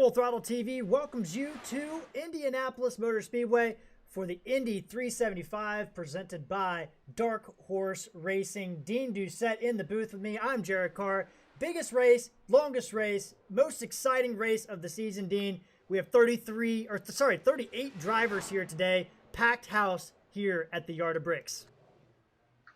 Full Throttle TV welcomes you to Indianapolis Motor Speedway for the Indy 375 presented by Dark Horse Racing. Dean Doucet in the booth with me. I'm Jared Carr. Biggest race, longest race, most exciting race of the season, Dean. We have 38 drivers here today. Packed house here at the Yard of Bricks.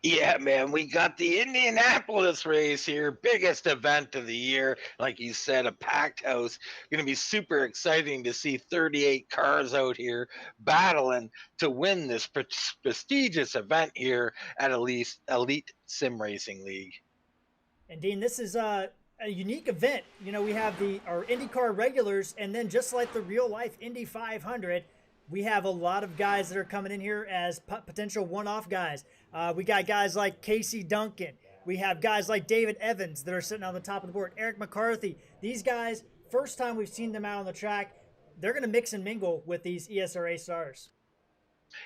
Yeah, man, we got the Indianapolis race here, biggest event of the year. Like you said, a packed house. Going to be super exciting to see 38 cars out here battling to win this prestigious event here at Elite Sim Racing League. And Dean, this is a unique event. You know, we have our IndyCar regulars, and then just like the real life Indy 500, we have a lot of guys that are coming in here as potential one-off guys. We got guys like Casey Duncan. We have guys like David Evans that are sitting on the top of the board. Eric McCarthy. These guys, first time we've seen them out on the track, they're going to mix and mingle with these ESRA stars.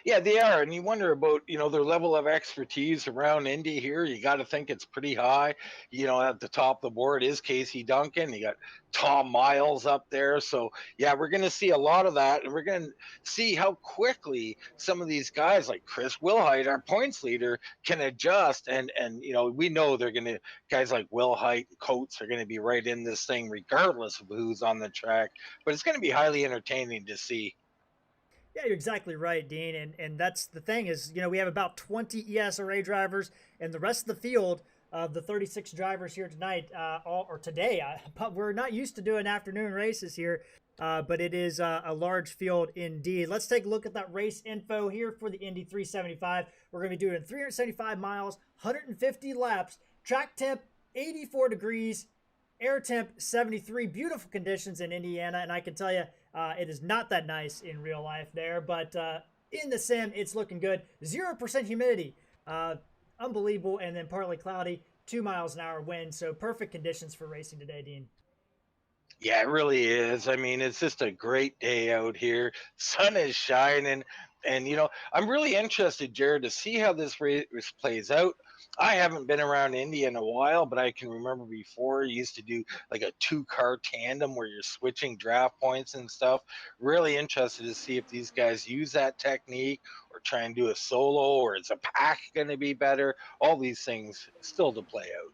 Yeah, they are, and you wonder about their level of expertise around Indy here. You got to think it's pretty high. At the top of the board is Casey Duncan. You got Tom Miles up there. So yeah, we're going to see a lot of that, and we're going to see how quickly some of these guys like Chris Wilhite, our points leader, can adjust. And we know they're going to guys like Wilhite and Coates are going to be right in this thing regardless of who's on the track. But it's going to be highly entertaining to see. Yeah, you're exactly right, Dean. And that's the thing is, we have about 20 ESRA drivers, and the rest of the field of the 36 drivers here tonight, today. But we're not used to doing afternoon races here, but it is a large field indeed. Let's take a look at that race info here for the Indy 375. We're going to be doing 375 miles, 150 laps, track temp 84 degrees, air temp 73. Beautiful conditions in Indiana, and I can tell you, it is not that nice in real life there, but in the sim, it's looking good. 0% humidity, unbelievable, and then partly cloudy, 2 miles an hour wind, so perfect conditions for racing today, Dean. Yeah, it really is. I mean, it's just a great day out here. Sun is shining, and I'm really interested, Jared, to see how this race plays out. I haven't been around Indy in a while, but I can remember before you used to do like a 2-car tandem where you're switching draft points and stuff. Really interested to see if these guys use that technique or try and do a solo, or is a pack going to be better? All these things still to play out.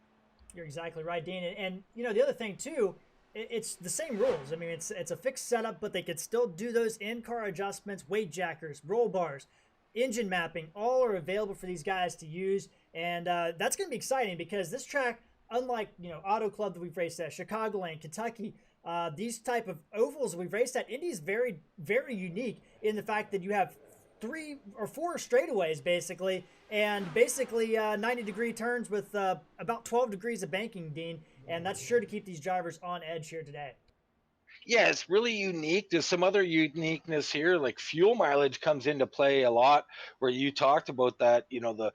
You're exactly right, Dean. And the other thing too, it's the same rules. I mean, it's a fixed setup, but they could still do those in-car adjustments, weight jackers, roll bars, engine mapping, all are available for these guys to use. And that's going to be exciting because this track, unlike, Auto Club that we've raced at, Chicagoland, Kentucky, these type of ovals we've raced at, Indy is very, very unique in the fact that you have 3 or 4 straightaways basically, and basically 90-degree turns with about 12 degrees of banking, Dean, and that's sure to keep these drivers on edge here today. Yeah, it's really unique. There's some other uniqueness here, like fuel mileage comes into play a lot, where you talked about that, the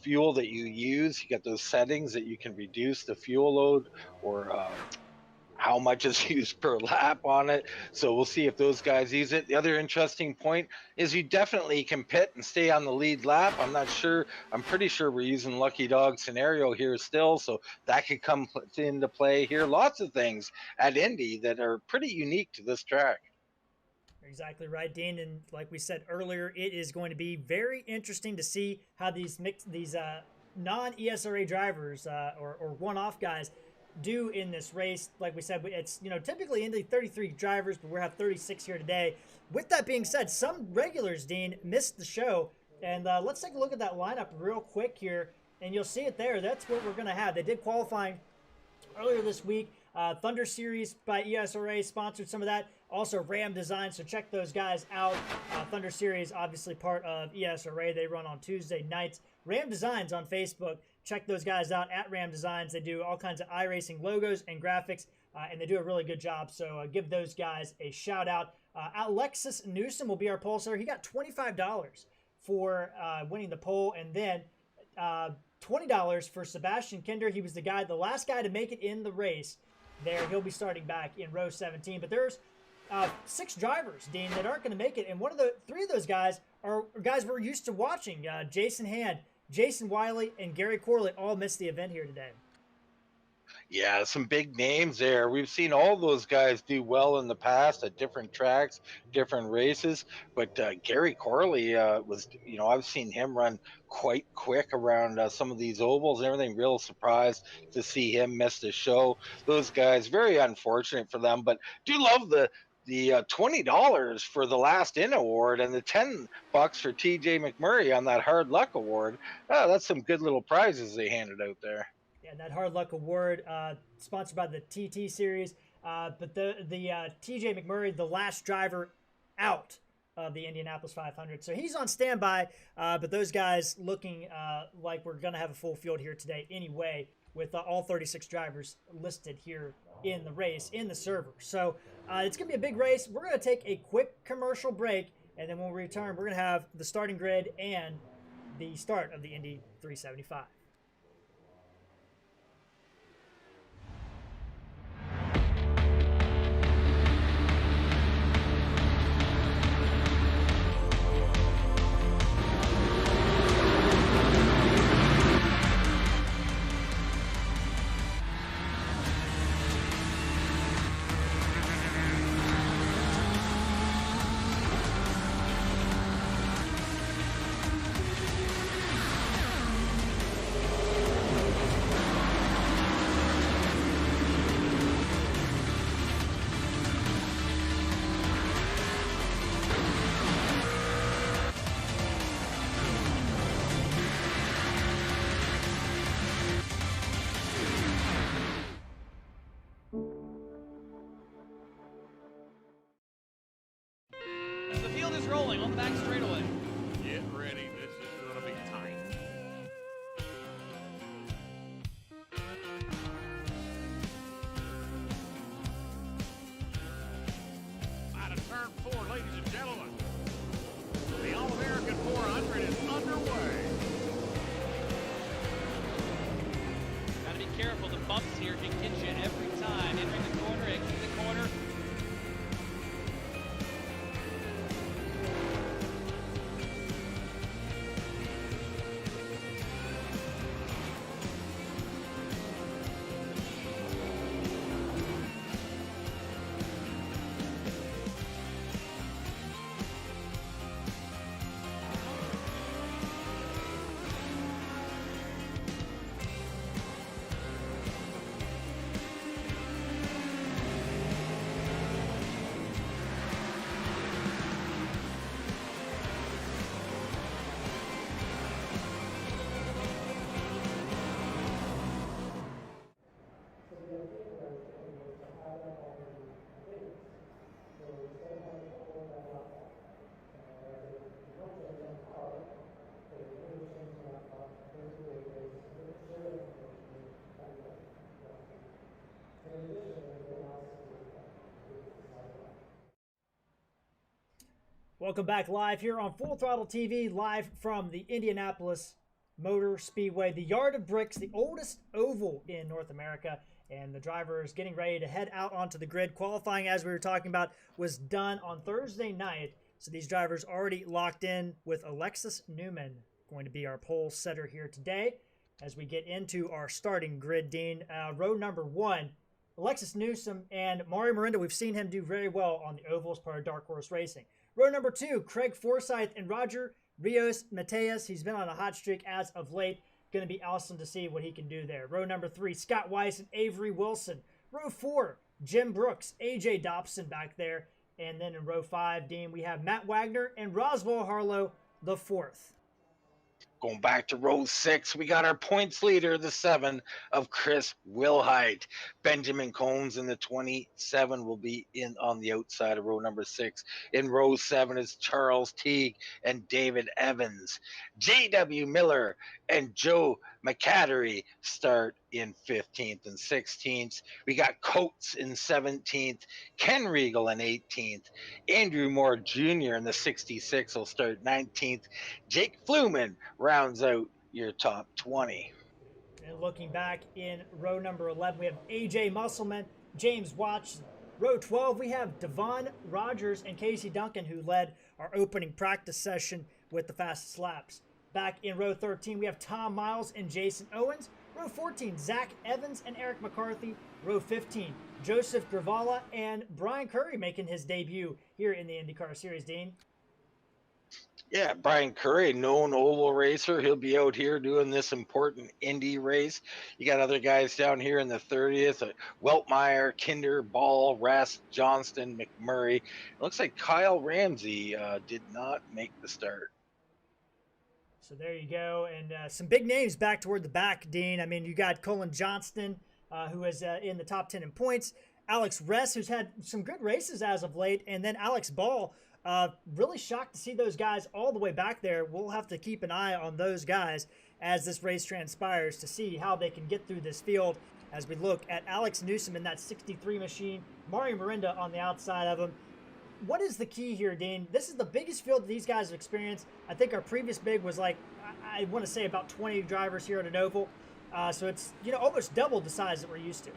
fuel that you use, you get those settings that you can reduce the fuel load or how much is used per lap on it. So we'll see if those guys use it. The other interesting point is you definitely can pit and stay on the lead lap. I'm pretty sure we're using lucky dog scenario here still, so that could come into play here. Lots of things at Indy that are pretty unique to this track. You're exactly right, Dean. And like we said earlier, it is going to be very interesting to see how these non-ESRA drivers or one-off guys do in this race. Like we said, it's typically Indy 33 drivers, but we have 36 here today. With that being said, some regulars, Dean, missed the show, and let's take a look at that lineup real quick here, and you'll see it there. That's what we're going to have. They did qualifying earlier this week. Thunder Series by ESRA sponsored some of that. Also Ram Design, so check those guys out. Thunder Series, obviously part of ESRA. They run on Tuesday nights. Ram Designs on Facebook. Check those guys out at Ram Designs. They do all kinds of iRacing logos and graphics, and they do a really good job. So give those guys a shout out. Alexis Newsom will be our pollster. He got $25 for winning the poll, and then $20 for Sebastian Kinder. He was the last guy to make it in the race. There, he'll be starting back in row 17. But there's 6 drivers, Dean, that aren't going to make it, and 3 of those guys are guys we're used to watching. Jason Hand, Jason Wiley, and Gary Corley all missed the event here today. Yeah, some big names there. We've seen all those guys do well in the past at different tracks, different races. But Gary Corley was, I've seen him run quite quick around some of these ovals and everything. Real surprised to see him miss the show. Those guys, very unfortunate for them. But do love the $20 for the last in award and the $10 for TJ McMurray on that hard luck award. That's some good little prizes they handed out there. Yeah, that hard luck award, sponsored by the TT series. But the TJ McMurray, the last driver out of the Indianapolis 500. So he's on standby, but those guys looking like we're going to have a full field here today anyway, with all 36 drivers listed here in the race, in the server. So it's going to be a big race. We're going to take a quick commercial break, and then when we return, we're going to have the starting grid and the start of the Indy 375. The field is rolling on the back straightaway. Get ready. This is going to be tight. Out of turn 4, ladies and gentlemen. The All-American 400 is underway. Got to be careful. The bumps here can get you every time. Entering the corner, exiting the corner. Welcome back live here on Full Throttle TV, live from the Indianapolis Motor Speedway, the Yard of Bricks, the oldest oval in North America. And the driver is getting ready to head out onto the grid. Qualifying, as we were talking about, was done on Thursday night. So these drivers already locked in, with Alexis Newman going to be our pole setter here today as we get into our starting grid, Dean. Row number 1, Alexis Newsom and Mario Mirinda. We've seen him do very well on the oval as part of Dark Horse Racing. Row number 2, Craig Forsyth and Roger Rios Mateus. He's been on a hot streak as of late. Going to be awesome to see what he can do there. Row number 3, Scott Weiss and Avery Wilson. Row 4, Jim Brooks, AJ Dobson back there. And then in row 5, Dean, we have Matt Wagner and Roswell Harlow, the 4th. Going back to row 6, we got our points leader, the 7 of Chris Wilhite. Benjamin Combs in the 27 will be in on the outside of row number 6. In row 7 is Charles Teague and David Evans. J.W. Miller and Joe McCattery start in 15th and 16th. We got Coates in 17th, Ken Regal in 18th, Andrew Moore Jr. in the 66 will start 19th. Jake Fluman rounds out your top 20. And looking back in row number 11, we have AJ Musselman, James Watson. Row 12, we have Devon Rogers and Casey Duncan, who led our opening practice session with the fastest laps. Back in row 13, we have Tom Miles and Jason Owens. Row 14, Zach Evans and Eric McCarthy. Row 15, Joseph Gravala and Brian Curry making his debut here in the IndyCar Series, Dean. Yeah, Brian Curry, known oval racer. He'll be out here doing this important Indy race. You got other guys down here in the 30th, Weltmeyer, Kinder, Ball, Rest, Johnston, McMurray. It looks like Kyle Ramsey did not make the start. So there you go. And some big names back toward the back, Dean. I mean, you got Colin Johnston, who is in the top 10 in points. Alex Ress, who's had some good races as of late. And then Alex Ball. Really shocked to see those guys all the way back there. We'll have to keep an eye on those guys as this race transpires to see how they can get through this field as we look at Alex Newsom in that 63 machine, Mario Mirinda on the outside of him. What is the key here, Dean? This is the biggest field that these guys have experienced. I think our previous big was like, I want to say about 20 drivers here at an oval. So it's, almost double the size that we're used to.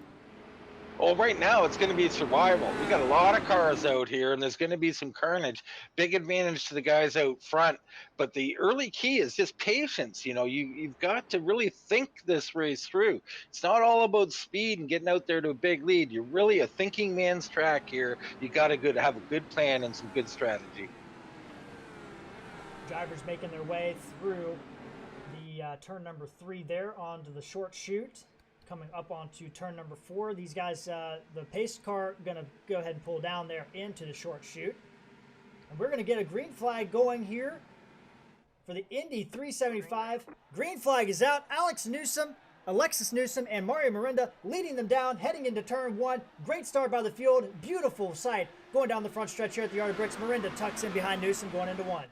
Well, right now it's going to be survival. We got a lot of cars out here, and there's going to be some carnage. Big advantage to the guys out front. But the early key is just patience. You've got to really think this race through. It's not all about speed and getting out there to a big lead. You're really a thinking man's track here. You got to have a good plan and some good strategy. Drivers making their way through the turn number 3 there onto the short chute. Coming up onto turn number 4. These guys, the pace car, going to go ahead and pull down there into the short chute. And we're going to get a green flag going here for the Indy 375. Green flag is out. Alex Newsom, Alexis Newsom, and Mario Mirinda leading them down, heading into turn 1. Great start by the field. Beautiful sight going down the front stretch here at the Yard of Bricks. Mirinda tucks in behind Newsom going into 1.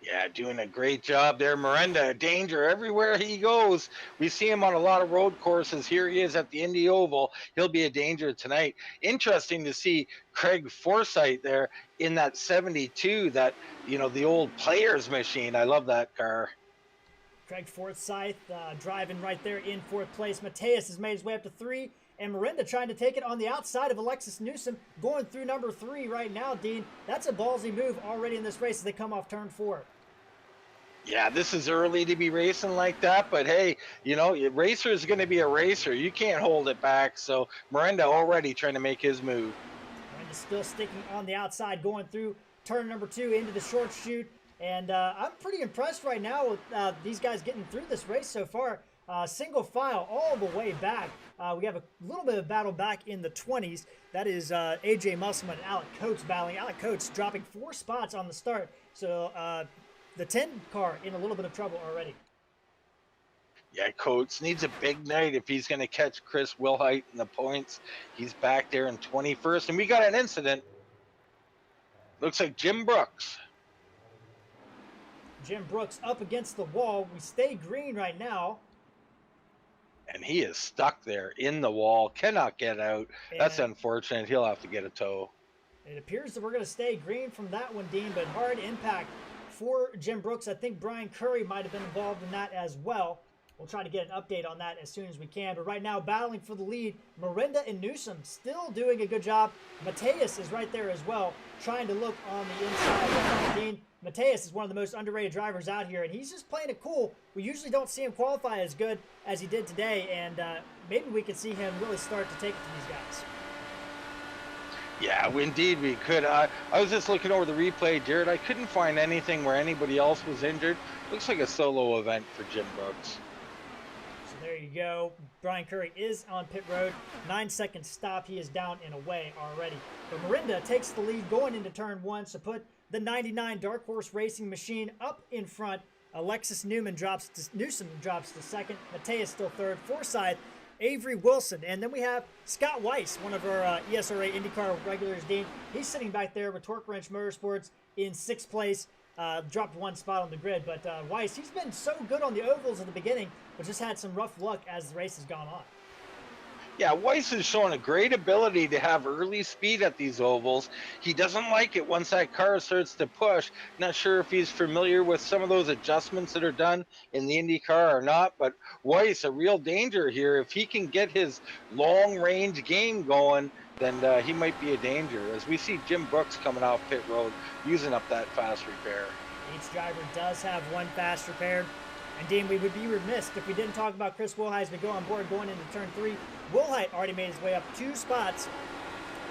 Yeah, doing a great job there. Mirinda, danger everywhere he goes. We see him on a lot of road courses. Here he is at the Indy Oval. He'll be a danger tonight. Interesting to see Craig Forsyth there in that 72, that, the old players machine. I love that car. Craig Forsyth driving right there in 4th place. Mateus has made his way up to 3. And Mirinda trying to take it on the outside of Alexis Newsom, going through number 3 right now, Dean. That's a ballsy move already in this race as they come off turn 4. Yeah, this is early to be racing like that, but hey, a racer is going to be a racer. You can't hold it back. So Mirinda already trying to make his move. Mirinda still sticking on the outside, going through turn number 2 into the short chute. And I'm pretty impressed right now with these guys getting through this race so far. Single file all the way back. We have a little bit of battle back in the 20s. That is AJ Musselman and Alec Coates battling. Alec Coates dropping 4 spots on the start. So the 10 car in a little bit of trouble already. Yeah, Coates needs a big night if he's going to catch Chris Wilhite in the points. He's back there in 21st. And we got an incident. Looks like Jim Brooks. Jim Brooks up against the wall. We stay green right now. And he is stuck there in the wall. Cannot get out. And that's unfortunate. He'll have to get a tow. It appears that we're going to stay green from that one, Dean, but hard impact for Jim Brooks. I think Brian Curry might have been involved in that as well. We'll try to get an update on that as soon as we can. But right now, battling for the lead, Mirinda and Newsom still doing a good job. Mateus is right there as well, trying to look on the inside. Dean, Mateus is one of the most underrated drivers out here, and he's just playing it cool. We usually don't see him qualify as good as he did today, and maybe we can see him really start to take it to these guys. Yeah, indeed we could. I was just looking over the replay, Jared. I couldn't find anything where anybody else was injured. Looks like a solo event for Jim Brooks. So there you go. Brian Curry is on pit road. 9-second stop. He is down and away already. But Mirinda takes the lead going into turn 1. So put the 99 Dark Horse Racing machine up in front. Alexis Newsom drops to second. Mateus still third. Forsyth, Avery Wilson, and then we have Scott Weiss, one of our ESRA IndyCar regulars, Dean. He's sitting back there with Torque Wrench Motorsports in 6th place. Dropped 1 spot on the grid, but Weiss, he's been so good on the ovals at the beginning, but just had some rough luck as the race has gone on. Yeah, Weiss has shown a great ability to have early speed at these ovals. He doesn't like it once that car starts to push. Not sure if he's familiar with some of those adjustments that are done in the IndyCar or not, but Weiss, a real danger here. If he can get his long-range game going, then he might be a danger. As we see Jim Brooks coming off pit road, using up that fast repair. Each driver does have 1 fast repair. And Dean, we would be remiss if we didn't talk about Chris Wilhite as we go on board going into turn 3. Wilhite already made his way up 2 spots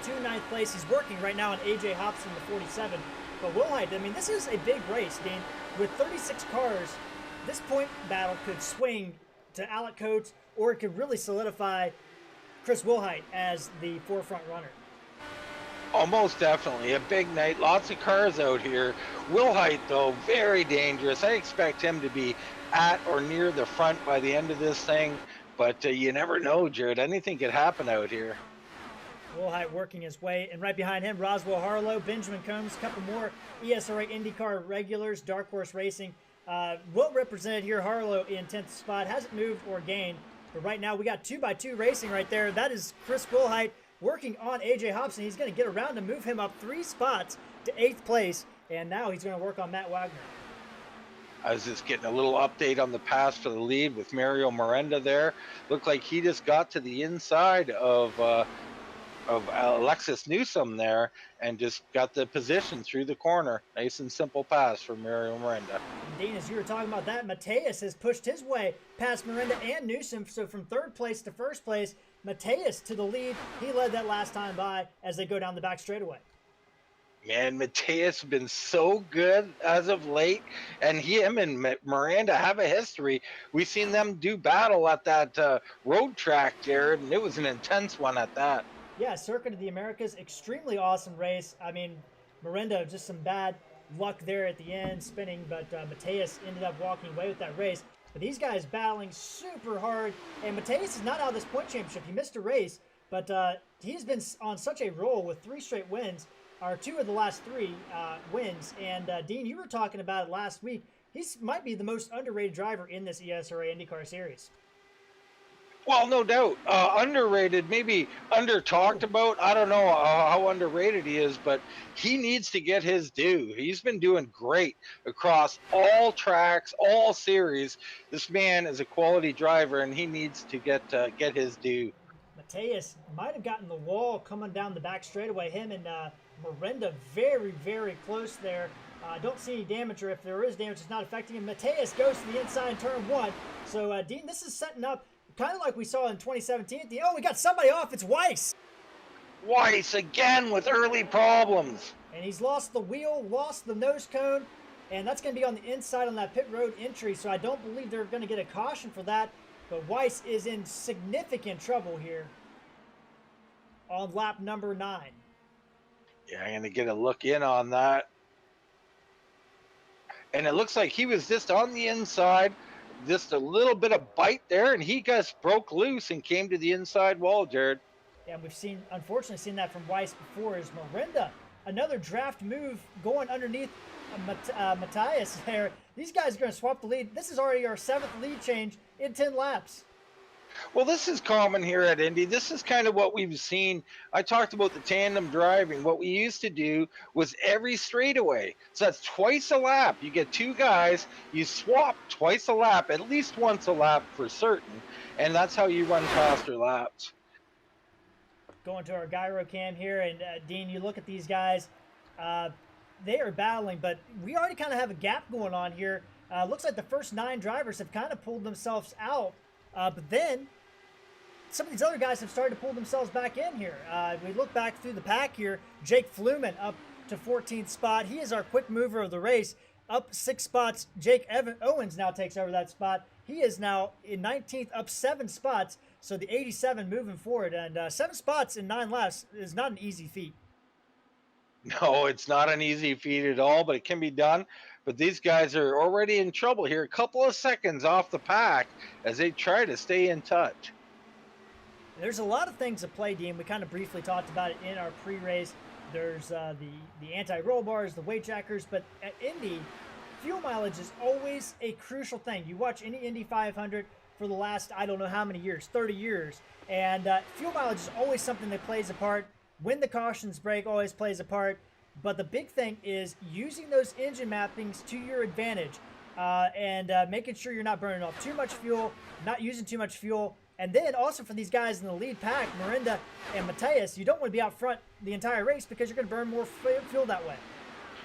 to ninth place. He's working right now on AJ Hobson, the 47. But Wilhite, I mean, this is a big race, Dean. With 36 cars, this point battle could swing to Alec Coates, or it could really solidify Chris Wilhite as the forefront runner. Oh, most definitely. A big night. Lots of cars out here. Wilhite, though, very dangerous. I expect him to be at or near the front by the end of this thing. But you never know, Jared. Anything could happen out here. Wilhite working his way. And right behind him, Roswell Harlow, Benjamin Combs, a couple more ESRA IndyCar regulars, Dark Horse Racing. Well represented here, Harlow in 10th spot. Hasn't moved or gained. But right now, we got 2x2 racing right there. That is Chris Wilhite working on AJ Hobson. He's going to get around to move him up 3 spots to 8th place. And now he's going to work on Matt Wagner. I was just getting a little update on the pass for the lead with Mario Miranda there. Looked like he just got to the inside of Alexis Newsom there and just got the position through the corner. Nice and simple pass for Mario Miranda. Dean, as you were talking about that, Mateus has pushed his way past Miranda and Newsom. So from 3rd place to 1st place, Mateus to the lead. He led that last time by as they go down the back straightaway. Man, Mateus has been so good as of late, and him and Miranda have a history. We've seen them do battle at that road track, Jared, and it was an intense one at that. Yeah, Circuit of the Americas, extremely awesome race. I mean, Miranda, just some bad luck there at the end, spinning, but Mateus ended up walking away with that race. But these guys battling super hard, and Mateus is not out of this point championship. He missed a race, but he's been on such a roll with 3 straight wins, or 2 of the last 3 wins. And Dean, you were talking about it last week. He might be the most underrated driver in this ESRA IndyCar series. Well, no doubt. Underrated, maybe under-talked about. I don't know how underrated he is, but he needs to get his due. He's been doing great across all tracks, all series. This man is a quality driver, and he needs to get his due. Mateus might have gotten the wall coming down the back straightaway. Him and Miranda very, very close there. Don't see any damage, or if there is damage, it's not affecting him. Mateus goes to the inside turn 1. So, Dean, this is setting up kind of like we saw in 2017. We got somebody off. It's Weiss. Weiss again with early problems. And he's lost the wheel, lost the nose cone, and that's going to be on the inside on that pit road entry, so I don't believe they're going to get a caution for that. But Weiss is in significant trouble here on lap number 9. Yeah, I'm going to get a look in on that. And it looks like he was just on the inside, just a little bit of bite there, and he just broke loose and came to the inside wall, Jared. Yeah, we've unfortunately seen that from Weiss before. Is Miranda, another draft move going underneath Matthias there. These guys are going to swap the lead. This is already our 7th lead change in 10 laps. Well, this is common here at Indy. This is kind of what we've seen. I talked about the tandem driving. What we used to do was every straightaway. So that's twice a lap. You get 2 guys, you swap twice a lap, at least once a lap for certain, and that's how you run faster laps. Going to our gyro cam here, and Dean, you look at these guys. They are battling, but we already kind of have a gap going on here. Looks like the first 9 drivers have kind of pulled themselves out. But then some of these other guys have started to pull themselves back in here. We look back through the pack here. Jake Fluman up to 14th spot. He is our quick mover of the race. Up 6 spots. Jake Owens now takes over that spot. He is now in 19th, up 7 spots. So the 87 moving forward. And 7 spots in 9 laps is not an easy feat. No, it's not an easy feat at all, but it can be done. But these guys are already in trouble here. A couple of seconds off the pack as they try to stay in touch. There's a lot of things at play, Dean. We kind of briefly talked about it in our pre-race. There's the anti-roll bars, the weight jackers, but at Indy, fuel mileage is always a crucial thing. You watch any Indy 500 for the last, I don't know how many years, 30 years, and fuel mileage is always something that plays a part. When the cautions break always plays a part. But the big thing is using those engine mappings to your advantage and making sure you're not burning off too much fuel, not using too much fuel. And then also for these guys in the lead pack, Miranda and Matthias, you don't want to be out front the entire race because you're going to burn more fuel that way.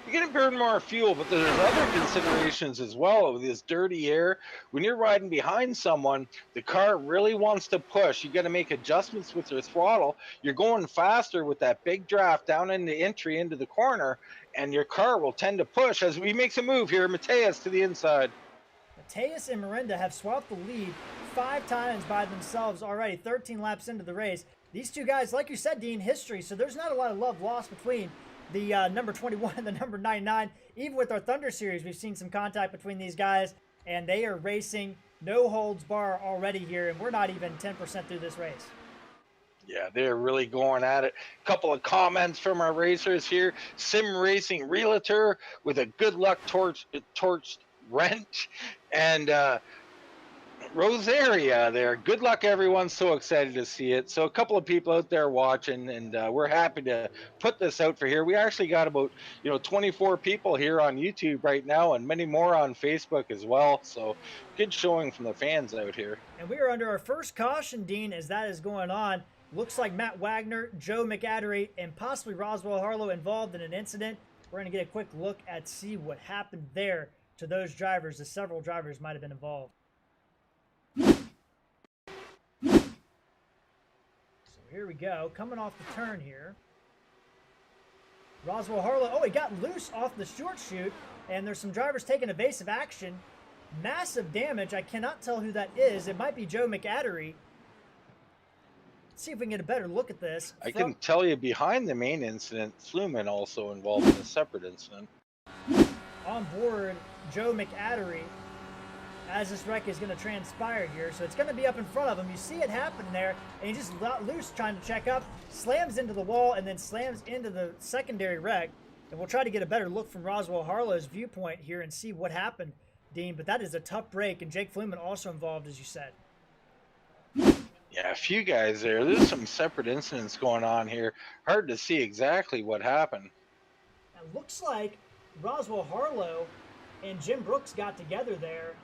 you're going to burn more fuel, but there's other considerations as well with this dirty air. When you're riding behind someone, the car really wants to push. You got to make adjustments with your throttle. You're going faster with that big draft down in the entry into the corner, and your car will tend to push as we make a move here. Mateus to the inside. Mateus and Miranda have swapped the lead 5 times by themselves already, 13 laps into the race. These two guys, like you said, Dean, history, so there's not a lot of love lost between the number 21 and the number 99. Even with our Thunder Series, we've seen some contact between these guys, and they are racing no holds bar already here, and we're not even 10% through this race. Yeah, they're really going at it. A couple of comments from our racers here. Sim Racing Realtor with a good luck torched wrench, and Rosaria there. Good luck, everyone. So excited to see it. So a couple of people out there watching, and we're happy to put this out for here. We actually got about 24 people here on YouTube right now, and many more on Facebook as well. So good showing from the fans out here. And we are under our first caution, Dean, as that is going on. Looks like Matt Wagner, Joe McAddery, and possibly Roswell Harlow involved in an incident. We're going to get a quick look at see what happened there to those drivers, as several drivers might have been involved. So here we go, coming off the turn here. Roswell Harlow, oh, he got loose off the short chute, and there's some drivers taking evasive action. Massive damage. I cannot tell who that is. It might be Joe McAddery. Let's see if we can get a better look at this. I can tell you behind the main incident, Fluman also involved in a separate incident. On board, Joe McAddery, as this wreck is going to transpire here. So it's going to be up in front of him. You see it happen there, and he just let loose trying to check up, slams into the wall, and then slams into the secondary wreck. And we'll try to get a better look from Roswell Harlow's viewpoint here and see what happened, Dean. But that is a tough break, and Jake Fluman also involved, as you said. Yeah, a few guys there. There's some separate incidents going on here. Hard to see exactly what happened. It looks like Roswell Harlow and Jim Brooks got together there,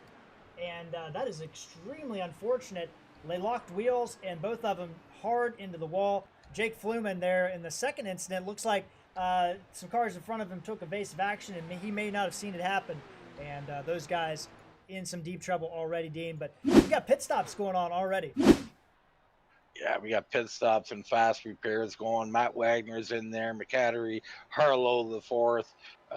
and that is extremely unfortunate. They locked wheels, and both of them hard into the wall. Jake Fluman there in the second incident, looks like some cars in front of him took evasive action, and he may not have seen it happen. And those guys in some deep trouble already, Dean. But we got pit stops going on already. Yeah, we got pit stops and fast repairs going. Matt Wagner's in there, McAddery, Harlow the fourth.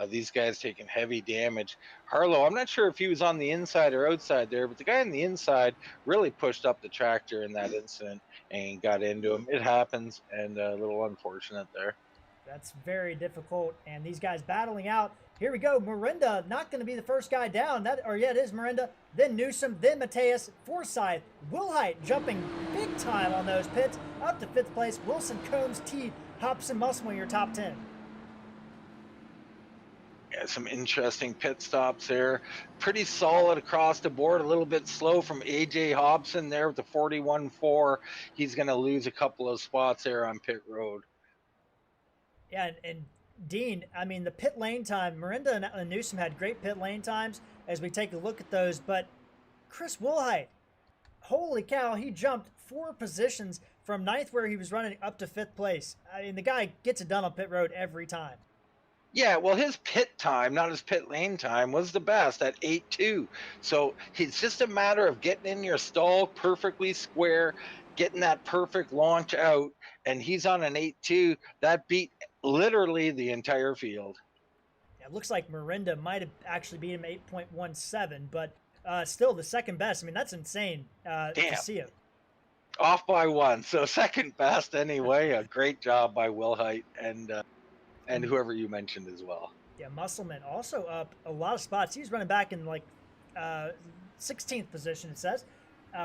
These guys taking heavy damage. Harlow, I'm not sure if he was on the inside or outside there, but the guy on the inside really pushed up the tractor in that incident and got into him. It happens, and a little unfortunate there. That's very difficult, and these guys battling out. Here we go. Miranda not going to be the first guy down. It is Miranda. Then Newsom. Then Mateus. Forsyth. Wilhite jumping big time on those pits. Up to 5th place. Wilson, Combs, T, Hobson, Musselman, your top 10. Yeah, some interesting pit stops there. Pretty solid across the board. A little bit slow from AJ Hobson there with the 41.4. He's going to lose a couple of spots there on pit road. Yeah, and Dean, I mean, the pit lane time, Miranda and Newsom had great pit lane times as we take a look at those, but Chris Wilhite, holy cow, he jumped 4 positions from 9th where he was running up to 5th place. I mean, the guy gets it done on pit road every time. Yeah, well, his pit time, not his pit lane time, was the best at 8.2. So it's just a matter of getting in your stall perfectly square, getting that perfect launch out, and he's on an 8.2. That beat literally the entire field. Yeah, it looks like Miranda might have actually beat him 8.17, but still the second best. I mean, that's insane to see it. Off by 1, so second best anyway. A great job by Wilhite and whoever you mentioned as well. Yeah, Musselman also up a lot of spots. He was running back in like 16th position, it says,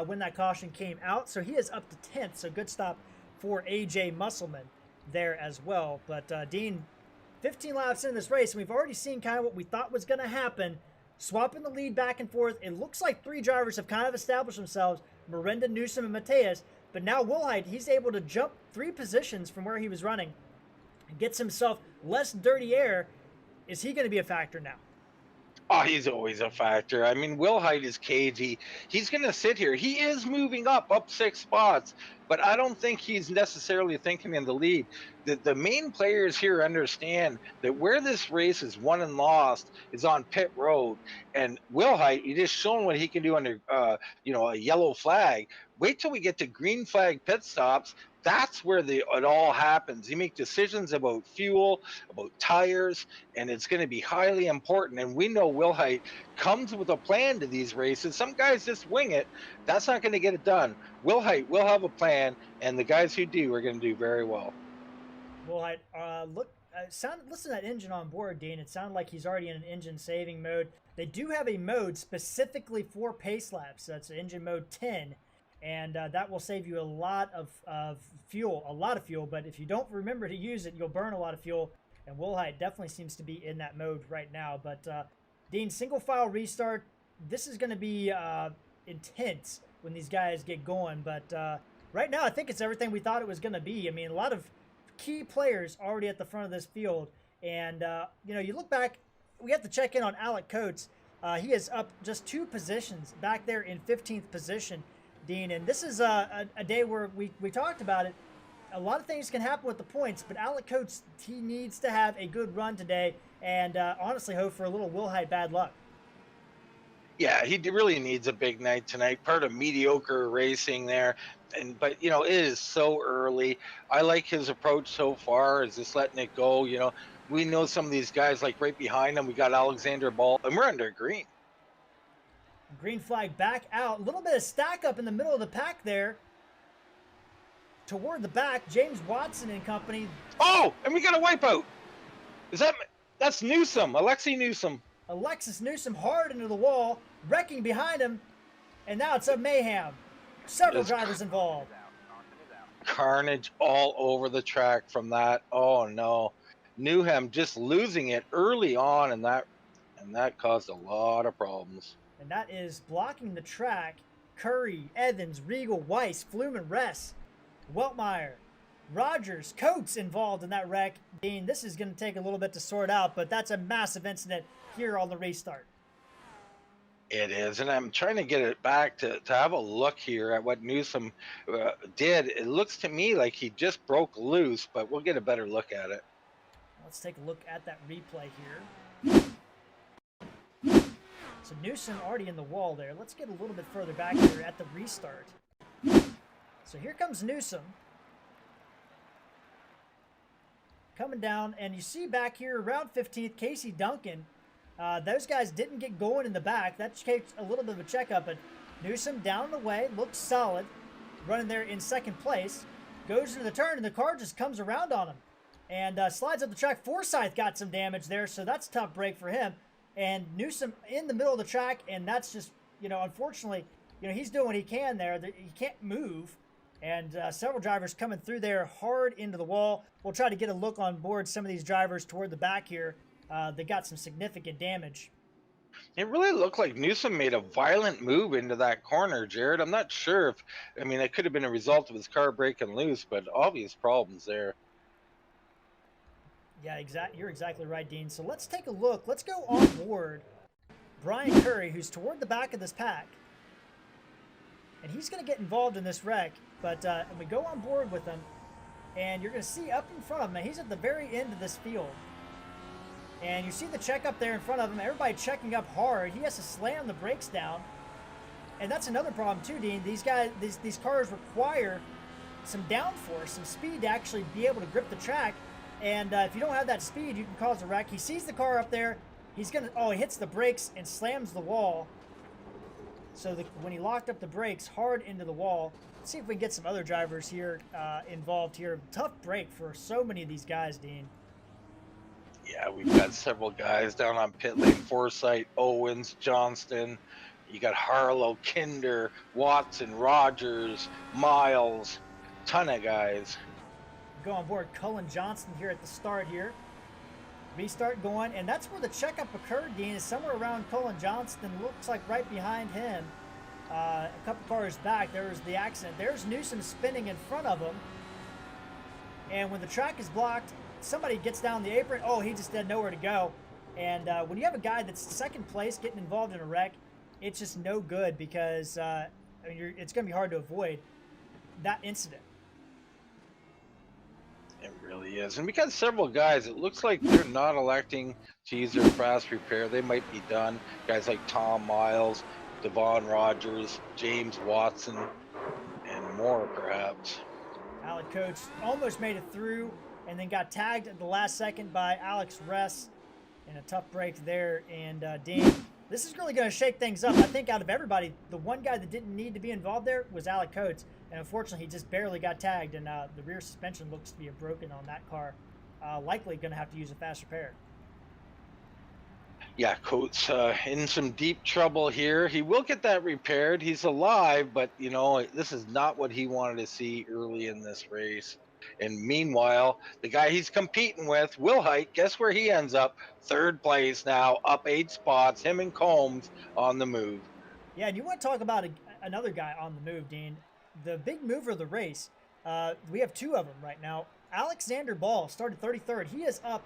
when that caution came out. So he is up to 10th, so good stop for AJ Musselman there as well. But Dean, 15 laps in this race, and we've already seen kind of what we thought was going to happen. Swapping the lead back and forth. It looks like 3 drivers have kind of established themselves, Miranda, Newsom, and Mateus. But now Wilhite, he's able to jump 3 positions from where he was running and gets himself less dirty air. Is he going to be a factor now? Oh, he's always a factor. I mean, Will Height is cagey. He's going to sit here. He is moving up 6 spots, but I don't think he's necessarily thinking in the lead. The main players here understand that where this race is won and lost is on pit road. And Will Height, he just shown what he can do under, a yellow flag. Wait till we get to green flag pit stops. That's where it all happens. You make decisions about fuel, about tires, and it's going to be highly important. And we know Will Height comes with a plan to these races. Some guys just wing it. That's not going to get it done. Will Height will have a plan, and the guys who do are going to do very well. Will Height, listen to that engine on board, Dean. It sounded like he's already in an engine saving mode. They do have a mode specifically for pace laps. That's engine mode 10. And that will save you a lot of fuel, but if you don't remember to use it, you'll burn a lot of fuel, and Will Height definitely seems to be in that mode right now. But Dean, single file restart, this is going to be intense when these guys get going, but right now I think it's everything we thought it was going to be. I mean, a lot of key players already at the front of this field, and you look back, we have to check in on Alec Coates. He is up just 2 positions back there in 15th position, Dean, and this is a day where we talked about it. A lot of things can happen with the points, but Alec Coates, he needs to have a good run today, and honestly hope for a little Will Height bad luck. Yeah, he really needs a big night tonight. Part of mediocre racing there, but it is so early. I like his approach so far, is just letting it go. We know some of these guys, like right behind him, we got Alexander Ball, and we're under green. Green flag back out. A little bit of stack up in the middle of the pack there. Toward the back, James Watson and company. Oh, and we got a wipeout. That's Newsom, Alexi Newsom. Alexis Newsom hard into the wall, wrecking behind him, and now it's a mayhem. Several drivers involved. Carnage all over the track from that. Oh no. Newham just losing it early on, and that caused a lot of problems. And that is blocking the track. Curry, Evans, Regal, Weiss, Flumen, Ress, Weltmeyer, Rogers, Coates involved in that wreck. Dean, this is going to take a little bit to sort out, but that's a massive incident here on the restart. It is, and I'm trying to get it back to have a look here at what Newsom did. It looks to me like he just broke loose, but we'll get a better look at it. Let's take a look at that replay here. So Newsom already in the wall there. Let's get a little bit further back here at the restart. So here comes Newsom. Coming down, and you see back here around 15th, Casey Duncan. Those guys didn't get going in the back. That takes a little bit of a checkup, but Newsom down the way, looks solid. Running there in second place. Goes into the turn, and the car just comes around on him. And slides up the track. Forsyth got some damage there, so that's a tough break for him. And Newsom in the middle of the track, and that's just, unfortunately, he's doing what he can there. He can't move. And several drivers coming through there hard into the wall. We'll try to get a look on board some of these drivers toward the back here. They got some significant damage. It really looked like Newsom made a violent move into that corner, Jared. I'm not sure it could have been a result of his car breaking loose, but obvious problems there. Yeah, you're exactly right, Dean. So let's take a look. Let's go on board Brian Curry, who's toward the back of this pack. And he's going to get involved in this wreck. But we go on board with him, and you're going to see up in front of him, he's at the very end of this field. And you see the check up there in front of him. Everybody checking up hard. He has to slam the brakes down. And that's another problem too, Dean. These cars require some downforce, some speed to actually be able to grip the track. And if you don't have that speed, you can cause a wreck. He sees the car up there. He hits the brakes and slams the wall. So when he locked up the brakes hard into the wall. Let's see if we can get some other drivers here involved here. Tough break for so many of these guys, Dean. Yeah, we've got several guys down on pit lane. Forsyth, Owens, Johnston. You got Harlow, Kinder, Watson, Rogers, Miles. Ton of guys. Go on board Cullen Johnston here at the start here. Restart going, and that's where the checkup occurred, Dean, is somewhere around Cullen Johnston. Looks like right behind him. A couple cars back, there's the accident. There's Newsom spinning in front of him. And when the track is blocked, somebody gets down the apron. Oh, he just had nowhere to go. And when you have a guy that's second place getting involved in a wreck, it's just no good because it's going to be hard to avoid that incident. It really is. And we got several guys, it looks like they're not electing to use their fast repair. They might be done. Guys like Tom Miles, Devon Rogers, James Watson, and more perhaps. Alec Coates almost made it through and then got tagged at the last second by Alex Ress in a tough break there. And Dean, this is really going to shake things up. I think out of everybody, the one guy that didn't need to be involved there was Alec Coates. And unfortunately, he just barely got tagged, and the rear suspension looks to be broken on that car. Likely going to have to use a fast repair. Yeah, Coates in some deep trouble here. He will get that repaired. He's alive, but, you know, this is not what he wanted to see early in this race. And meanwhile, the guy he's competing with, Will Hite, guess where he ends up? Third place now, up 8 spots. Him and Combs on the move. Yeah, and you want to talk about another guy on the move, Dean. The big mover of the race, we have 2 of them right now. Alexander Ball started 33rd. He is up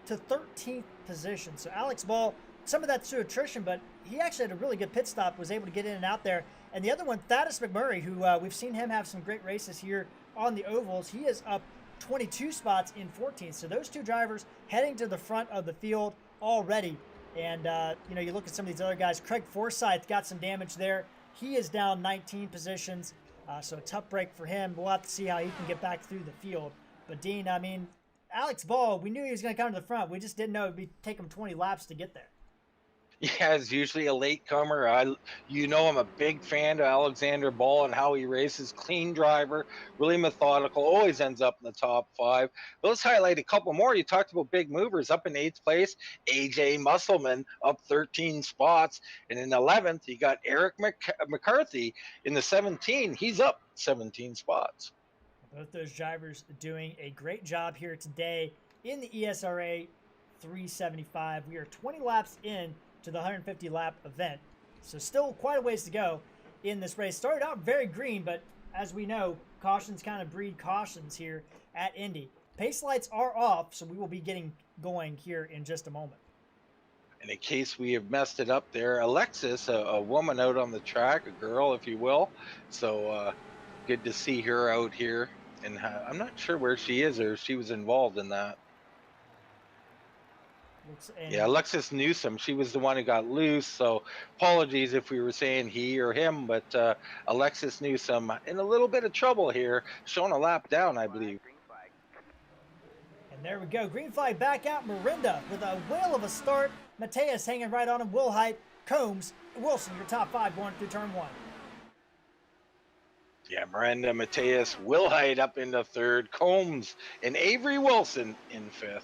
to 13th position. So Alex Ball, some of that's through attrition, but he actually had a really good pit stop, was able to get in and out there. And the other one, Thaddeus McMurray, who we've seen him have some great races here on the ovals. He is up 22 spots in 14th. So those 2 drivers heading to the front of the field already. And, you look at some of these other guys. Craig Forsyth got some damage there. He is down 19 positions. So a tough break for him. We'll have to see how he can get back through the field. But, Dean, I mean, Alex Ball, we knew he was going to come to the front. We just didn't know it would take him 20 laps to get there. Yeah, it's usually a latecomer. I'm a big fan of Alexander Ball and how he races. Clean driver, really methodical, always ends up in the top 5. But let's highlight a couple more. You talked about big movers. Up in 8th place, AJ Musselman, up 13 spots. And in 11th, you got Eric McCarthy in the 17. He's up 17 spots. Both those drivers doing a great job here today in the ESRA 375. We are 20 laps in to the 150 lap event. So still quite a ways to go in this race. Started out very green, but as we know, cautions kind of breed cautions here at Indy. Pace lights are off, so we will be getting going here in just a moment. And in case we have messed it up there, Alexis, a woman out on the track, a girl, if you will. So good to see her out here. And I'm not sure where she is or if she was involved in that. Yeah, Alexis Newsom, she was the one who got loose, so apologies if we were saying he or him, but Alexis Newsom in a little bit of trouble here, showing a lap down, I believe. And there we go, green flag back out. Mirinda with a whale of a start. Mateus hanging right on him. Will Hite, Combs, Wilson, your top 5 going through turn 1. Yeah, Miranda, Mateus, Will Hite up into 3rd, Combs and Avery Wilson in 5th.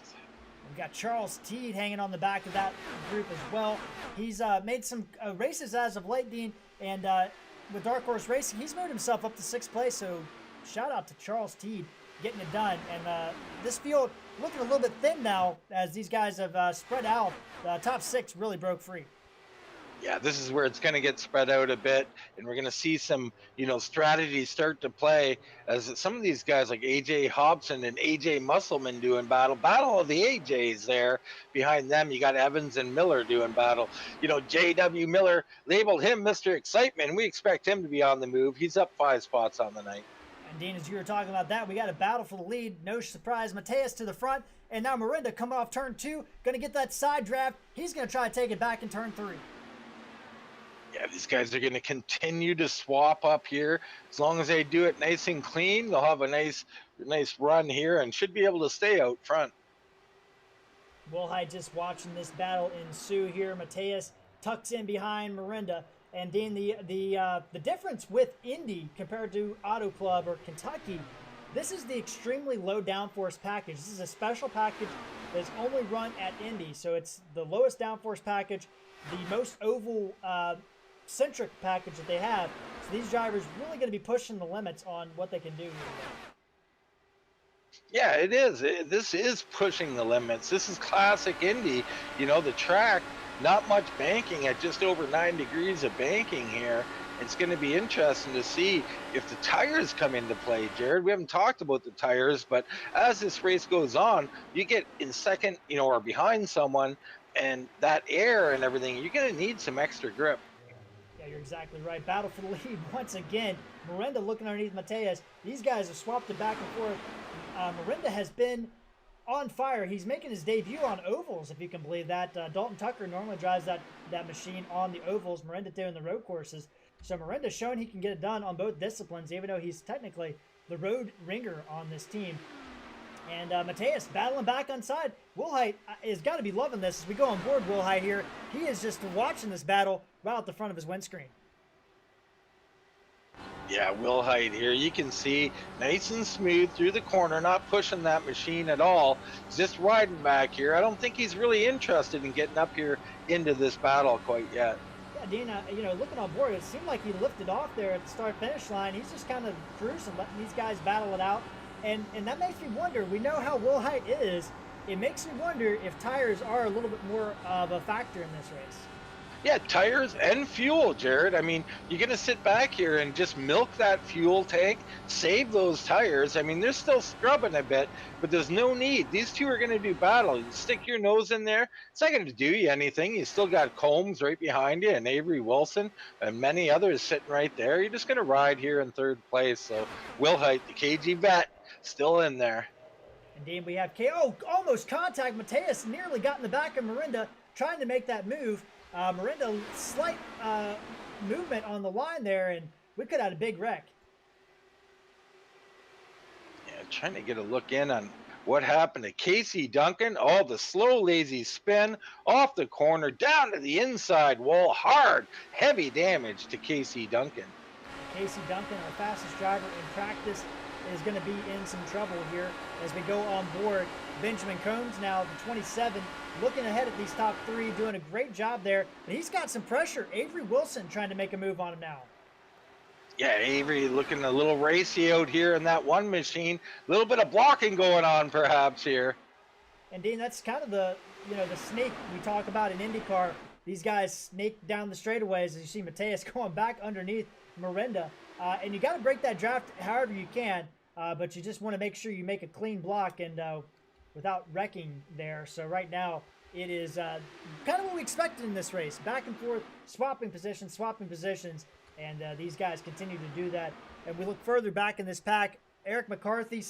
We've got Charles Teed hanging on the back of that group as well. He's made some races as of late, Dean, and with Dark Horse Racing, he's moved himself up to 6th place, so shout out to Charles Teed getting it done. And this field looking a little bit thin now as these guys have spread out. The top 6 really broke free. Yeah, this is where it's going to get spread out a bit, and we're going to see some, strategies start to play as some of these guys like AJ Hobson and AJ Musselman doing battle of the AJs there. Behind them, you got Evans and Miller doing battle. JW Miller labeled him Mr. Excitement, and we expect him to be on the move. He's up 5 spots on the night. And Dean, as you were talking about that, we got a battle for the lead. No surprise, Mateus to the front, and now Mirinda coming off turn 2, going to get that side draft. He's going to try to take it back in turn 3. Yeah, these guys are going to continue to swap up here. As long as they do it nice and clean, they'll have a nice run here and should be able to stay out front. Will Hite just watching this battle ensue here. Mateus tucks in behind Mirinda. And Dean, the difference with Indy compared to Auto Club or Kentucky, this is the extremely low downforce package. This is a special package that's only run at Indy. So it's the lowest downforce package, the most oval centric package that they have. So these drivers really going to be pushing the limits on what they can do here today. Yeah, it is. This is pushing the limits. This is classic Indy. The track, not much banking at just over 9 degrees of banking here. It's going to be interesting to see if the tires come into play, Jared. We haven't talked about the tires, but as this race goes on, you get in second, or behind someone, and that air and everything, you're going to need some extra grip. Yeah, you're exactly right. Battle for the lead once again. Miranda looking underneath Mateus. These guys have swapped it back and forth. Miranda has been on fire. He's making his debut on ovals, if you can believe that. Dalton Tucker normally drives that machine on the ovals. Miranda doing the road courses. So Miranda's showing he can get it done on both disciplines, even though he's technically the road ringer on this team. And Mateus battling back on side. Wilhite has got to be loving this as we go on board Wilhite here. He is just watching this battle right out the front of his windscreen. Yeah, Wilhite here. You can see nice and smooth through the corner, not pushing that machine at all. He's just riding back here. I don't think he's really interested in getting up here into this battle quite yet. Yeah, Dean, looking on board, it seemed like he lifted off there at the start-finish line. He's just kind of cruising, letting these guys battle it out. And that makes me wonder, we know how Wilhite is. It makes me wonder if tires are a little bit more of a factor in this race. Yeah, tires and fuel, Jared. I mean, you're going to sit back here and just milk that fuel tank, save those tires. I mean, they're still scrubbing a bit, but there's no need. These two are going to do battle. You stick your nose in there, it's not going to do you anything. You still got Combs right behind you and Avery Wilson and many others sitting right there. You're just going to ride here in third place. So Wilhite, the KG vet, still in there. Indeed, we have almost contact. Mateus nearly got in the back of Miranda, trying to make that move. Miranda, slight movement on the line there, and we could have had a big wreck. Yeah, trying to get a look in on what happened to Casey Duncan. Oh, the slow, lazy spin off the corner, down to the inside wall. Hard, heavy damage to Casey Duncan. Casey Duncan, our fastest driver in practice, is going to be in some trouble here as we go on board. Benjamin Combs now, the 27, looking ahead at these top three, doing a great job there. And he's got some pressure. Avery Wilson trying to make a move on him now. Yeah, Avery looking a little racy out here in that one machine. A little bit of blocking going on perhaps here. And Dean, that's kind of the snake we talk about in IndyCar. These guys snake down the straightaways as you see Mateus going back underneath Miranda. And you got to break that draft however you can, but you just want to make sure you make a clean block and without wrecking there. So right now it is kind of what we expected in this race. Back and forth, swapping positions, and these guys continue to do that. And we look further back in this pack. Eric McCarthy,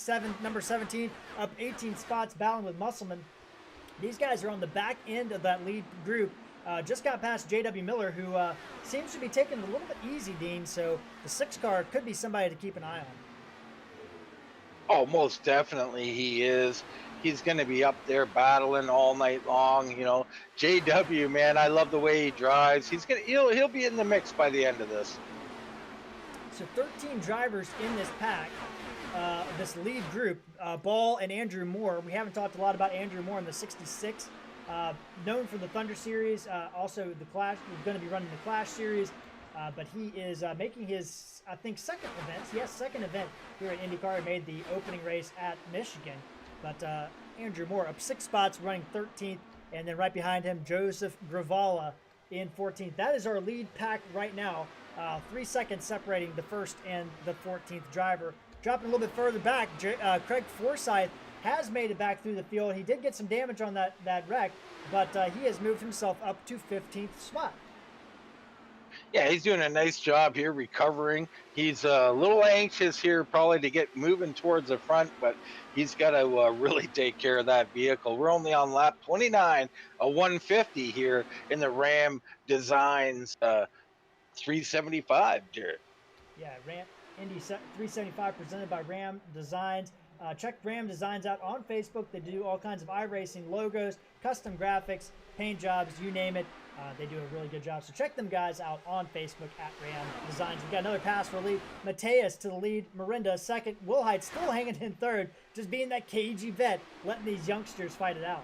number 17, up 18 spots, battling with Musselman. These guys are on the back end of that lead group. Just got past J.W. Miller, who seems to be taking it a little bit easy, Dean. So the 6 car could be somebody to keep an eye on. Oh, most definitely he is. He's going to be up there battling all night long. You know, J.W., man, I love the way he drives. He'll be in the mix by the end of this. So 13 drivers in this pack, this lead group, Ball and Andrew Moore. We haven't talked a lot about Andrew Moore in the 66. Known for the Thunder Series, also the Clash. He's going to be running the Clash Series, but he is making his, I think, second event here at IndyCar. He made the opening race at Michigan, but Andrew Moore up 6 spots, running 13th, and then right behind him, Joseph Gravala in 14th. That is our lead pack right now. 3 seconds separating the first and the 14th driver. Dropping a little bit further back, Craig Forsyth has made it back through the field. He did get some damage on that wreck, but he has moved himself up to 15th spot. Yeah, he's doing a nice job here recovering. He's a little anxious here probably to get moving towards the front, but he's got to really take care of that vehicle. We're only on lap 29, a 150 here in the Ram Designs 375, Jared. Yeah, Indy 375 presented by Ram Designs. Check Ram Designs out on Facebook. They do all kinds of iRacing logos, custom graphics, paint jobs, you name it. They do a really good job. So check them guys out on Facebook at Ram Designs. We've got another pass for lead. Mateus to the lead. Miranda second. Wilhite still hanging in third. Just being that cagey vet, letting these youngsters fight it out.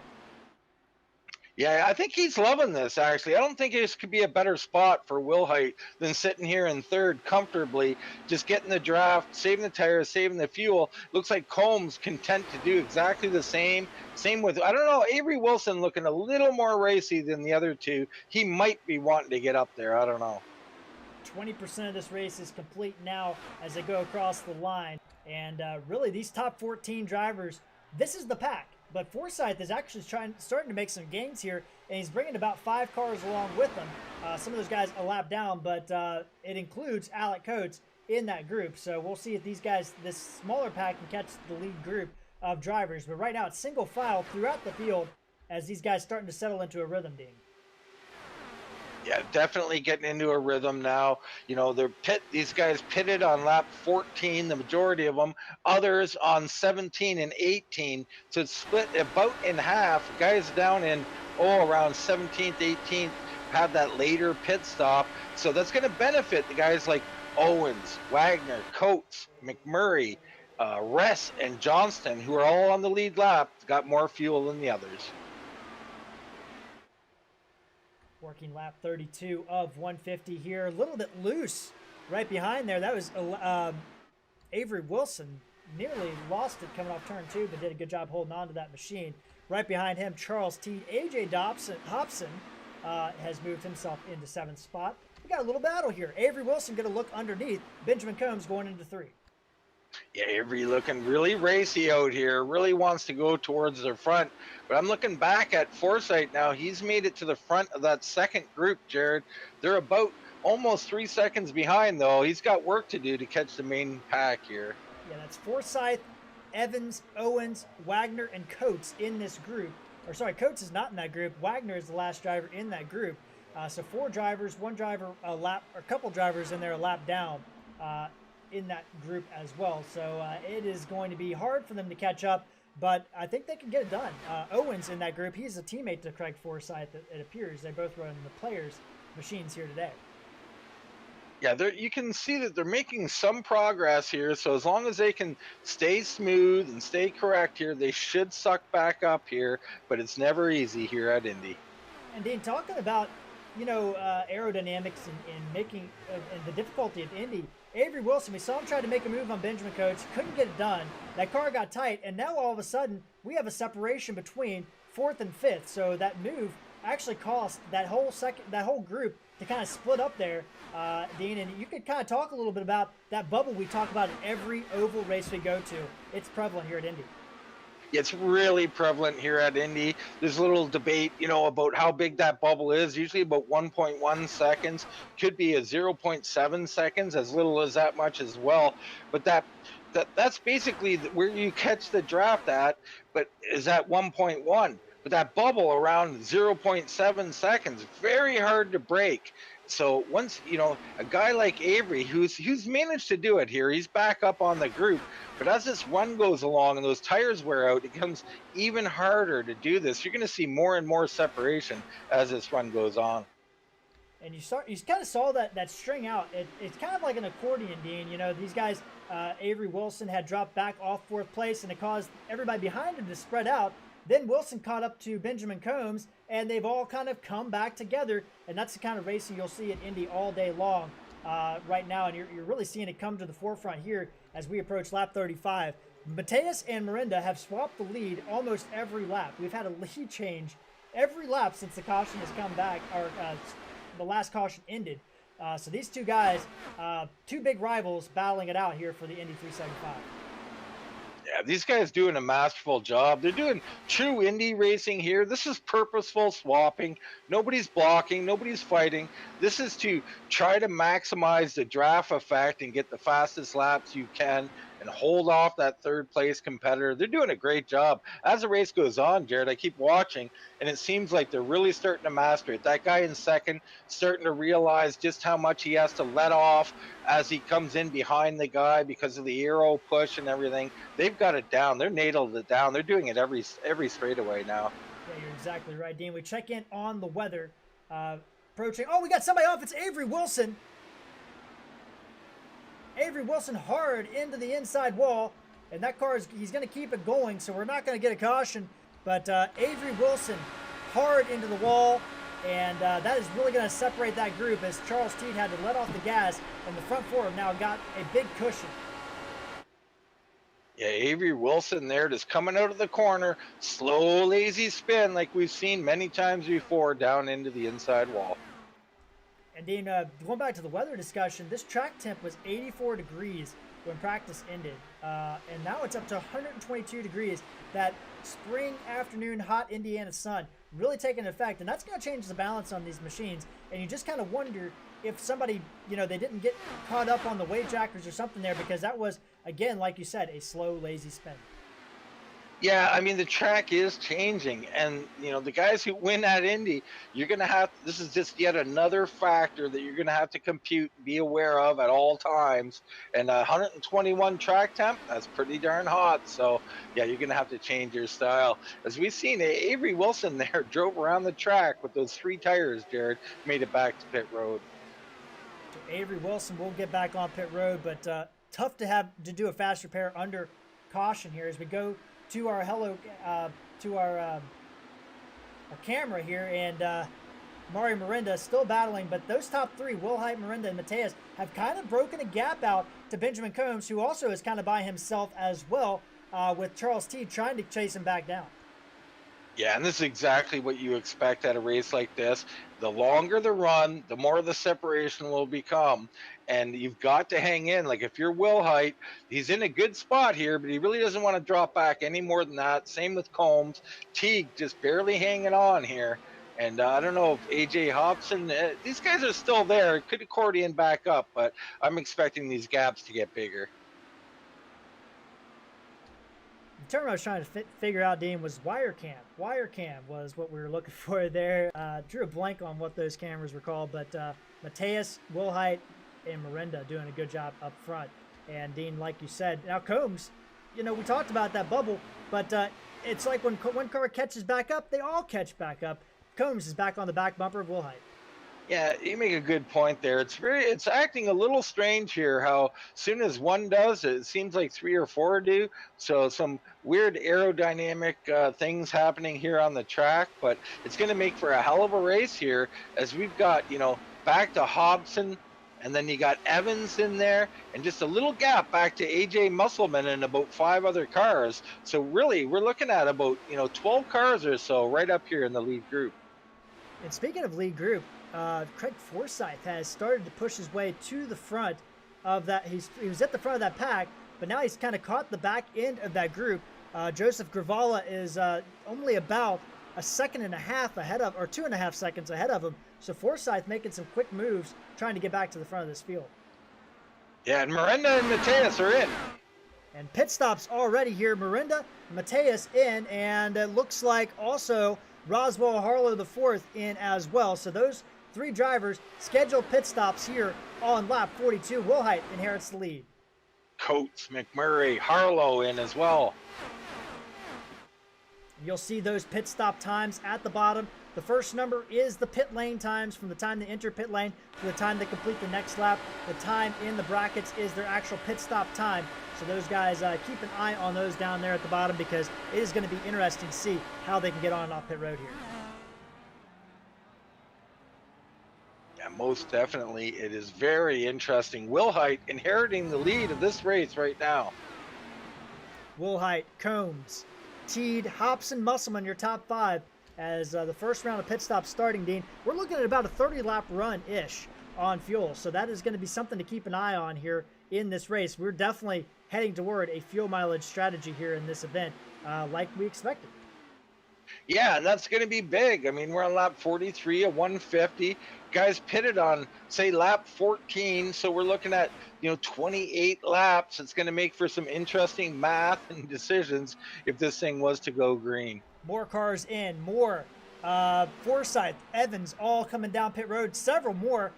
Yeah, I think he's loving this, actually. I don't think this could be a better spot for Wilhite than sitting here in third comfortably, just getting the draft, saving the tires, saving the fuel. Looks like Combs content to do exactly the same. Same with, I don't know, Avery Wilson looking a little more racy than the other two. He might be wanting to get up there. I don't know. 20% of this race is complete now as they go across the line. And really, these top 14 drivers, this is the pack. But Forsyth is actually starting to make some gains here, and he's bringing about 5 cars along with him. Some of those guys a lap down, but it includes Alec Coates in that group. So we'll see if these guys, this smaller pack, can catch the lead group of drivers. But right now it's single file throughout the field as these guys starting to settle into a rhythm, Dean. Yeah, definitely getting into a rhythm now. You know, these guys pitted on lap 14, the majority of them, others on 17 and 18. So it's split about in half. Guys down in, around 17th, 18th have that later pit stop. So that's going to benefit the guys like Owens, Wagner, Coates, McMurray, Ress, and Johnston, who are all on the lead lap, got more fuel than the others. Working lap 32 of 150 here. A little bit loose right behind there. That was Avery Wilson. Nearly lost it coming off turn 2, but did a good job holding on to that machine. Right behind him, Charles Teed. AJ Hobson has moved himself into 7th spot. We got a little battle here. Avery Wilson going to look underneath. Benjamin Combs going into 3. Yeah, Avery looking really racy out here. Really wants to go towards the front. But I'm looking back at Forsyth now. He's made it to the front of that second group, Jared. They're about almost 3 seconds behind, though. He's got work to do to catch the main pack here. Yeah, that's Forsyth, Evans, Owens, Wagner, and Coates in this group. Or sorry, Coates is not in that group. Wagner is the last driver in that group. So 4 drivers, 1 driver a lap, or a couple drivers in there a lap down in that group as well. So it is going to be hard for them to catch up, but I think they can get it done. Owens in that group, he's a teammate to Craig Forsyth, it appears. They both run the players' machines here today. Yeah, you can see that they're making some progress here. So as long as they can stay smooth and stay correct here, they should suck back up here. But it's never easy here at Indy. And Dean, talking about, aerodynamics and making and the difficulty of Indy, Avery Wilson, we saw him try to make a move on Benjamin Coates, couldn't get it done. That car got tight, and now all of a sudden we have a separation between 4th and 5th. So that move actually cost that whole group to kind of split up there, Dean. And you could kind of talk a little bit about that bubble we talk about in every oval race we go to. It's prevalent here at Indy. It's really prevalent here at Indy. There's a little debate, about how big that bubble is. Usually about 1.1 seconds. Could be a 0.7 seconds, as little as that much as well. But that's basically where you catch the draft at, but is at 1.1. But that bubble around 0.7 seconds, very hard to break. So once, a guy like Avery, who's managed to do it here, he's back up on the group. But as this run goes along and those tires wear out, it becomes even harder to do this. You're going to see more and more separation as this run goes on. And you kind of saw that string out. It's kind of like an accordion, Dean. These guys, Avery Wilson had dropped back off 4th place, and it caused everybody behind him to spread out. Then Wilson caught up to Benjamin Combs, and they've all kind of come back together, and that's the kind of racing you'll see at Indy all day long right now, and you're really seeing it come to the forefront here as we approach lap 35. Mateus and Mirinda have swapped the lead almost every lap. We've had a lead change every lap since the caution has come back, or the last caution ended. So these two guys, 2 big rivals battling it out here for the Indy 375. Yeah, these guys doing a masterful job. They're doing true Indy racing here. This is purposeful swapping. Nobody's blocking. Nobody's fighting. This is to try to maximize the draft effect and get the fastest laps you can and hold off that 3rd place competitor. They're doing a great job. As the race goes on, Jared, I keep watching, and it seems like they're really starting to master it. That guy in 2nd starting to realize just how much he has to let off as he comes in behind the guy because of the aero push and everything. They've got it down. They're nailed it down. They're doing it every straightaway now. Yeah, you're exactly right, Dean. We check in on the weather. Approaching. Oh, we got somebody off. It's Avery Wilson. Avery Wilson hard into the inside wall, and that car he's going to keep it going, so we're not going to get a caution. But Avery Wilson hard into the wall, and that is really going to separate that group as Charles Teed had to let off the gas, and the front 4 have now got a big cushion. Yeah, Avery Wilson there just coming out of the corner, slow, lazy spin like we've seen many times before down into the inside wall. And Dean, going back to the weather discussion, this track temp was 84 degrees when practice ended. And now it's up to 122 degrees. That spring afternoon hot Indiana sun really taking effect, and that's going to change the balance on these machines. And you just kind of wonder if somebody, they didn't get caught up on the weight jackers or something there, because that was, again, like you said, a slow, lazy spin. Yeah, I mean, the track is changing, and the guys who win at Indy, you're going to have, this is just yet another factor that you're going to have to compute, be aware of at all times. And 121 track temp, that's pretty darn hot. So yeah, you're going to have to change your style. As we've seen, Avery Wilson there drove around the track with those 3 tires, Jared, made it back to pit road. So Avery Wilson will get back on pit road, but tough to have to do a fast repair under caution here as we go to our our camera here, and Mario Miranda still battling, but those top 3, Wilhite, Miranda, and Mateus, have kind of broken a gap out to Benjamin Combs, who also is kind of by himself as well, with Charles Teed trying to chase him back down. Yeah, and this is exactly what you expect at a race like this. The longer the run, the more the separation will become. And you've got to hang in. Like if you're Wilhite, he's in a good spot here, but he really doesn't want to drop back any more than that. Same with Combs. Teague just barely hanging on here. And I don't know if AJ Hobson, these guys are still there. Could accordion back up, but I'm expecting these gaps to get bigger. The term I was trying to figure out, Dean, was wire cam. Wire cam was what we were looking for there. Drew a blank on what those cameras were called, but Mateus, Wilhite, and Miranda doing a good job up front. And Dean, like you said, now Combs, we talked about that bubble, but it's like when one car catches back up, they all catch back up. Combs is back on the back bumper of Wilhite. Yeah, you make a good point there. It's acting a little strange here how soon as one does, it seems like 3 or 4 do. So some weird aerodynamic things happening here on the track, but it's going to make for a hell of a race here as we've got, back to Hobson, and then you got Evans in there, and just a little gap back to AJ Musselman and about 5 other cars. So really, we're looking at about, 12 cars or so right up here in the lead group. And speaking of lead group, Craig Forsyth has started to push his way to the front of that. He was at the front of that pack, but now he's kind of caught the back end of that group. Joseph Gravala is only about a second and a half ahead of, or 2.5 seconds ahead of him. So Forsyth making some quick moves, trying to get back to the front of this field. Yeah, and Miranda and Mateus are in. And pit stops already here. Miranda, Mateus in, and it looks like also Roswell Harlow IV in as well. So those 3 drivers scheduled pit stops here on lap 42. Wilhite inherits the lead. Coates, McMurray, Harlow in as well. You'll see those pit stop times at the bottom. The first number is the pit lane times from the time they enter pit lane to the time they complete the next lap. The time in the brackets is their actual pit stop time. So those guys, keep an eye on those down there at the bottom, because it is going to be interesting to see how they can get on and off pit road here. Yeah, most definitely. It is very interesting. Wilhite inheriting the lead of this race right now. Wilhite, Combs, Teed, Hobson, Musselman, your top 5 as the first round of pit stops starting, Dean. We're looking at about a 30-lap run-ish on fuel, so that is going to be something to keep an eye on here in this race. We're definitely heading toward a fuel mileage strategy here in this event, like we expected. Yeah, and that's going to be big. I mean, we're on lap 43 of 150. Guys pitted on, say, lap 14, so we're looking at, 28 laps. It's going to make for some interesting math and decisions if this thing was to go green. More cars in, more Forsyth, Evans, all coming down pit road, several more.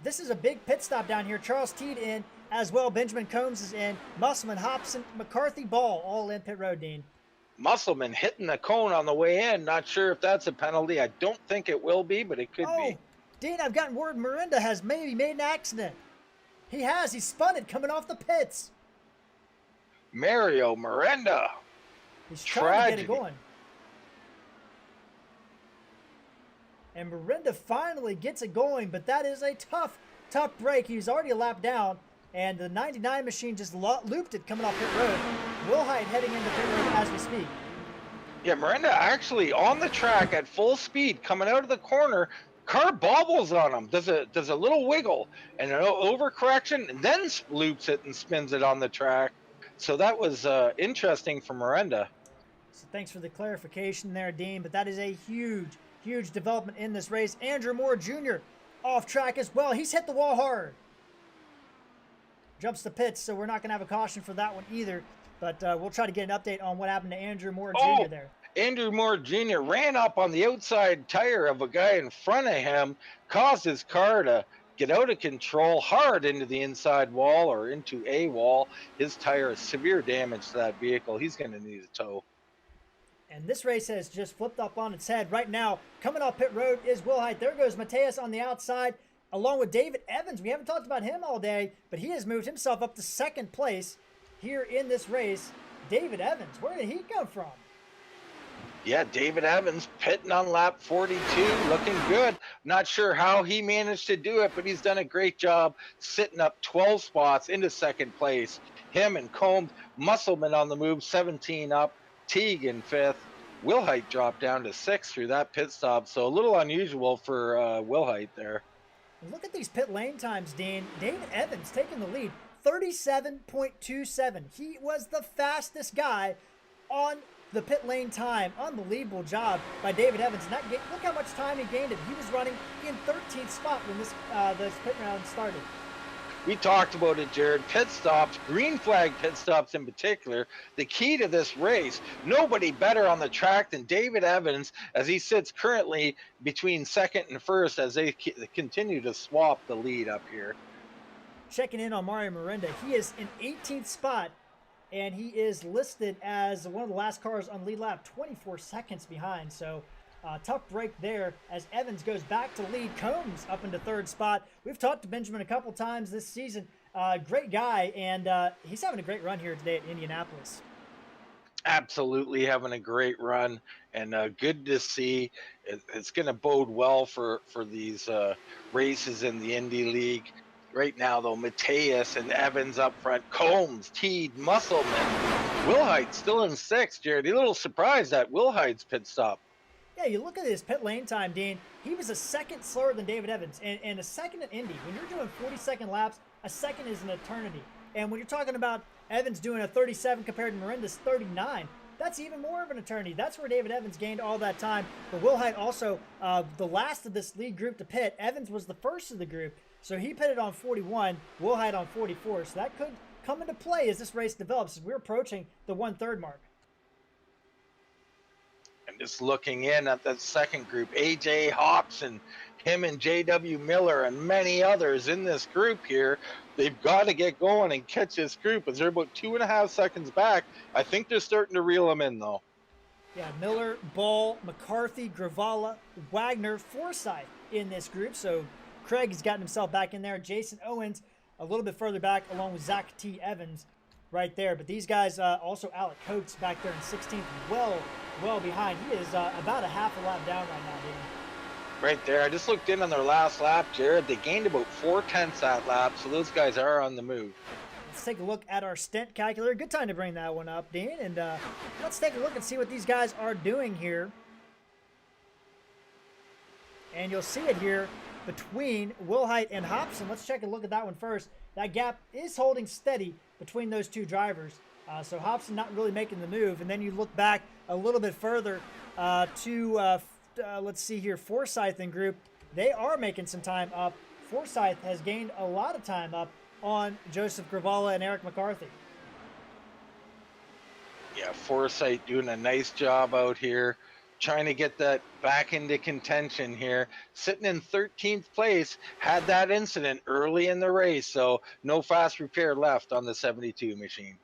This is a big pit stop down here. Charles Teed in as well. Benjamin Combs is in. Musselman, Hobson, McCarthy, Ball, all in pit road, Dean. Musselman hitting the cone on the way in. Not sure if that's a penalty. I don't think it will be, but it could be. Dean, I've gotten word Miranda has maybe made an accident. He has. He spun it coming off the pits. Mario Miranda. He's trying to get it going. And Miranda finally gets it going, but that is a tough break. He's already a lap down, and the 99 machine just looped it coming off pit road. Wilhite heading into pit road as we speak. Yeah, Miranda actually on the track at full speed coming out of the corner, Carr bobbles on him, does a little wiggle and an overcorrection, and then loops it and spins it on the track. So that was interesting for Miranda. So thanks for the clarification there, Dean. But that is a huge, huge development in this race. Andrew Moore Jr. off track as well. He's hit the wall hard. Jumps the pits, so we're not going to have a caution for that one either. But we'll try to get an update on what happened to Andrew Moore Jr. there. Andrew Moore Jr. ran up on the outside tire of a guy in front of him, caused his car to get out of control hard into the inside wall or into a wall. His tire is severe damage to that vehicle. He's going to need a tow. And this race has just flipped up on its head. Right now, coming off pit road is Wilhite. There goes Mateus on the outside, along with David Evans. We haven't talked about him all day, but he has moved himself up to second place here in this race. David Evans, where did he come from? Yeah, David Evans pitting on lap 42, looking good. Not sure how he managed to do it, but he's done a great job sitting up 12 spots into second place. Him and Combs, Musselman on the move, 17 up. Teague in fifth. Wilhite dropped down to sixth through that pit stop, so a little unusual for Wilhite there. Look at these pit lane times, Dean. David Evans taking the lead, 37.27. He was the fastest guy on the pit lane time. Unbelievable job by David Evans. Look how much time he gained. He was running in 13th spot when this pit round started. We talked about it, Jared. Pit stops, green flag pit stops in particular, the key to this race. Nobody better on the track than David Evans, as he sits currently between second and first as they continue to swap the lead up here. Checking in on Mario Miranda. He is in 18th spot, and he is listed as one of the last cars on lead lap, 24 seconds behind. So tough break there as Evans goes back to lead. Combs up into third spot. We've talked to Benjamin a couple times this season. Great guy, and he's having a great run here today at Indianapolis. Absolutely having a great run, and good to see. It's going to bode well for these races in the Indy League. Right now, though, Mateus and Evans up front. Combs, Teed, Musselman. Wilhite still in sixth, Jared. A little surprised at Wilhite's pit stop. Yeah, you look at his pit lane time, Dean. He was a second slower than David Evans. And a second at Indy, when you're doing 40-second laps, a second is an eternity. And when you're talking about Evans doing a 37 compared to Miranda's 39, that's even more of an eternity. That's where David Evans gained all that time. But Wilhite also, the last of this lead group to pit. Evans was the first of the group. So he pitted on 41, Wilhite on 44. So that could come into play as this race develops, as we're approaching the 1/3 mark. And just looking in at that second group, AJ Hobson, him and JW Miller and many others in this group here, they've got to get going and catch this group as they're about 2.5 seconds back. I think they're starting to reel them in, though. Yeah, Miller, Ball, McCarthy, Gravala, Wagner, Forsyth in this group. So Craig has gotten himself back in there. Jason Owens a little bit further back, along with Zach T. Evans right there. But these guys, also Alec Coates back there in 16th, well behind. He is about a half a lap down right now, David. Right there. I just looked in on their last lap, Jared. They gained about 0.4 that lap, so those guys are on the move. Let's take a look at our stint calculator. Good time to bring that one up, Dean. And let's take a look and see what these guys are doing here. And you'll see it here between Wilhite and Hobson. Let's check a look at that one first. That gap is holding steady between those two drivers. So Hobson not really making the move. And then you look back a little bit further to, let's see here, Forsyth and group. They are making some time up. Forsyth has gained a lot of time up on Joseph Gravala and Eric McCarthy. Yeah, Forsyth doing a nice job out here, trying to get that back into contention here. Sitting in 13th place, had that incident early in the race, so no fast repair left on the 72 machine.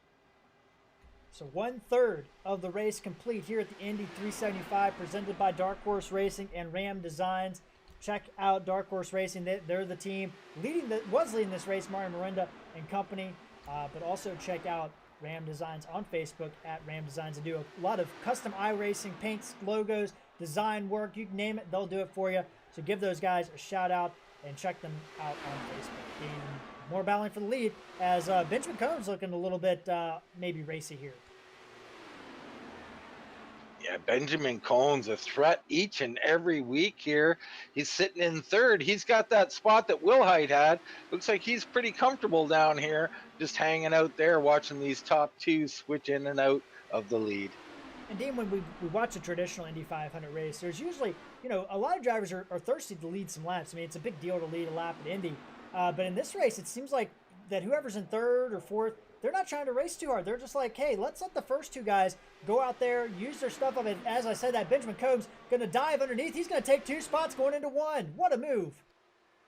So 1/3 of the race complete here at the Indy 375, presented by Dark Horse Racing and Ram Designs. Check out Dark Horse Racing. They're the team leading this race, Mario Miranda and company. But also check out Ram Designs on Facebook at Ram Designs. They do a lot of custom iRacing paints, logos, design work. You can name it, they'll do it for you. So give those guys a shout out and check them out on Facebook. And more battling for the lead as Benjamin Combs looking a little bit maybe racy here. Yeah, Benjamin Cohn's a threat each and every week here. He's sitting in third. He's got that spot that Wilhite had. Looks like he's pretty comfortable down here, just hanging out there, watching these top two switch in and out of the lead. And Dean, when we watch a traditional Indy 500 race, there's usually, a lot of drivers are thirsty to lead some laps. I mean, it's a big deal to lead a lap at Indy. But in this race, it seems like that whoever's in third or fourth, they're not trying to race too hard. They're just like, hey, let's let the first two guys go out there, use their stuff up. And as I said, that Benjamin Combs going to dive underneath. He's going to take 2 spots going into 1. What a move.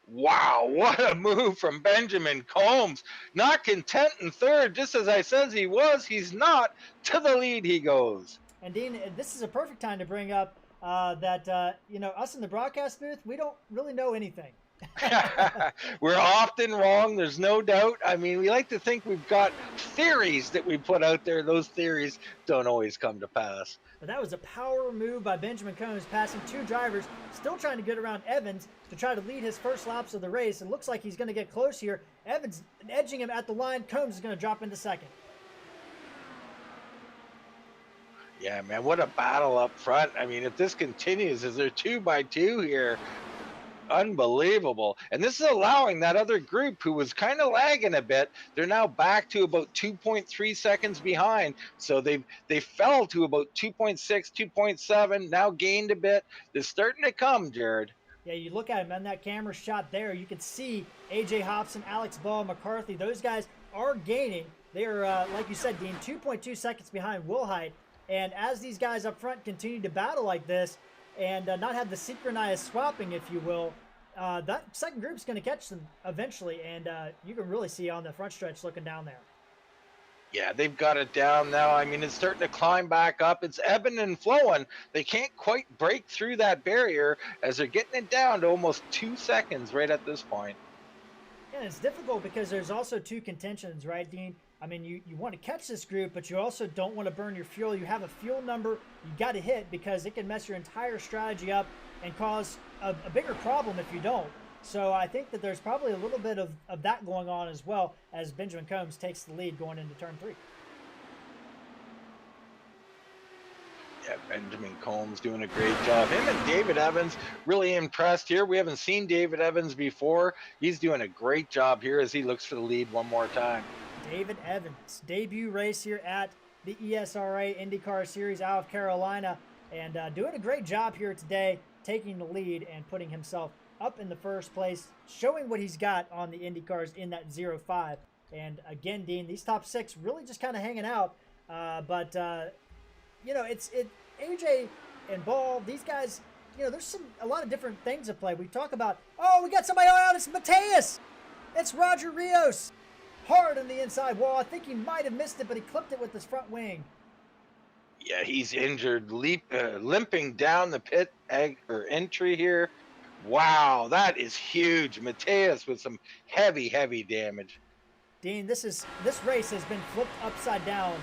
Wow, what a move from Benjamin Combs. Not content in third, just as I says he was. He's not. To the lead he goes. And Dean, this is a perfect time to bring up that, us in the broadcast booth, we don't really know anything. We're often wrong, there's no doubt. I mean, we like to think we've got theories that we put out there. Those theories don't always come to pass. But that was a power move by Benjamin Combs, passing 2 drivers, still trying to get around Evans to try to lead his first laps of the race. It looks like he's going to get close here. Evans edging him at the line. Combs is going to drop into second. Yeah, man, what a battle up front. I mean, if this continues, is there 2 by 2 here? Unbelievable. And this is allowing that other group who was kind of lagging a bit. They're now back to about 2.3 seconds behind. So they fell to about 2.6, 2.7, now gained a bit. They're starting to come, Jared. Yeah, you look at him on that camera shot there, you can see AJ Hobson, Alex Ball, McCarthy. Those guys are gaining. They're, like you said, Dean, 2.2 seconds behind Wilhite. And as these guys up front continue to battle like this and not have the synchronized swapping, if you will, that second group's going to catch them eventually. And you can really see on the front stretch looking down there. Yeah, they've got it down now. I mean, it's starting to climb back up. It's ebbing and flowing. They can't quite break through that barrier as they're getting it down to almost 2 seconds right at this point. Yeah, it's difficult because there's also 2 contentions, right, Dean? I mean, you want to catch this group, but you also don't want to burn your fuel. You have a fuel number you got to hit because it can mess your entire strategy up and cause a bigger problem if you don't. So I think that there's probably a little bit of that going on as well as Benjamin Combs takes the lead going into turn 3. Yeah, Benjamin Combs doing a great job. Him and David Evans really impressed here. We haven't seen David Evans before. He's doing a great job here as he looks for the lead one more time. David Evans, debut race here at the ESRA IndyCar Series out of Carolina, and doing a great job here today, taking the lead and putting himself up in the first place, showing what he's got on the IndyCars in that 0-5. And again, Dean, these top 6 really just kind of hanging out, but it's AJ and Ball, these guys, there's a lot of different things at play. We talk about, we got somebody out, it's Mateus, it's Roger Rios. Hard on the inside wall. I think he might have missed it, but he clipped it with his front wing. Yeah, he's injured, limping down the pit entry here. Wow, that is huge. Mateus with some heavy damage. Dean, this race has been flipped upside down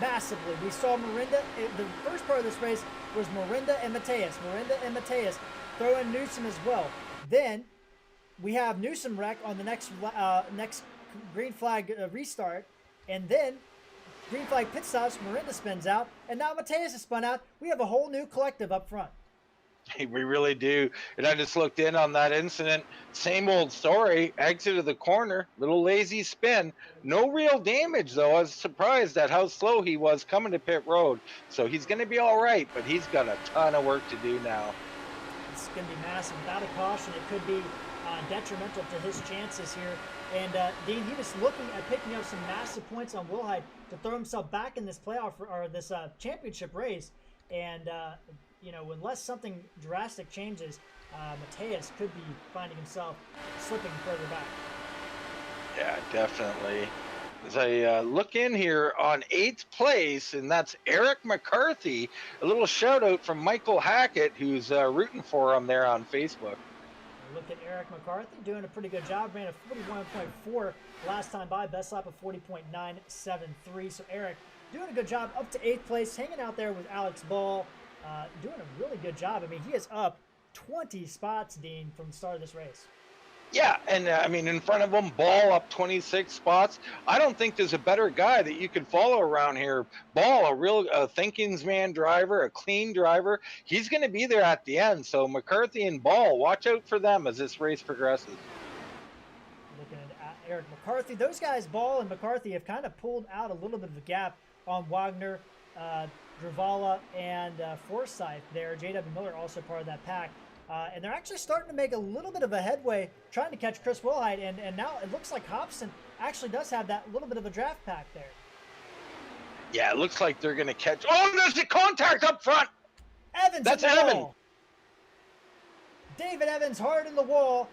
massively. We saw Mirinda. The first part of this race was Mirinda and Mateus throw in Newsom as well. Then we have Newsom wreck on the next green flag restart, and then green flag pit stops, Mirinda spins out, and now Mateus is spun out. We have a whole new collective up front. We really do. And I just looked in on that incident. Same old story. Exit of the corner, little lazy spin. No real damage, though. I was surprised at how slow he was coming to pit road. So he's going to be all right, but he's got a ton of work to do now. It's going to be massive. Without a caution, it could be detrimental to his chances here. And Dean, he was looking at picking up some massive points on Wilhite to throw himself back in this playoff or this championship race. And unless something drastic changes, Mateus could be finding himself slipping further back. Yeah, definitely. As I look in here on 8th place, and that's Eric McCarthy. A little shout out from Michael Hackett, who's rooting for him there on Facebook. Look at Eric McCarthy doing a pretty good job. Ran a 41.4 last time by, best lap of 40.973. So Eric doing a good job up to 8th place, hanging out there with Alex Ball, doing a really good job. I mean, he is up 20 spots, Dean, from the start of this race. Yeah, and I mean, in front of him, Ball up 26 spots. I don't think there's a better guy that you could follow around here. Ball, a real thinking's man driver, a clean driver. He's going to be there at the end. So McCarthy and Ball, watch out for them as this race progresses. Looking at Eric McCarthy, those guys, Ball and McCarthy, have kind of pulled out a little bit of a gap on Wagner, Dravala, and Forsyth there. J.W. Miller also part of that pack. And they're actually starting to make a little bit of a headway trying to catch Chris Wilhite. And now it looks like Hobson actually does have that little bit of a draft pack there. Yeah, it looks like they're going to catch. Oh, there's a contact up front. Evans That's in the Evan. wall. David Evans hard in the wall.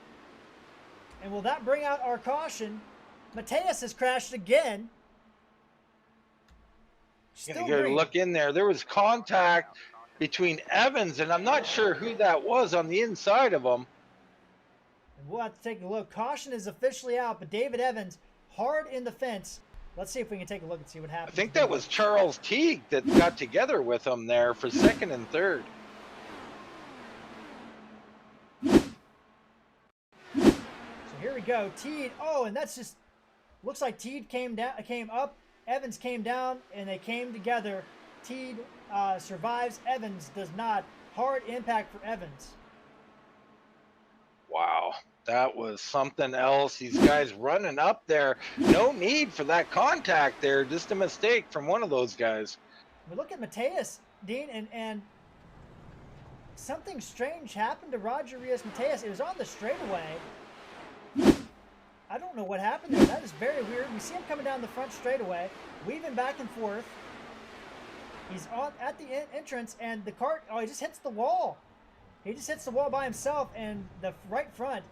And will that bring out our caution? Mateus has crashed again. Going to go look in there. There was contact between Evans, and I'm not sure who that was on the inside of him. And we'll have to take a look. Caution is officially out, but David Evans hard in the fence. Let's see if we can take a look and see what happens. I think that was Charles Teague that got together with him there for second and third. So here we go. Teed. Oh, and that's just looks like Teed came up. Evans came down, and they came together. Teed survives. Evans does not. Hard impact for Evans. Wow, that was something else. These guys running up there. No need for that contact there. Just a mistake from one of those guys. We look at Mateus, Dean, and something strange happened to Roger Rios Mateus. It was on the straightaway. I don't know what happened there. That is very weird. We see him coming down the front straightaway, weaving back and forth. He's on at the entrance, and the cart, oh, he just hits the wall. He just hits the wall by himself, and the right front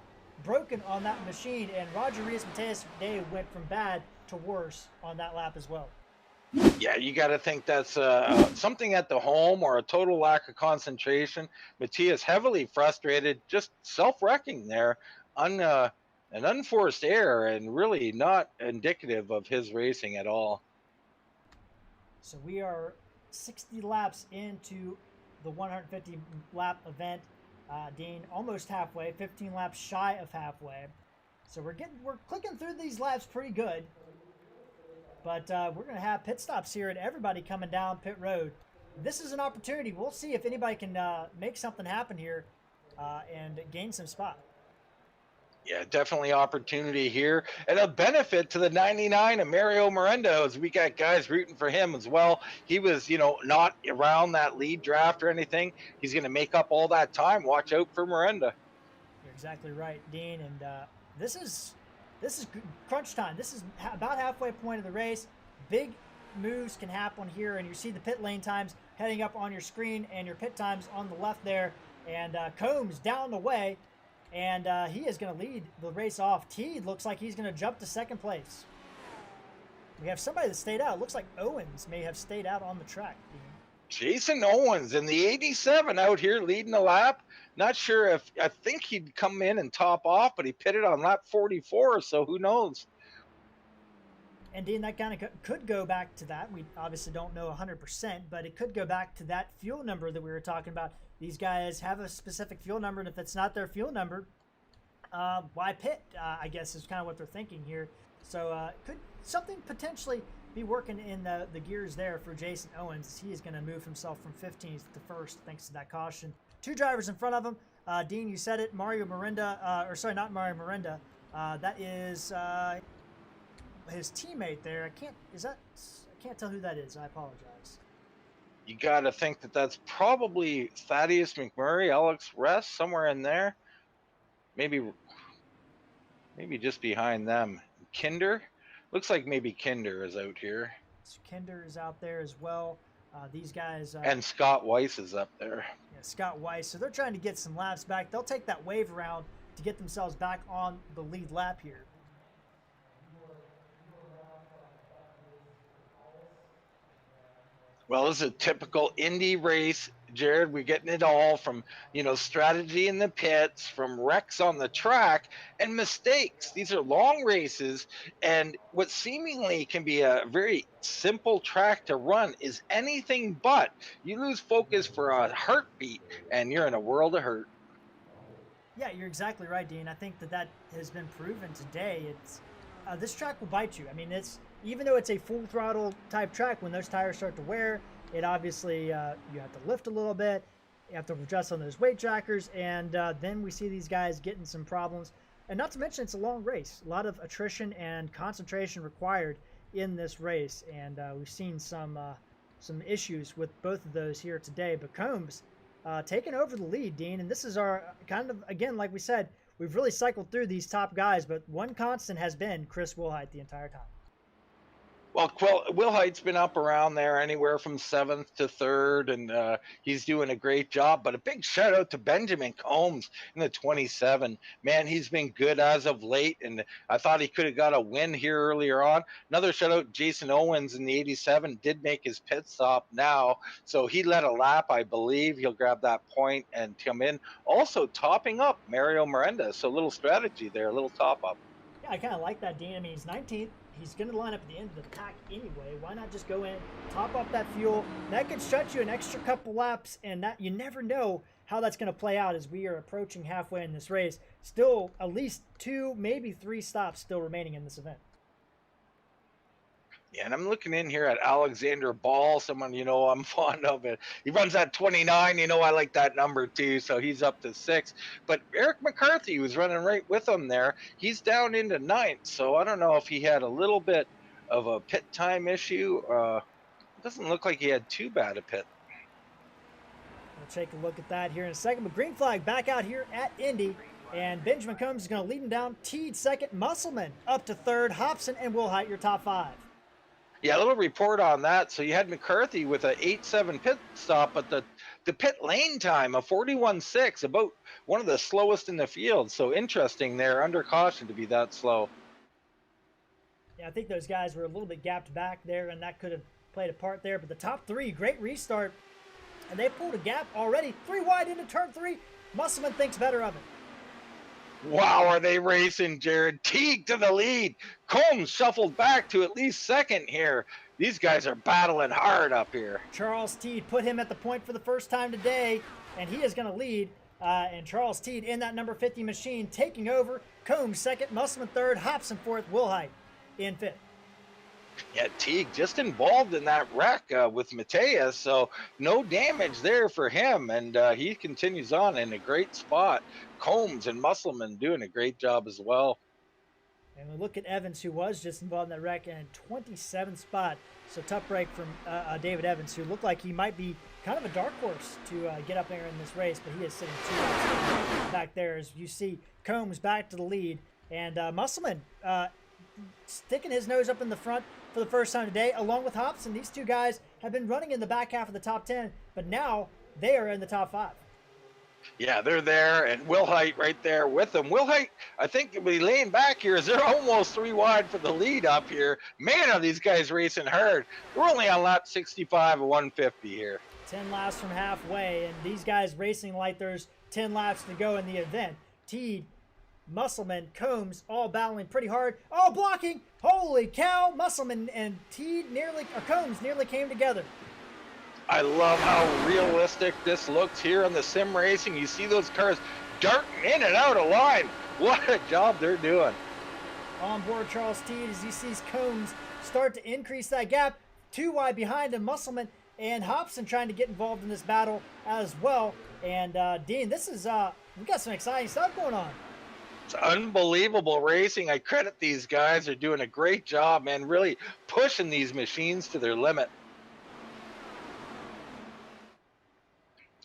broken on that machine, and Roger Rios Mateus' day went from bad to worse on that lap as well. Yeah, you got to think that's something at the home or a total lack of concentration. Matias heavily frustrated, just self-wrecking there, an unforced error, and really not indicative of his racing at all. So we are 60 laps into the 150 lap event. Dean, almost halfway, 15 laps shy of halfway. So we're clicking through these laps pretty good. But we're going to have pit stops here and everybody coming down pit road. This is an opportunity. We'll see if anybody can make something happen here and gain some spot. Yeah, definitely opportunity here, and a benefit to the 99 of Mario Miranda as we got guys rooting for him as well. He was, not around that lead draft or anything. He's going to make up all that time. Watch out for Miranda. You're exactly right, Dean. And this is crunch time. This is about halfway point of the race. Big moves can happen here, and you see the pit lane times heading up on your screen and your pit times on the left there. And Combs down the way. And he is going to lead the race off. Teed looks like he's going to jump to second place. We have somebody that stayed out. It looks like Owens may have stayed out on the track. Jason Owens in the 87 out here leading the lap. Not sure if, I think he'd come in and top off, but he pitted on lap 44, so who knows? And Dean, that kind of could go back to that. We obviously don't know 100%, but it could go back to that fuel number that we were talking about. These guys have a specific fuel number, and if it's not their fuel number, why pit? I guess is kind of what they're thinking here. So could something potentially be working in the gears there for Jason Owens? He is going to move himself from 15th to first thanks to that caution. Two drivers in front of him. Dean, you said it. Mario Miranda, or sorry, not Mario Miranda. That is his teammate there. I can't tell who that is. I apologize. You got to think that that's probably Thaddeus McMurray, Alex Ress, somewhere in there. Maybe just behind them. Kinder? Looks like maybe Kinder is out here. So Kinder is out there as well. These guys... and Scott Weiss is up there. Yeah, Scott Weiss. So they're trying to get some laps back. They'll take that wave around to get themselves back on the lead lap here. Well, this is a typical Indy race, Jared. We're getting it all from, strategy in the pits, from wrecks on the track, and mistakes. These are long races, and what seemingly can be a very simple track to run is anything but. You lose focus for a heartbeat, and you're in a world of hurt. Yeah, you're exactly right, Dean. I think that has been proven today. It's this track will bite you. I mean, it's even though it's a full throttle type track, when those tires start to wear, it obviously you have to lift a little bit. You have to adjust on those weight trackers, and then we see these guys getting some problems. And not to mention, it's a long race. A lot of attrition and concentration required in this race, and we've seen some issues with both of those here today. But Combs taking over the lead, Dean, and this is our kind of, again, like we said, we've really cycled through these top guys, but one constant has been Chris Wilhite the entire time. Well, Wilhite's been up around there anywhere from 7th to 3rd, and he's doing a great job. But a big shout out to Benjamin Combs in the 27. Man, he's been good as of late, and I thought he could have got a win here earlier on. Another shout out, Jason Owens in the 87 did make his pit stop now, so he led a lap, I believe. He'll grab that point and come in. Also topping up Mario Miranda, so a little strategy there, a little top up. Yeah, I kind of like that, Dean. I mean, he's 19th. He's going to line up at the end of the pack anyway. Why not just go in, top up that fuel? That could stretch you an extra couple laps, and that you never know how that's going to play out as we are approaching halfway in this race. Still at least 2, maybe 3 stops still remaining in this event. Yeah, and I'm looking in here at Alexander Ball, someone, I'm fond of it. He runs that 29, I like that number too, so he's up to 6. But Eric McCarthy was running right with him there. He's down into 9th, so I don't know if he had a little bit of a pit time issue. It doesn't look like he had too bad a pit. We'll take a look at that here in a second. But green flag back out here at Indy, and Benjamin Combs is going to lead him down. Teed 2nd, Musselman up to 3rd, Hobson and Wilhite your top 5. Yeah, a little report on that. So you had McCarthy with a 8.7 pit stop, but the pit lane time of 41.6, about one of the slowest in the field. So interesting there, under caution to be that slow. Yeah, I think those guys were a little bit gapped back there, and that could have played a part there. But the top 3, great restart, and they pulled a gap already. 3 wide into turn 3. Musselman thinks better of it. Wow, are they racing, Jared? Teague to the lead. Combs shuffled back to at least 2nd here. These guys are battling hard up here. Charles Teed put him at the point for the first time today, and he is going to lead. And Charles Teed in that number 50 machine taking over. Combs 2nd, Musselman 3rd, Hobson 4th, Wilhite in 5th. Yeah, Teague just involved in that wreck with Mateus, so no damage there for him, and he continues on in a great spot. Combs and Musselman doing a great job as well. And we look at Evans, who was just involved in that wreck, in 27th spot. So tough break from David Evans, who looked like he might be kind of a dark horse to get up there in this race, but he is sitting 2 laps back there as you see Combs back to the lead. And Musselman sticking his nose up in the front for the first time today, along with Hobson. These 2 guys have been running in the back half of the top 10, but now they are in the top 5. Yeah, they're there, and Wilhite right there with them. Wilhite, I think, will be laying back here as they're almost 3 wide for the lead up here. Man, are these guys racing hard. We're only on lap 65 of 150 here. 10 laps from halfway, and these guys racing like there's 10 laps to go in the event. Teed, Musselman, Combs, all battling pretty hard. Oh, blocking! Holy cow! Musselman and Combs nearly came together. I love how realistic this looks here on the sim racing. You see those cars darting in and out of line. What a job they're doing. On board Charles Teed as he sees Combs start to increase that gap. 2 wide behind him, Musselman and Hobson trying to get involved in this battle as well. And Dean, this is we got some exciting stuff going on. It's unbelievable racing. I credit these guys. They're doing a great job, man, really pushing these machines to their limit.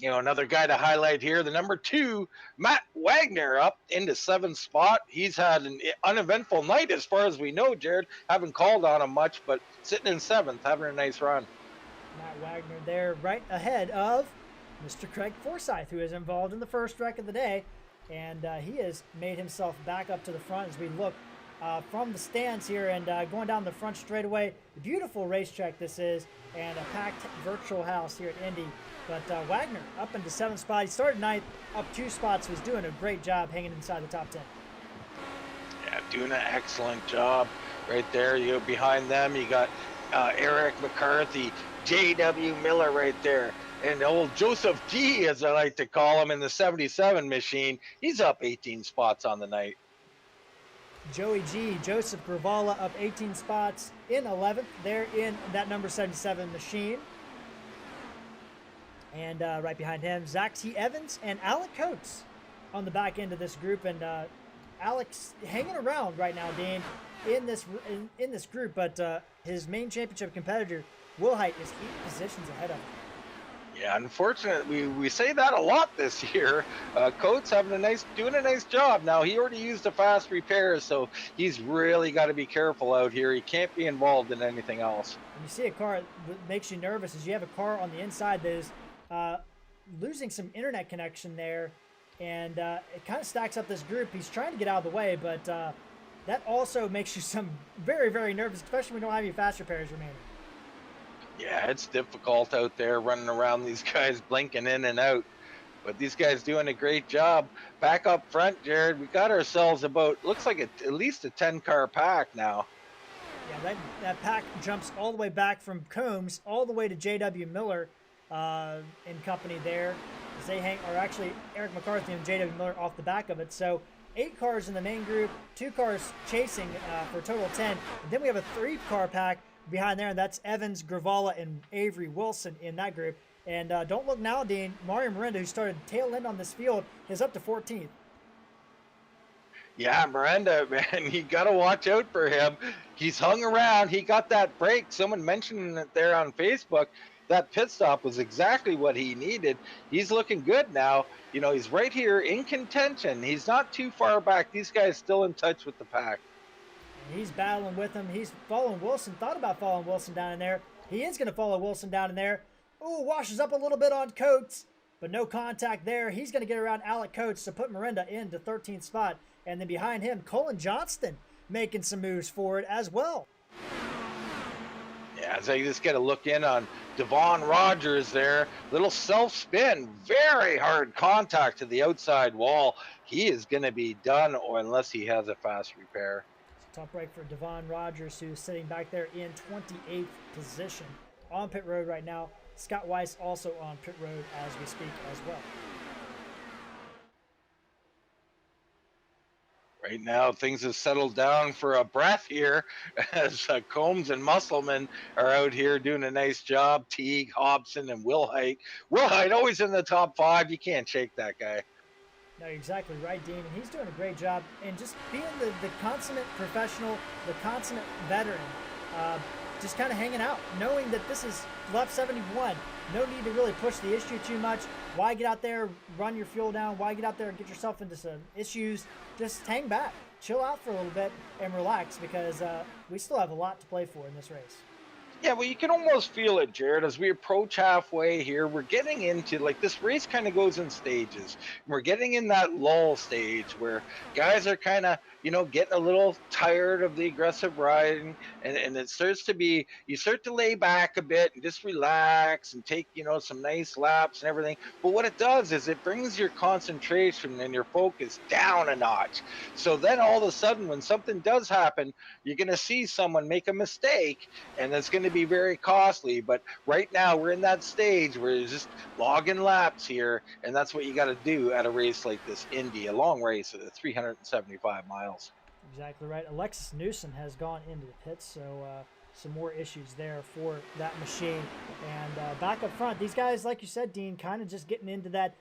Another guy to highlight here, the number 2, Matt Wagner, up into 7th spot. He's had an uneventful night as far as we know, Jared. Haven't called on him much, but sitting in 7th, having a nice run. Matt Wagner there right ahead of Mr. Craig Forsyth, who is involved in the first wreck of the day. And he has made himself back up to the front as we look from the stands here and going down the front straightaway. Beautiful racetrack this is, and a packed virtual house here at Indy. But Wagner up into 7th spot. He started 9th, up 2 spots, was doing a great job hanging inside the top 10. Yeah, doing an excellent job right there. Behind them, you got Eric McCarthy, J.W. Miller right there. And old Joseph G, as I like to call him, in the 77 machine, he's up 18 spots on the night. Joey G, Joseph Gravala up 18 spots in 11th. They're in that number 77 machine. And right behind him, Zach T. Evans and Alec Coates on the back end of this group. And Alex hanging around right now, Dean, in this group. But his main championship competitor, Will Height, is 8 positions ahead of him. Yeah, unfortunately, we say that a lot this year. Coates doing a nice job. Now, he already used a fast repair, so he's really got to be careful out here. He can't be involved in anything else. When you see a car that makes you nervous is you have a car on the inside that is losing some internet connection there, and it kind of stacks up this group. He's trying to get out of the way, but that also makes you very, very nervous, especially when you don't have any fast repairs remaining. Yeah, it's difficult out there running around these guys blinking in and out. But these guys doing a great job. Back up front, Jared, we got ourselves looks like at least a 10-car pack now. Yeah, that pack jumps all the way back from Combs all the way to J.W. Miller and company there. As they actually Eric McCarthy and J.W. Miller off the back of it. So 8 cars in the main group, 2 cars chasing for a total of 10. And then we have a 3-car pack behind there, and that's Evans, Gravala, and Avery Wilson in that group. And don't look now, Dean. Mario Miranda, who started tail end on this field, is up to 14th. Yeah, Miranda, man, you got to watch out for him. He's hung around. He got that break. Someone mentioned it there on Facebook. That pit stop was exactly what he needed. He's looking good now. You know, he's right here in contention. He's not too far back. These guys still in touch with the pack. He's battling with him. He's following Wilson. Thought about following Wilson down in there. He is going to follow Wilson down in there. Ooh, washes up a little bit on Coates, but no contact there. He's going to get around Alec Coates to put Miranda into 13th spot. And then behind him, Colin Johnston making some moves forward as well. Yeah, so you just get a look in on Devon Rogers there. Little self-spin, very hard contact to the outside wall. He is going to be done, or unless he has a fast repair. Top break for Devon Rogers, who's sitting back there in 28th position on pit road right now. Scott Weiss also on pit road as we speak as well. Right now, things have settled down for a breath here as Combs and Musselman are out here doing a nice job. Teague, Hobson, and Will Height. Will Height always in the top 5. You can't shake that guy. No, you're exactly right, Dean. And he's doing a great job. And just being the consummate professional, the consummate veteran, just kind of hanging out, knowing that this is lap 71. No need to really push the issue too much. Why get out there, run your fuel down? Why get out there and get yourself into some issues? Just hang back, chill out for a little bit, and relax, because we still have a lot to play for in this race. Yeah, well, you can almost feel it, Jared, as we approach halfway here. We're getting into, like, this race kind of goes in stages. We're getting in that lull stage where guys are kind of, you know, getting a little tired of the aggressive riding, and it starts to be, you start to lay back a bit and just relax and take, you know, some nice laps and everything. But what it does is it brings your concentration and your focus down a notch. So then all of a sudden, when something does happen, you're going to see someone make a mistake, and it's going to be very costly. But right now we're in that stage where you're just logging laps here, and that's what you got to do at a race like this Indy, a long race at 375 miles. Exactly right. Alexis Newsom has gone into the pits, so some more issues there for that machine. And back up front, these guys, like you said, Dean, kind of just getting into that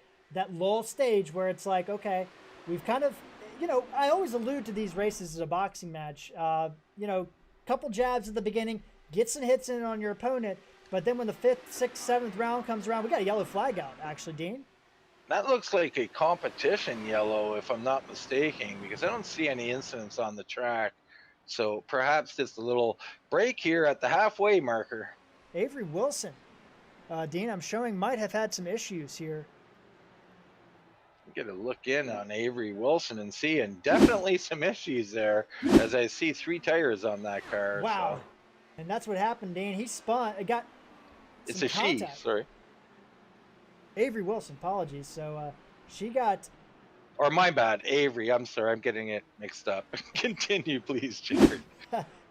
lull stage where it's like, okay, we've kind of, you know, I always allude to these races as a boxing match. You know, couple jabs at the beginning, get some hits in on your opponent, but then when the 5th, 6th, 7th round comes around, we got a yellow flag out, actually, Dean. That looks like a competition yellow, if I'm not mistaken, because I don't see any incidents on the track. So perhaps just a little break here at the halfway marker. Avery Wilson, Dean, I'm showing might have had some issues here. Get a look in on Avery Wilson and see, and definitely some issues there, as I see 3 tires on that car. Wow. So. And that's what happened, Dean. He spun. It got It's a contact. She, sorry. Avery Wilson, apologies. So she got... Or my bad, Avery. I'm sorry, I'm getting it mixed up. Continue, please, Jared.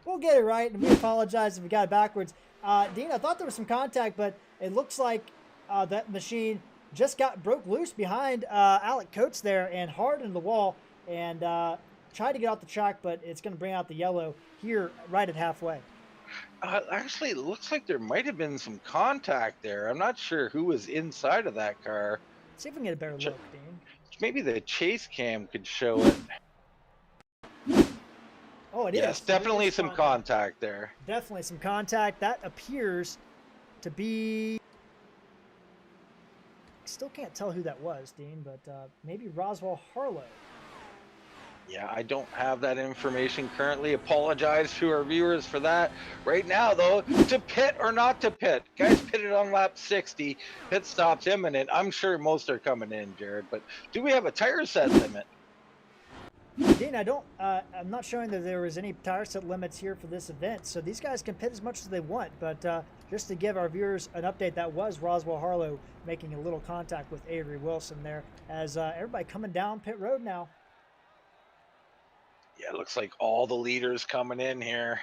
We'll get it right, and we apologize if we got it backwards. Dean, I thought there was some contact, but it looks like that machine just broke loose behind Alec Coates there and hard into the wall and tried to get off the track, but it's going to bring out the yellow here right at halfway. Actually, it looks like there might have been some contact there. I'm not sure who was inside of that car. Let's see if we can get a better look, Dean. Maybe the chase cam could show it. Oh, it is. Yes, definitely some contact there. Definitely some contact. That appears to be... Still can't tell who that was, Dean, but maybe Roswell Harlow. Yeah, I don't have that information currently. Apologize to our viewers for that. Right now, though, to pit or not to pit. Guys pitted on lap 60. Pit stop's imminent. I'm sure most are coming in, Jared. But do we have a tire set limit? Dean, I'm not showing that there was any tire set limits here for this event, so these guys can pit as much as they want. But just to give our viewers an update, that was Roswell Harlow making a little contact with Avery Wilson there as everybody coming down pit road now. Yeah, it looks like all the leaders coming in here.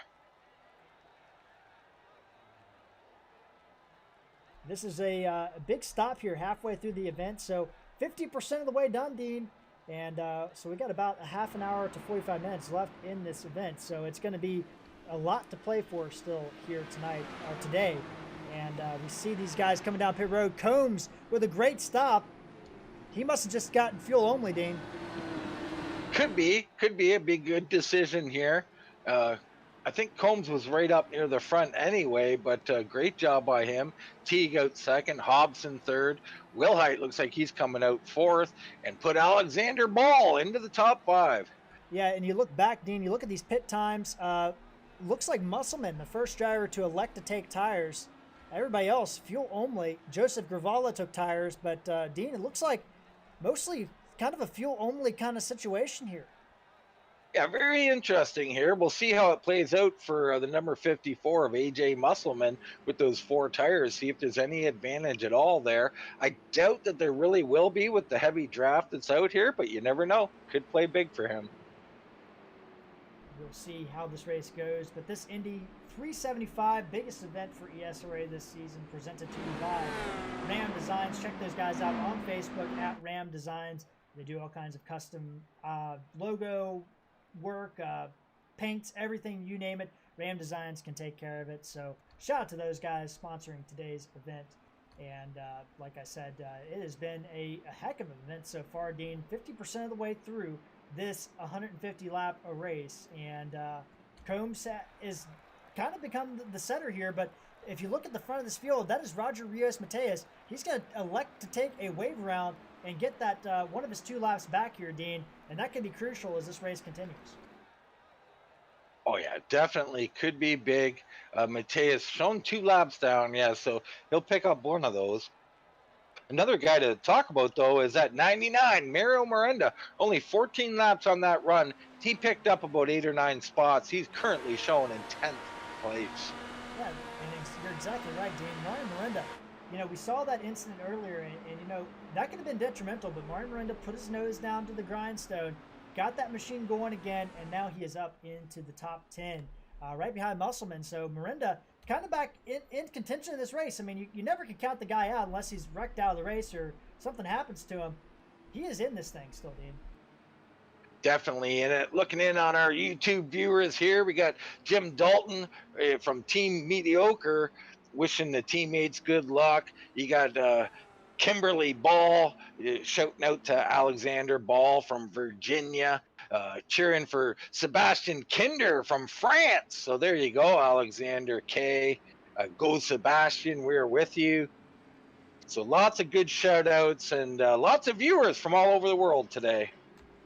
This is a big stop here halfway through the event, so 50% of the way done, Dean. And so we got about a half an hour to 45 minutes left in this event, so it's going to be a lot to play for still here tonight or today. And we see these guys coming down pit road. Combs with a great stop. He must have just gotten fuel only, Dean. Could be a big good decision here. I think Combs was right up near the front anyway, but great job by him. Teague out second, Hobson third. Wilhite looks like he's coming out fourth, and put Alexander Ball into the top 5. Yeah, and you look back, Dean, you look at these pit times. Looks like Musselman, the first driver to elect to take tires. Everybody else, fuel only. Joseph Gravala took tires, but Dean, it looks like mostly kind of a fuel only kind of situation here. Yeah, very interesting here. We'll see how it plays out for the number 54 of AJ Musselman with those 4 tires, see if there's any advantage at all there. I doubt that there really will be with the heavy draft that's out here, but you never know. Could play big for him. We'll see how this race goes, but this Indy 375, biggest event for ESRA this season, presented to you by Ram Designs. Check those guys out on Facebook at Ram Designs. They do all kinds of custom logo work, paints, everything, you name it. Ram Designs can take care of it. So shout out to those guys sponsoring today's event. And like I said, it has been a heck of an event so far, Dean. 50% of the way through this 150-lap race. And Combs is kind of become the setter here. But if you look at the front of this field, that is Roger Rios Mateus. He's going to elect to take a wave around and get that one of his 2 laps back here, Dean, and that could be crucial as this race continues. Oh yeah, definitely could be big. Mateus shown 2 laps down, yeah, so he'll pick up one of those. Another guy to talk about though is at 99, Mario Miranda. Only 14 laps on that run. He picked up about 8 or 9 spots. He's currently shown in 10th place. Yeah, and you're exactly right, Dean. Mario Miranda. You know, we saw that incident earlier, and you know, that could have been detrimental, but Mario Miranda put his nose down to the grindstone, got that machine going again, and now he is up into the top 10, right behind Musselman. So Miranda kind of back in contention in this race. I mean, you never can count the guy out unless he's wrecked out of the race or something happens to him. He is in this thing still, Dean. Definitely in it. Looking in on our YouTube viewers here, we got Jim Dalton from Team Mediocre, wishing the teammates good luck. You got Kimberly Ball shouting out to Alexander Ball from Virginia, cheering for Sebastian Kinder from France. So there you go, Alexander K. Go Sebastian, we're with you. So lots of good shout outs and lots of viewers from all over the world today.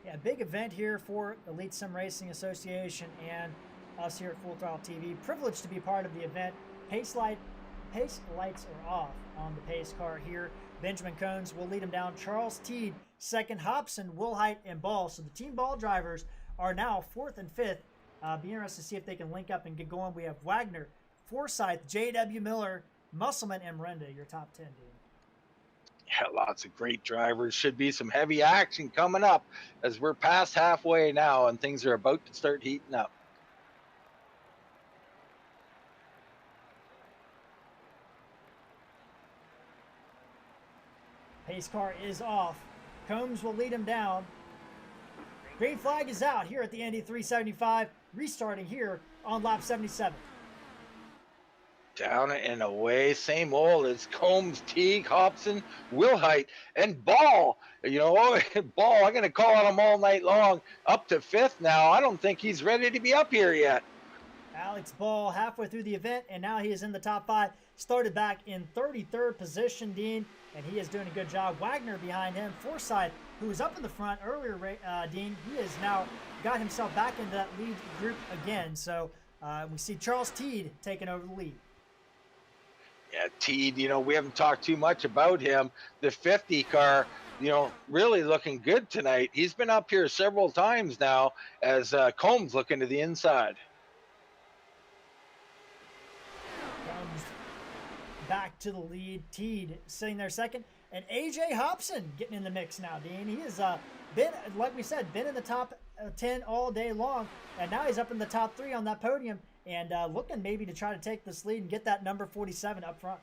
Yeah, big event here for Elite Sim Racing Association and us here at Full Throttle TV. Privileged to be part of the event. Pace lights are off on the pace car here. Benjamin Cones will lead him down. Charles Teed second. Hobson, Wilhite, and Ball. So the team Ball drivers are now 4th and 5th. Be interested to see if they can link up and get going. We have Wagner, Forsyth, J.W. Miller, Musselman, and Miranda, your top 10, Dean. Yeah, lots of great drivers. Should be some heavy action coming up as we're past halfway now and things are about to start heating up. Pace car is off. Combs will lead him down. Green flag is out here at the Indy 375, restarting here on lap 77. Down and away, same old as Combs, Teague, Hobson, Wilhite, and Ball. Ball, I'm going to call on him all night long. Up to 5th now. I don't think he's ready to be up here yet. Alex Ball halfway through the event, and now he is in the top 5. Started back in 33rd position, Dean, and he is doing a good job. Wagner behind him. Forsyth, who was up in the front earlier, Dean, he has now got himself back into that lead group again. So we see Charles Teed taking over the lead. Yeah, Teed, we haven't talked too much about him. The 50 car, really looking good tonight. He's been up here several times now as Combs looking to the inside. Comes back to the lead. Teed sitting there second. And A.J. Hobson getting in the mix now, Dean. He has been, like we said, been in the top 10 all day long. And now he's up in the top 3 on that podium. And looking maybe to try to take this lead and get that number 47 up front.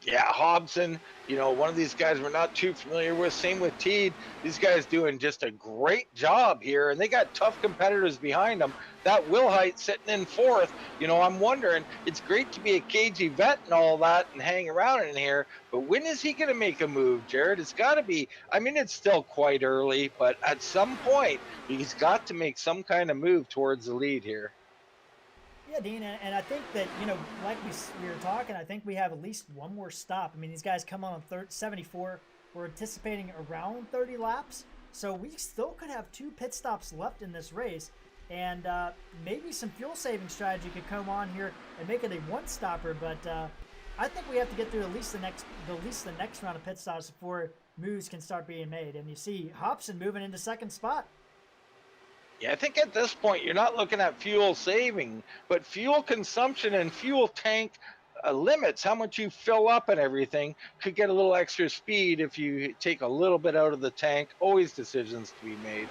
Yeah, Hobson, one of these guys we're not too familiar with. Same with Teed. These guys doing just a great job here, and they got tough competitors behind them. That Wilhite sitting in 4th. I'm wondering, it's great to be a cagey vet and all that and hang around in here, but when is he going to make a move, Jared? It's got to be, it's still quite early, but at some point, he's got to make some kind of move towards the lead here. Yeah, Dean, and I think that, like we were talking, I think we have at least one more stop. These guys come on 74. We're anticipating around 30 laps. So we still could have 2 pit stops left in this race. And maybe some fuel-saving strategy could come on here and make it a one-stopper. But I think we have to get through at least the next round of pit stops before moves can start being made. And you see Hobson moving into 2nd spot. Yeah, I think at this point you're not looking at fuel saving, but fuel consumption and fuel tank limits, how much you fill up and everything, could get a little extra speed if you take a little bit out of the tank. Always decisions to be made.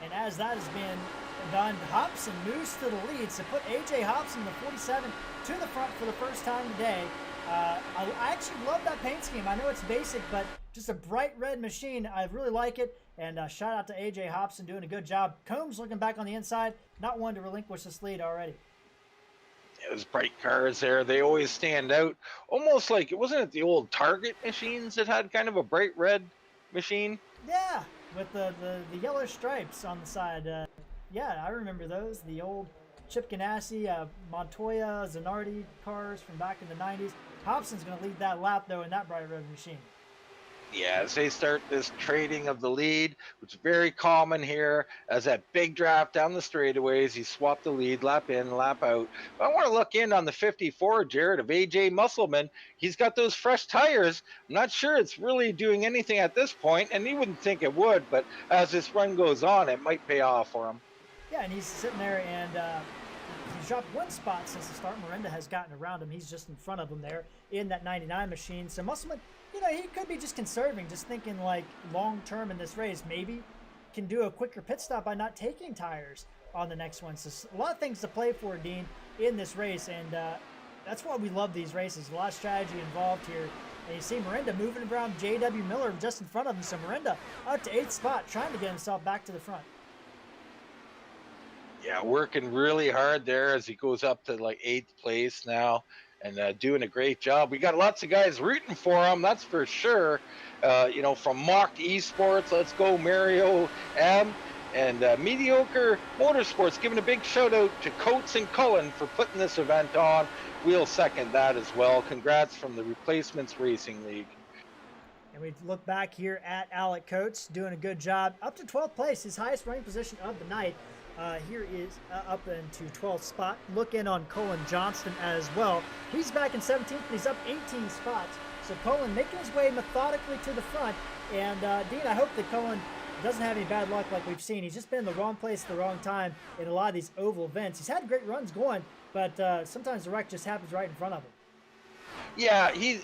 And as that has been done, Hobson moves to the lead. So put A.J. Hobson, the 47, to the front for the first time today. I actually love that paint scheme. I know it's basic, but just a bright red machine. I really like it. And shout out to A.J. Hobson doing a good job. Combs looking back on the inside, not one to relinquish this lead already. Those bright cars there, they always stand out. Almost like, wasn't it the old Target machines that had kind of a bright red machine? Yeah, with the yellow stripes on the side. Yeah, I remember those. The old Chip Ganassi, Montoya, Zanardi cars from back in the 90s. Hobson's going to lead that lap, though, in that bright red machine. Yeah, as they start this trading of the lead, which is very common here, as that big draft down the straightaways, he swapped the lead, lap in, lap out. But I want to look in on the 54, Jared, of A.J. Musselman. He's got those fresh tires. I'm not sure it's really doing anything at this point, and you wouldn't think it would, but as this run goes on, it might pay off for him. Yeah, and he's sitting there, and he's dropped 1 spot since the start. Miranda has gotten around him. He's just in front of him there in that 99 machine. So Musselman, he could be just conserving, just thinking like long-term in this race. Maybe can do a quicker pit stop by not taking tires on the next one. So a lot of things to play for, Dean, in this race. And that's why we love these races. A lot of strategy involved here. And you see Miranda moving around J.W. Miller just in front of him. So Miranda up to 8th spot, trying to get himself back to the front. Yeah, working really hard there as he goes up to like 8th place now. And doing a great job. We got lots of guys rooting for him, that's for sure. From Mock Esports, let's go Mario M. And Mediocre Motorsports, giving a big shout out to Coates and Cullen for putting this event on. We'll second that as well. Congrats from the Replacements Racing League. And we look back here at Alec Coates doing a good job. Up to 12th place, his highest running position of the night. Here is up into 12th spot. Look in on Colin Johnston as well. He's back in 17th, and he's up 18 spots. So Colin making his way methodically to the front. And Dean, I hope that Colin doesn't have any bad luck like we've seen. He's just been in the wrong place at the wrong time in a lot of these oval events. He's had great runs going, but sometimes the wreck just happens right in front of him. Yeah, he's,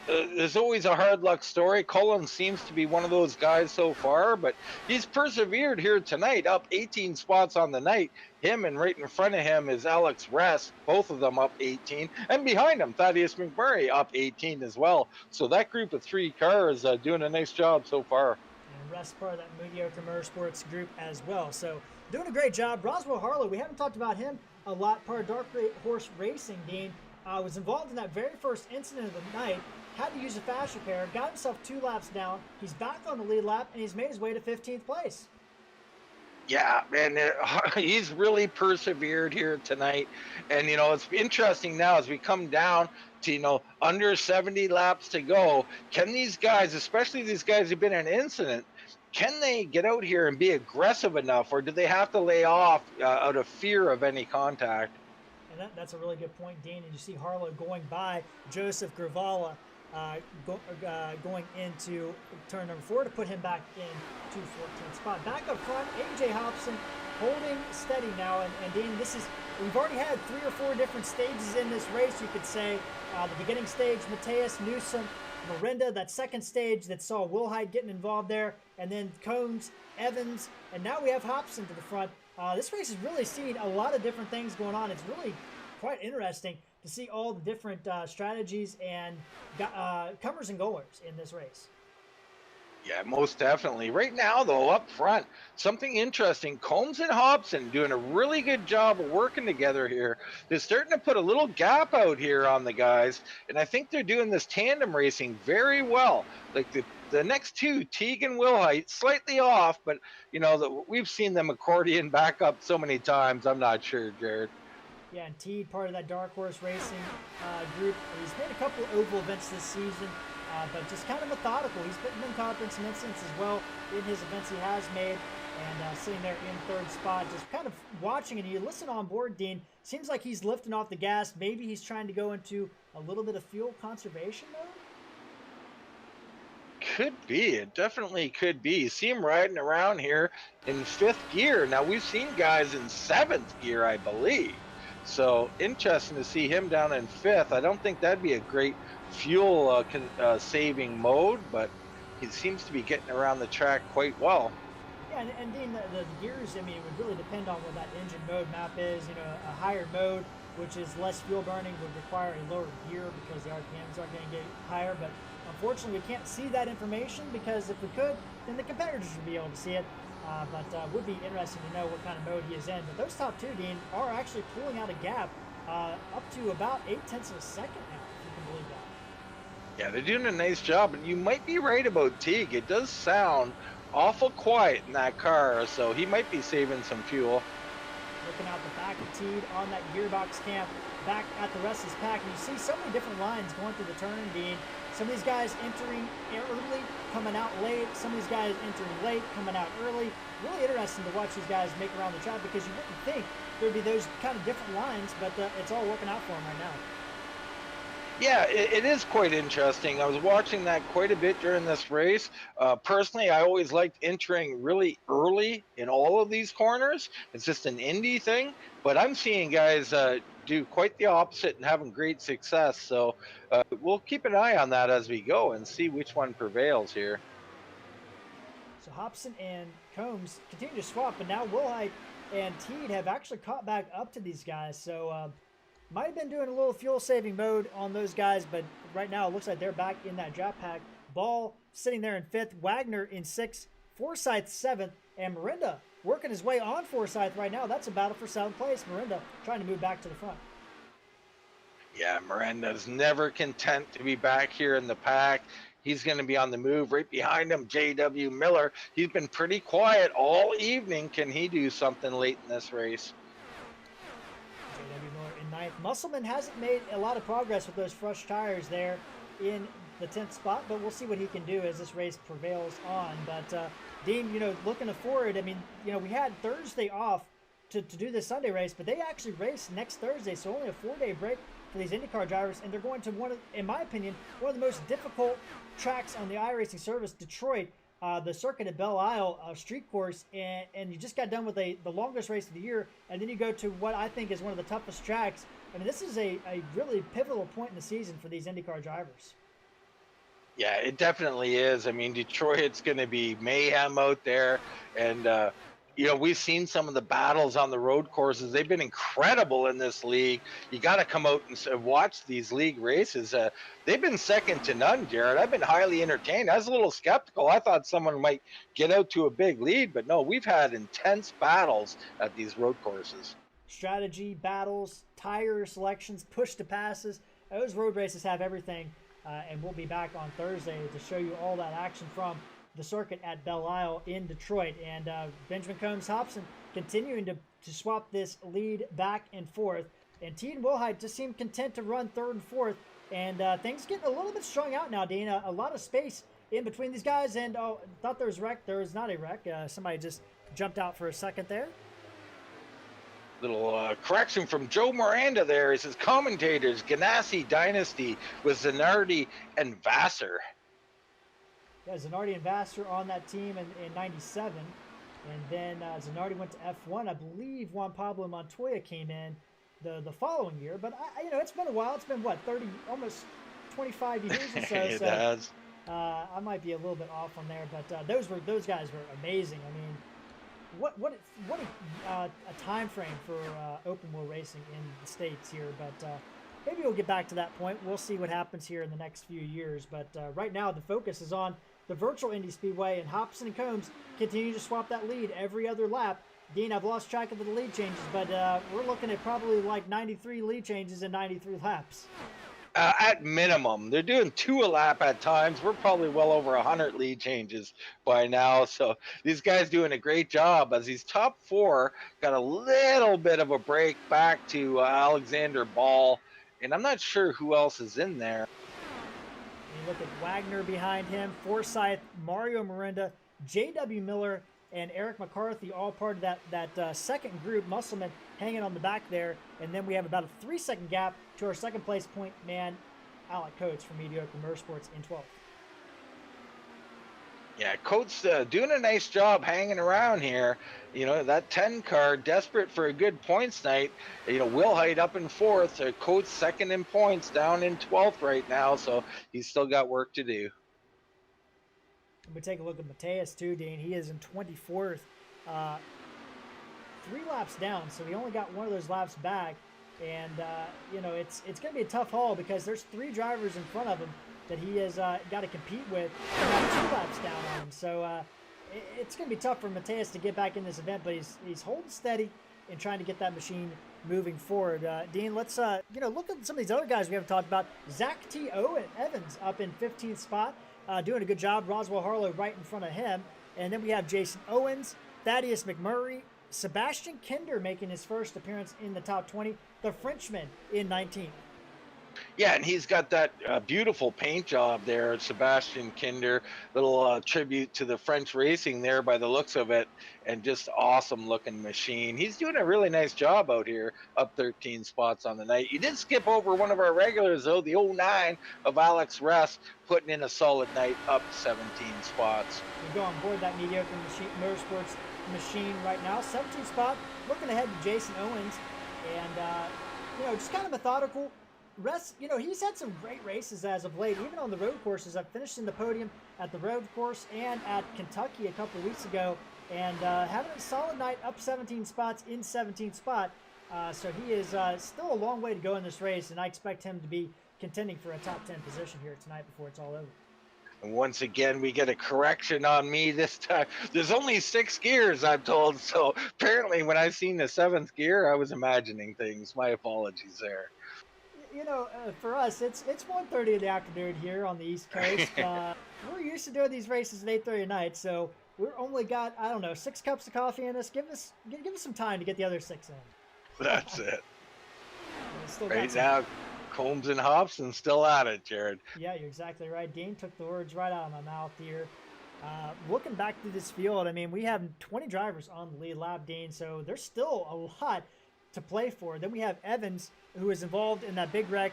there's always a hard luck story. Cullen seems to be one of those guys so far, but he's persevered here tonight, up 18 spots on the night. Him and right in front of him is Alex Ress, both of them up 18. And behind him, Thaddeus McMurray up 18 as well. So that group of 3 cars doing a nice job so far. And Russ part of that mediocre motorsports group as well. So doing a great job. Roswell Harlow, we haven't talked about him a lot. Part of Dark Horse Racing, Dean, was involved in that very first incident of the night. Had to use a fast repair. Got himself 2 laps down. He's back on the lead lap, and he's made his way to 15th place. Yeah, man, he's really persevered here tonight. And, it's interesting now as we come down to, under 70 laps to go. Can these guys, especially these guys who've been in an incident, can they get out here and be aggressive enough, or do they have to lay off out of fear of any contact? And that's a really good point, Dean. And you see Harlow going by Joseph Gravala, going into turn number 4 to put him back in 214th spot. Back up front, A.J. Hobson holding steady now. And Dean, we've already had 3 or 4 different stages in this race, you could say. The beginning stage, Mateus, Newsom, Miranda, that second stage that saw Wilhite getting involved there, and then Combs, Evans, and now we have Hobson to the front. This race has really seen a lot of different things going on. It's really quite interesting to see all the different strategies and comers and goers in this race. Yeah, most definitely. Right now, though, up front, something interesting. Combs and Hobson doing a really good job of working together here. They're starting to put a little gap out here on the guys, and I think they're doing this tandem racing very well. Like the next 2, Teague and Wilhite, slightly off, but, we've seen them accordion back up so many times. I'm not sure, Jared. Yeah, and Teague, part of that Dark Horse Racing group. He's made a couple of oval events this season. But just kind of methodical. He's been caught up in some incidents as well in his events he has made, and sitting there in 3rd spot, just kind of watching. And you listen on board, Dean, seems like he's lifting off the gas. Maybe he's trying to go into a little bit of fuel conservation mode? Could be. It definitely could be. You see him riding around here in 5th gear. Now, we've seen guys in 7th gear, I believe. So, interesting to see him down in 5th. I don't think that'd be a great fuel saving mode, but he seems to be getting around the track quite well. Yeah, and Dean, the gears, it would really depend on what that engine mode map is. A higher mode, which is less fuel burning, would require a lower gear because the RPMs are going to get higher. But unfortunately, we can't see that information, because if we could, then the competitors would be able to see it. But would be interesting to know what kind of mode he is in. But those top 2, Dean, are actually pulling out a gap up to about 0.8 of a second now, if you can believe that. Yeah, they're doing a nice job, and you might be right about Teague. It does sound awful quiet in that car, so he might be saving some fuel. Looking out the back of Teague on that gearbox cam, back at the rest of his pack, and you see so many different lines going through the turn, Dean. Some of these guys entering early, coming out late. Some of these guys entering late, coming out early. Really interesting to watch these guys make around the track, because you wouldn't think there'd be those kind of different lines, but it's all working out for them right now. Yeah, it is quite interesting. I was watching that quite a bit during this race. Personally, I always liked entering really early in all of these corners. It's just an Indy thing, but I'm seeing guys do quite the opposite and having great success. So we'll keep an eye on that as we go and see which one prevails here. So Hobson and Combs continue to swap, but now Wilhite and Teed have actually caught back up to these guys. So might have been doing a little fuel saving mode on those guys, but right now it looks like they're back in that drop pack. Ball sitting there in 5th, Wagner in 6th, Forsyth 7th, and Miranda working his way on Forsyth right now. That's a battle for 7th place. Miranda trying to move back to the front. Yeah, Miranda's never content to be back here in the pack. He's going to be on the move. Right behind him, J.W. Miller. He's been pretty quiet all evening. Can he do something late in this race? J.W. Miller in 9th. Musselman hasn't made a lot of progress with those fresh tires there in the 10th spot, but we'll see what he can do as this race prevails on. But Dean, looking forward, we had Thursday off to do this Sunday race, but they actually race next Thursday, so only a 4-day break for these IndyCar drivers, and they're going to in my opinion, one of the most difficult tracks on the iRacing service, Detroit. the circuit at Belle Isle street course, and you just got done with the longest race of the year, and then you go to what I think is one of the toughest tracks. I mean, this is a really pivotal point in the season for these IndyCar drivers. Yeah, it definitely is. I mean, Detroit's going to be mayhem out there. And, we've seen some of the battles on the road courses. They've been incredible in this league. You got to come out and watch these league races. They've been second to none, Jared. I've been highly entertained. I was a little skeptical. I thought someone might get out to a big lead, but no, we've had intense battles at these road courses. Strategy, battles, tire selections, push to passes. Those road races have everything. And we'll be back on Thursday to show you all that action from the circuit at Belle Isle in Detroit. And Benjamin Combs-Hobson continuing to swap this lead back and forth. And Teagan Wilhite just seemed content to run third and fourth. And things getting a little bit strung out now, Dean. A lot of space in between these guys. And thought there was a wreck. There was not a wreck. Somebody just jumped out for a second there. Little correction from Joe Miranda there. He says commentators, Ganassi Dynasty with Zanardi and Vassar. Yeah, Zanardi and Vassar on that team in 97. And then Zanardi went to F1. I believe Juan Pablo Montoya came in the following year. But, it's been a while. It's been, 30, almost 25 years or so. It has. I might be a little bit off on there. But those guys were amazing. I mean, what a time frame for open wheel racing in the States here, but maybe we'll get back to that point. We'll see what happens here in the next few years, but right now the focus is on the virtual Indy Speedway, and Hobson and Combs continue to swap that lead every other lap. Dean, I've lost track of the lead changes, but we're looking at probably like 93 lead changes in 93 laps. At minimum, they're doing 2 a lap at times. We're probably well over 100 lead changes by now. So these guys doing a great job, as these top 4 got a little bit of a break back to Alexander Ball, and I'm not sure who else is in there. You look at Wagner behind him, Forsyth, Mario Miranda, J.W. Miller, and Eric McCarthy, all part of that second group. Musselman hanging on the back there. And then we have about a 3-second gap to our second place point man, Alec Coates from Mediocre Motorsports in 12th. Yeah, Coates doing a nice job hanging around here. That 10 car, desperate for a good points night. Wilhite up in 4th. Coates second in points, down in 12th right now. So he's still got work to do. We take a look at Mateus too, Dean. He is in 24th, 3 laps down, so he only got one of those laps back. And it's going to be a tough haul because there's 3 drivers in front of him that he has got to compete with, and got 2 laps down on him. So it's going to be tough for Mateus to get back in this event, but he's holding steady and trying to get that machine moving forward. Dean, let's look at some of these other guys we haven't talked about. Zach T. Evans up in 15th spot. Doing a good job. Roswell Harlow right in front of him. And then we have Jason Owens, Thaddeus McMurray, Sebastian Kinder making his first appearance in the top 20, the Frenchman in 19th. Yeah, and he's got that beautiful paint job there, Sebastian Kinder. Little tribute to the French racing there by the looks of it, and just awesome looking machine. He's doing a really nice job out here, up 13 spots on the night. You did skip over one of our regulars, though, the 09 of Alex Ress, putting in a solid night, up 17 spots. We go on board that Mediocre Motorsports machine right now. 17th spot, looking ahead to Jason Owens, and just kind of methodical. Rest, he's had some great races as of late, even on the road courses. I've finished in the podium at the road course and at Kentucky a couple of weeks ago, and having a solid night, up 17 spots in 17th spot. So he is still a long way to go in this race, and I expect him to be contending for a top 10 position here tonight before it's all over. And once again, we get a correction on me this time. There's only 6 gears, I'm told. So apparently when I seen the 7th gear, I was imagining things. My apologies there. For us, it's 1:30 in the afternoon here on the East Coast. We're used to doing these races at 8:30 at night, so we're only got 6 cups of coffee in us. Give us some time to get the other 6 in. That's it. Right now, Combs and Hobson still at it, Jared. Yeah, you're exactly right. Dean took the words right out of my mouth here. Looking back through this field, we have 20 drivers on the lead lap, Dean, so there's still a lot to play for. Then we have Evans, who is involved in that big wreck.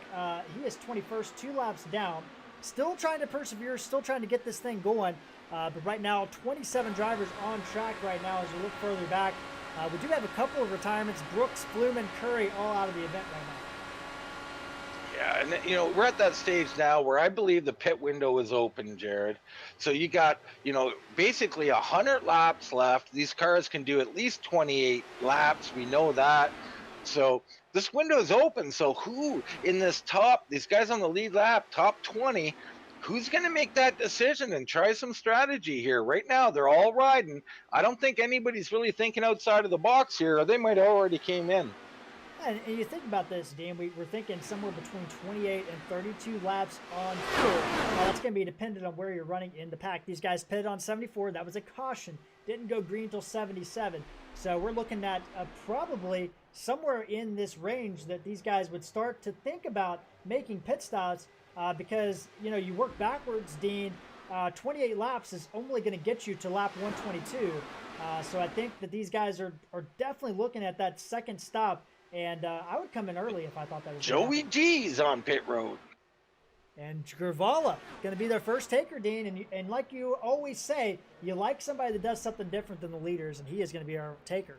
He is 21st, 2 laps down, still trying to persevere, still trying to get this thing going. But right now, 27 drivers on track right now as we look further back. We do have a couple of retirements. Brooks, Flume, and Curry all out of the event right now. Yeah, and you know, we're at that stage now where I believe the pit window is open, Jared. So you got, you know, basically 100 laps left. These cars can do at least 28 laps. We know that. So this window is open. So who in this these guys on the lead lap, top 20, who's going to make that decision and try some strategy here? Right now, they're all riding. I don't think anybody's really thinking outside of the box here, or they might have already came in. And you think about this, Dan, we're thinking somewhere between 28 and 32 laps on fuel. That's going to be dependent on where you're running in the pack. These guys pitted on 74. That was a caution. Didn't go green until 77. So we're looking at probably somewhere in this range that these guys would start to think about making pit stops because, you know, you work backwards, Dean. 28 laps is only going to get you to lap 122. So I think that these guys are definitely looking at that second stop. And I would come in early if I thought that was Joey G's on pit road. And Grvala going to be their first taker, Dean. And like you always say, you like somebody that does something different than the leaders, and he is going to be our taker.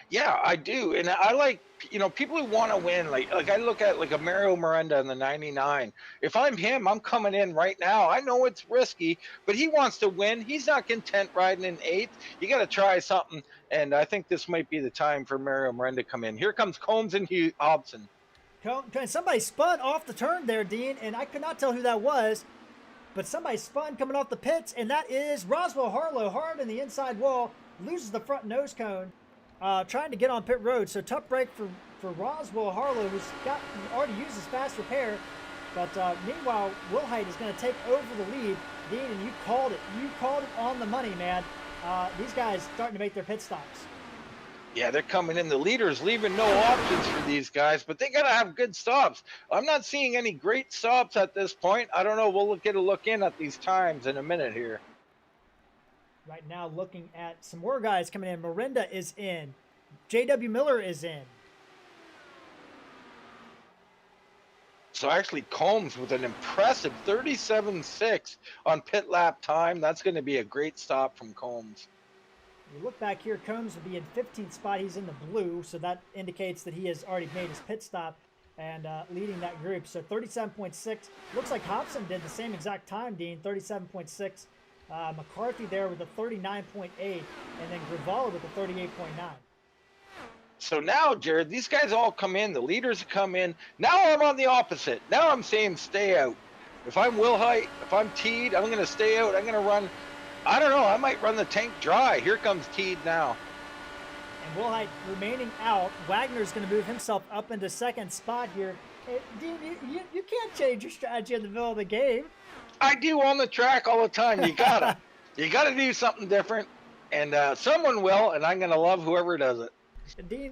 Yeah, I do. And I like, you know, people who want to win. Like I look at like a Mario Miranda in the 99. If I'm him, I'm coming in right now. I know it's risky, but he wants to win. He's not content riding in 8th. You got to try something. And I think this might be the time for Mario Miranda to come in. Here comes Combs and Hobson. Somebody spun off the turn there, Dean, and I could not tell who that was. But somebody spun coming off the pits, and that is Roswell Harlow, hard in the inside wall, loses the front nose cone. Trying to get on pit road, so tough break for Roswell Harlow, who's already used his fast repair. But meanwhile, Wilhite is going to take over the lead. Dean, and you called it. You called it on the money, man. These guys starting to make their pit stops. Yeah, they're coming in. The leaders leaving no options for these guys, but they got to have good stops. I'm not seeing any great stops at this point. I don't know. We'll get a look in at these times in a minute here. Right now, looking at some more guys coming in. Miranda is in. J.W. Miller is in. So actually, Combs with an impressive 37.6 on pit lap time. That's going to be a great stop from Combs. You look back here, Combs would be in 15th spot. He's in the blue, so that indicates that he has already made his pit stop and leading that group. So 37.6. Looks like Hobson did the same exact time, Dean, 37.6. McCarthy there with a 39.8, and then Grvala with a 38.9. So now, Jared, these guys all come in. The leaders come in. Now I'm on the opposite. Now I'm saying stay out. If I'm Wilhite, if I'm Teed, I'm going to stay out. I'm going to run. I don't know. I might run the tank dry. Here comes Teed now. And Wilhite remaining out. Wagner's going to move himself up into second spot here. Hey, Dean, you can't change your strategy in the middle of the game. I do on the track all the time. You gotta, you gotta do something different, and someone will, and I'm gonna love whoever does it.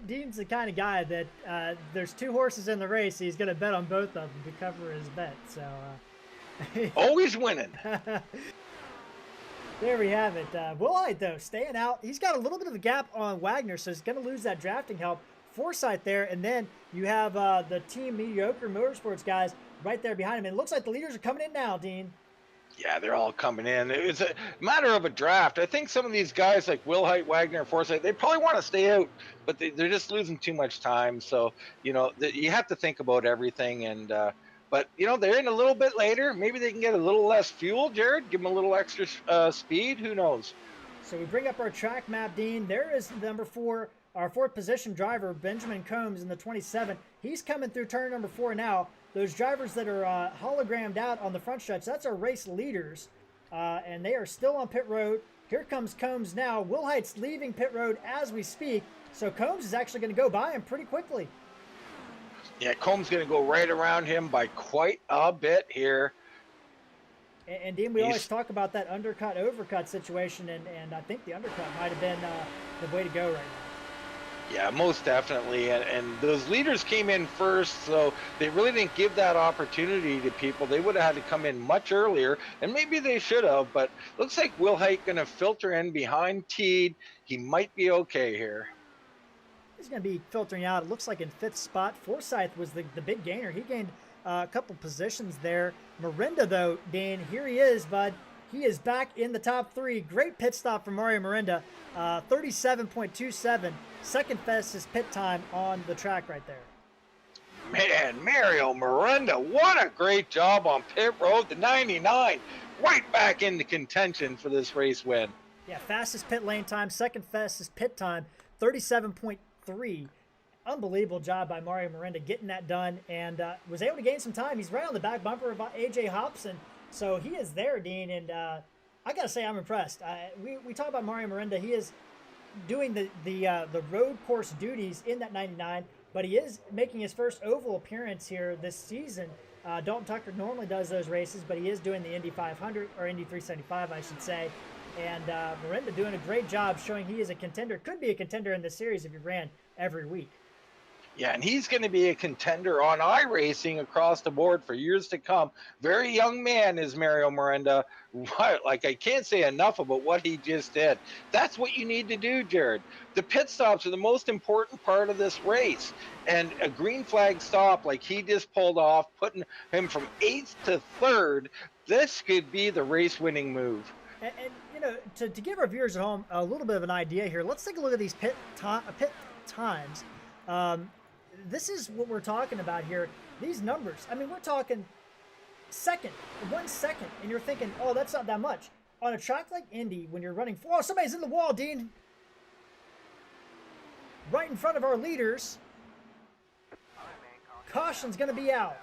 Dean's the kind of guy that there's 2 horses in the race. He's gonna bet on both of them to cover his bet. So always winning. There we have it. Wilhite though staying out. He's got a little bit of a gap on Wagner, so he's gonna lose that drafting help. Forsythe there, and then you have the Team Mediocre Motorsports guys right there behind him. And it looks like the leaders are coming in now, Dean. Yeah, they're all coming in. It's a matter of a draft. I think some of these guys like Wilhite, Wagner, and Forsythe, they probably want to stay out, but they're just losing too much time. So, you know, you have to think about everything. And but, you know, they're in a little bit later. Maybe they can get a little less fuel, Jared, give them a little extra speed. Who knows? So we bring up our track map, Dean. There is number 4. Our 4th position driver, Benjamin Combs, in the 27. He's coming through turn number 4 now. Those drivers that are hologrammed out on the front stretch, that's our race leaders. And they are still on pit road. Here comes Combs now. Wilhite's leaving pit road as we speak. So Combs is actually going to go by him pretty quickly. Yeah, Combs going to go right around him by quite a bit here. And Dean, we always talk about that undercut-overcut situation, and I think the undercut might have been the way to go right now. Yeah, most definitely. And those leaders came in first, so they really didn't give that opportunity to people. They would have had to come in much earlier, and maybe they should have, but looks like Wilhite going to filter in behind Teed. He might be okay here. He's going to be filtering out. It looks like in 5th spot. Forsythe was the big gainer. He gained a couple positions there. Miranda, though, Dan, here he is, bud. He is back in the top 3. Great pit stop from Mario Miranda. 37.27. Second fastest pit time on the track right there. Man, Mario Miranda, what a great job on pit road. The 99 right back into contention for this race win. Yeah, fastest pit lane time, second fastest pit time, 37.3. Unbelievable job by Mario Miranda getting that done, and was able to gain some time. He's right on the back bumper of AJ Hobson, so he is there, Dean, and I gotta say I'm impressed. We talk about Mario Miranda. He is doing the road course duties in that 99, but he is making his first oval appearance here this season. Dalton Tucker normally does those races, but he is doing the Indy 500, or Indy 375, I should say. And Miranda doing a great job showing he is a contender, could be a contender in this series if he ran every week. Yeah, and he's going to be a contender on iRacing across the board for years to come. Very young man is Mario Miranda. Like, I can't say enough about what he just did. That's what you need to do, Jared. The pit stops are the most important part of this race. And a green flag stop like he just pulled off, putting him from 8th to 3rd, this could be the race-winning move. And you know, to give our viewers at home a little bit of an idea here, let's take a look at these pit times. This is what we're talking about here. These numbers, I mean, we're talking 1 second, and you're thinking, oh, that's not that much. On a track like Indy, when you're running, oh, somebody's in the wall, Dean. Right in front of our leaders. Caution's going to be out.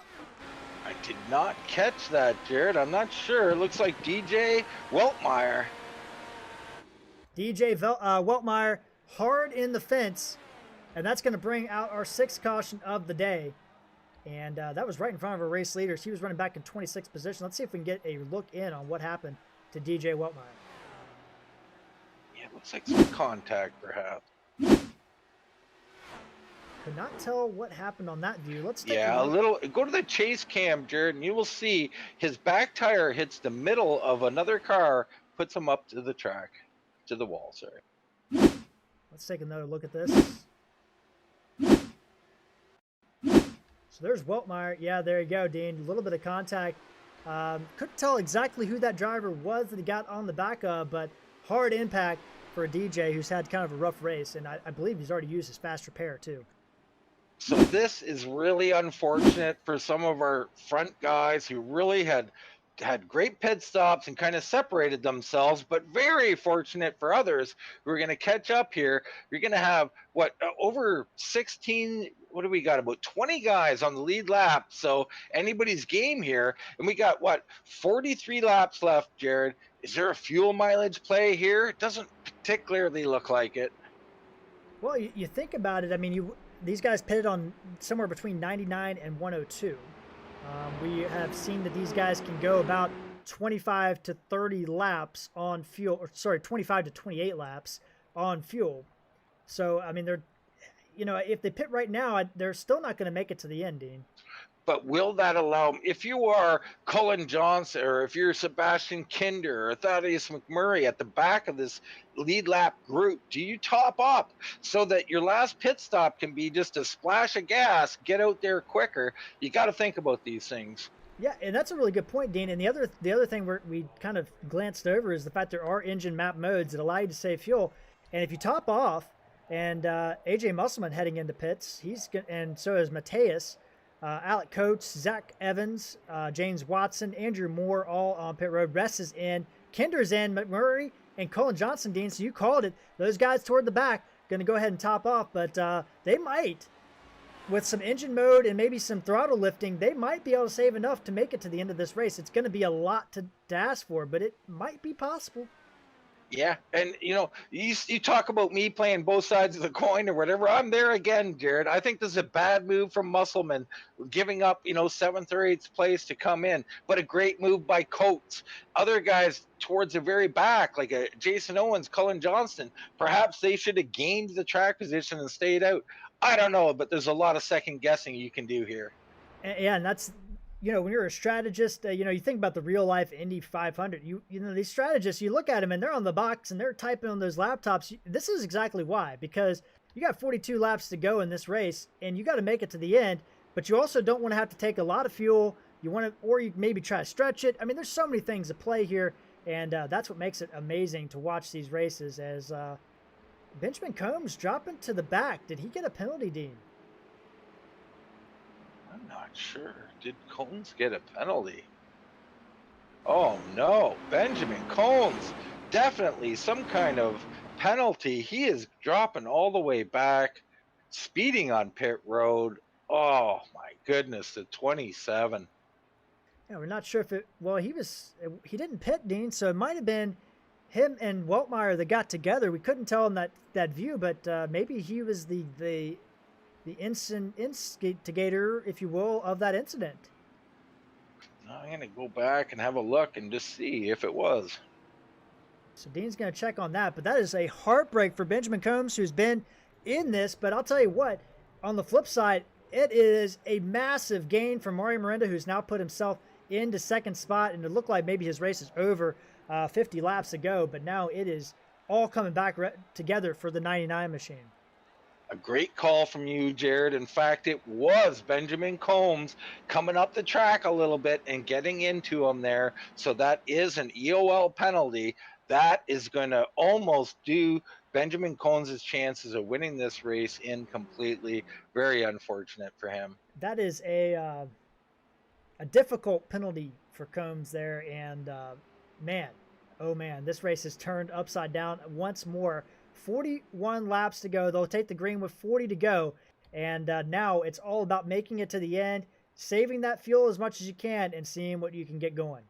I did not catch that, Jared. I'm not sure. It looks like DJ Weltmeyer. DJ Weltmeyer hard in the fence, and that's going to bring out our 6th caution of the day. And that was right in front of our race leaders. He was running back in 26th position. Let's see if we can get a look in on what happened to DJ Weltmeyer. Yeah, it looks like some contact, perhaps. Could not tell what happened on that view. Let's take a a look. little. Go to the chase cam, Jared, and you will see his back tire hits the middle of another car, puts him up to the track, to the wall. Sorry. Let's take another look at this. So there's Weltmeyer. Yeah, there you go, Dean. A little bit of contact. Couldn't tell exactly who that driver was that he got on the back of, but hard impact for a DJ who's had kind of a rough race, and I believe he's already used his fast repair too. So this is really unfortunate for some of our front guys who really had great pit stops and kind of separated themselves, but very fortunate for others who are going to catch up here. You're going to have, over 16, what do we got, about 20 guys on the lead lap, so anybody's game here. And we got, 43 laps left, Jared. Is there a fuel mileage play here? It doesn't particularly look like it. Well, you think about it. I mean, these guys pitted on somewhere between 99 and 102. We have seen that these guys can go about 25 to 30 laps on fuel, or sorry, 25 to 28 laps on fuel. So, I mean, if they pit right now, they're still not going to make it to the end, Dean. But will that allow, if you are Cullen Johnson, or if you're Sebastian Kinder or Thaddeus McMurray at the back of this lead lap group, do you top up so that your last pit stop can be just a splash of gas, get out there quicker? You got to think about these things. Yeah, and that's a really good point, Dean. And the other thing we kind of glanced over is the fact there are engine map modes that allow you to save fuel. And if you top off, and AJ Musselman heading into pits, and so is Mateus. Alec Coates, Zach Evans, James Watson, Andrew Moore, all on pit road. Rest is in. Kinder's in. McMurray and Cullen Johnson, Dean. So you called it. Those guys toward the back going to go ahead and top off. But they might, with some engine mode and maybe some throttle lifting, they might be able to save enough to make it to the end of this race. It's going to be a lot to ask for, but it might be possible. Yeah, and you talk about me playing both sides of the coin or whatever. I'm there again, Jared. I think this is a bad move from Musselman, giving up 7th or 8th place to come in, but a great move by Coates. Other guys towards the very back, like Jason Owens, Cullen Johnston, perhaps they should have gained the track position and stayed out. I don't know, but there's a lot of second guessing you can do here. Yeah, and that's. When you're a strategist, you think about the real life Indy 500, these strategists, you look at them and they're on the box and they're typing on those laptops. This is exactly why, because you got 42 laps to go in this race and you got to make it to the end, but you also don't want to have to take a lot of fuel. You maybe try to stretch it. I mean, there's so many things at play here. And that's what makes it amazing to watch these races as Benjamin Combs dropping to the back. Did he get a penalty, Dean? I'm not sure. Did Combs get a penalty? Oh no, Benjamin Combs, definitely some kind of penalty. He is dropping all the way back, speeding on pit road. Oh my goodness, the 27. Yeah, we're not sure if it. Well, he didn't pit, Dean, so it might have been him and Weltmeyer that got together. We couldn't tell in that view, but maybe he was the instigator, if you will, of that incident. I'm going to go back and have a look and just see if it was. So Dean's going to check on that, but that is a heartbreak for Benjamin Combs, who's been in this. But I'll tell you what, on the flip side, it is a massive gain for Mario Miranda, who's now put himself into second spot, and it looked like maybe his race is over 50 laps to go, but now it is all coming back together for the 99 machine. A great call from you, Jared. In fact, it was Benjamin Combs coming up the track a little bit and getting into him there. So that is an EOL penalty. That is going to almost do Benjamin Combs' chances of winning this race in completely. Very unfortunate for him. That is a difficult penalty for Combs there. And man, oh man, this race has turned upside down once more. 41 laps to go. They'll take the green with 40 to go. And now it's all about making it to the end, saving that fuel as much as you can, and seeing what you can get going.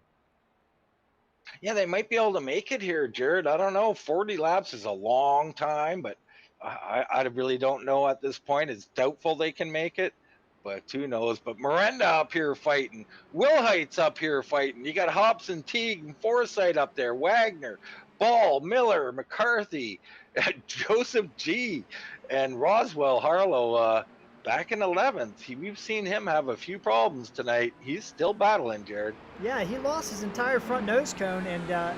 Yeah, they might be able to make it here, Jared. I don't know. 40 laps is a long time, but I really don't know at this point. It's doubtful they can make it, but who knows. But Miranda up here fighting. Wilhite's up here fighting. You got Hobson, Teague, and Forsythe up there. Wagner, Ball, Miller, McCarthy, Joseph G, and Roswell Harlow back in 11th. We've seen him have a few problems tonight. He's still battling, Jared. Yeah, he lost his entire front nose cone and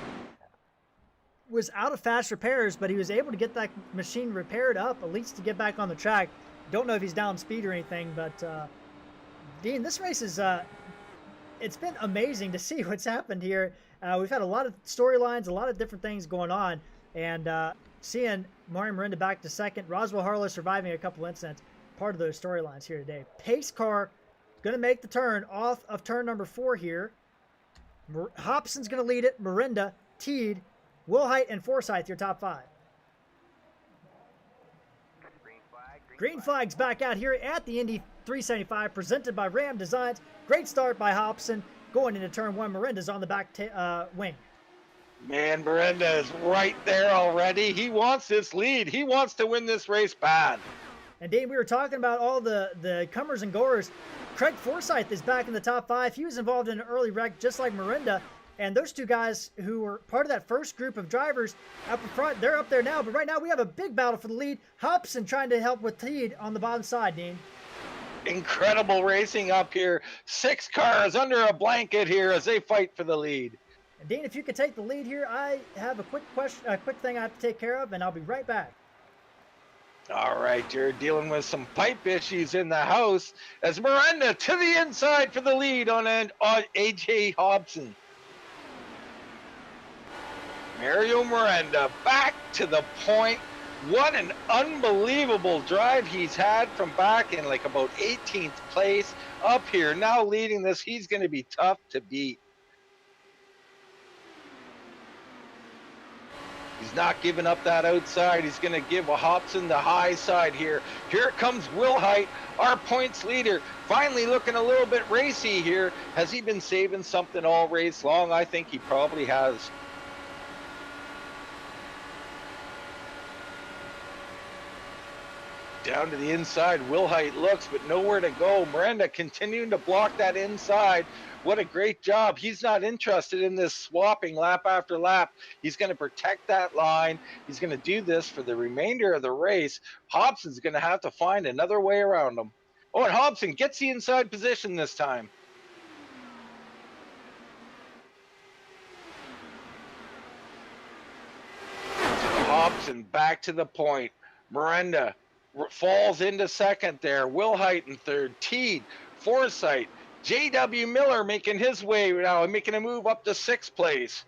was out of fast repairs, but he was able to get that machine repaired up, at least to get back on the track. Don't know if he's down speed or anything, but Dean, this race is it's been amazing to see what's happened here. We've had a lot of storylines, a lot of different things going on, and seeing Mario Miranda back to second, Roswell Harlow surviving a couple incidents, part of those storylines here today. Pace car going to make the turn off of turn number 4 here. Hobson's going to lead it. Miranda, Teed, Wilhite, and Forsythe, your top 5. Green flag's back out here at the Indy 375, presented by Ram Designs. Great start by Hobson. Going into turn 1, Miranda's on the back wing. Man, Miranda is right there already. He wants this lead. He wants to win this race bad. And Dave, we were talking about all the comers and goers. Craig Forsythe is back in the top 5. He was involved in an early wreck just like Miranda. And those two guys who were part of that first group of drivers up in front, they're up there now. But right now we have a big battle for the lead. Hobson trying to help with Teed on the bottom side, Dean. Incredible racing up here. 6 cars under a blanket here as they fight for the lead. And Dean, if you could take the lead here, I have a quick thing I have to take care of, and I'll be right back. All right, you're dealing with some pipe issues in the house as Miranda to the inside for the lead on AJ Hobson. Mario Miranda back to the point. What an unbelievable drive he's had from back in like about 18th place up here. Now leading this, he's going to be tough to beat. He's not giving up that outside. He's going to give a Hobson the high side here. Here comes Wilhite, our points leader. Finally looking a little bit racy here. Has he been saving something all race long? I think he probably has. Down to the inside, Wilhite looks, but nowhere to go. Miranda continuing to block that inside. What a great job. He's not interested in this swapping lap after lap. He's going to protect that line. He's going to do this for the remainder of the race. Hobson's going to have to find another way around him. Oh, and Hobson gets the inside position this time. Hobson back to the point. Miranda falls into second there. Wilhite in third. Teed, Forsythe, J.W. Miller making his way now, making a move up to 6th place.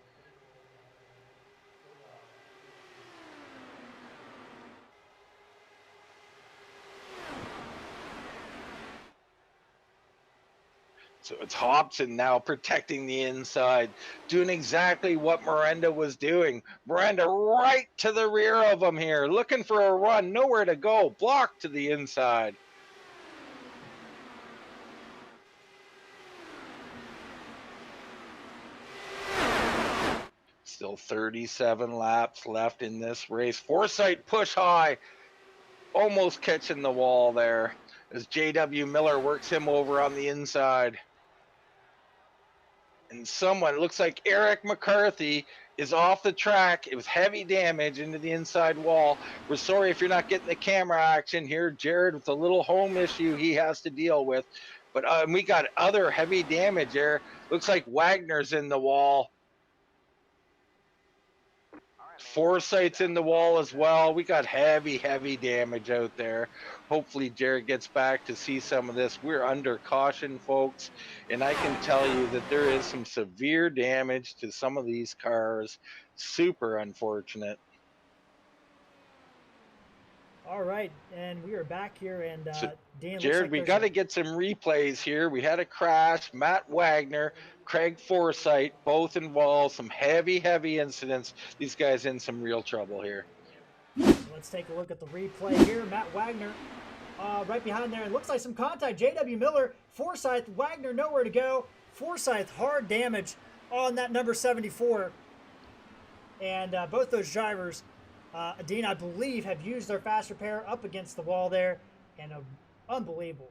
So it's Hobson now protecting the inside, doing exactly what Miranda was doing. Miranda right to the rear of him here, looking for a run, nowhere to go, blocked to the inside. Still 37 laps left in this race. Forsythe push high, almost catching the wall there as J.W. Miller works him over on the inside. And someone, looks like Eric McCarthy, is off the track. It was heavy damage into the inside wall. We're sorry if you're not getting the camera action here, Jared, with a little home issue he has to deal with. But we got other heavy damage there. Looks like Wagner's in the wall. Forsythe's in the wall as well. We got heavy damage out there. Hopefully Jared gets back to see some of this. We're under caution, folks, and I can tell you that there is some severe damage to some of these cars. Super unfortunate. All right, and we are back here, and Dan, Jared, like we got to get some replays here. We had a crash. Matt Wagner, Craig Forsythe, both involved. Some heavy incidents. These guys in some real trouble here. Let's take a look at the replay here. Matt Wagner right behind there. It looks like some contact. J.W. Miller, Forsythe, Wagner nowhere to go. Forsythe, hard damage on that number 74. And both those drivers, Dean, I believe, have used their fast repair up against the wall there. And unbelievable.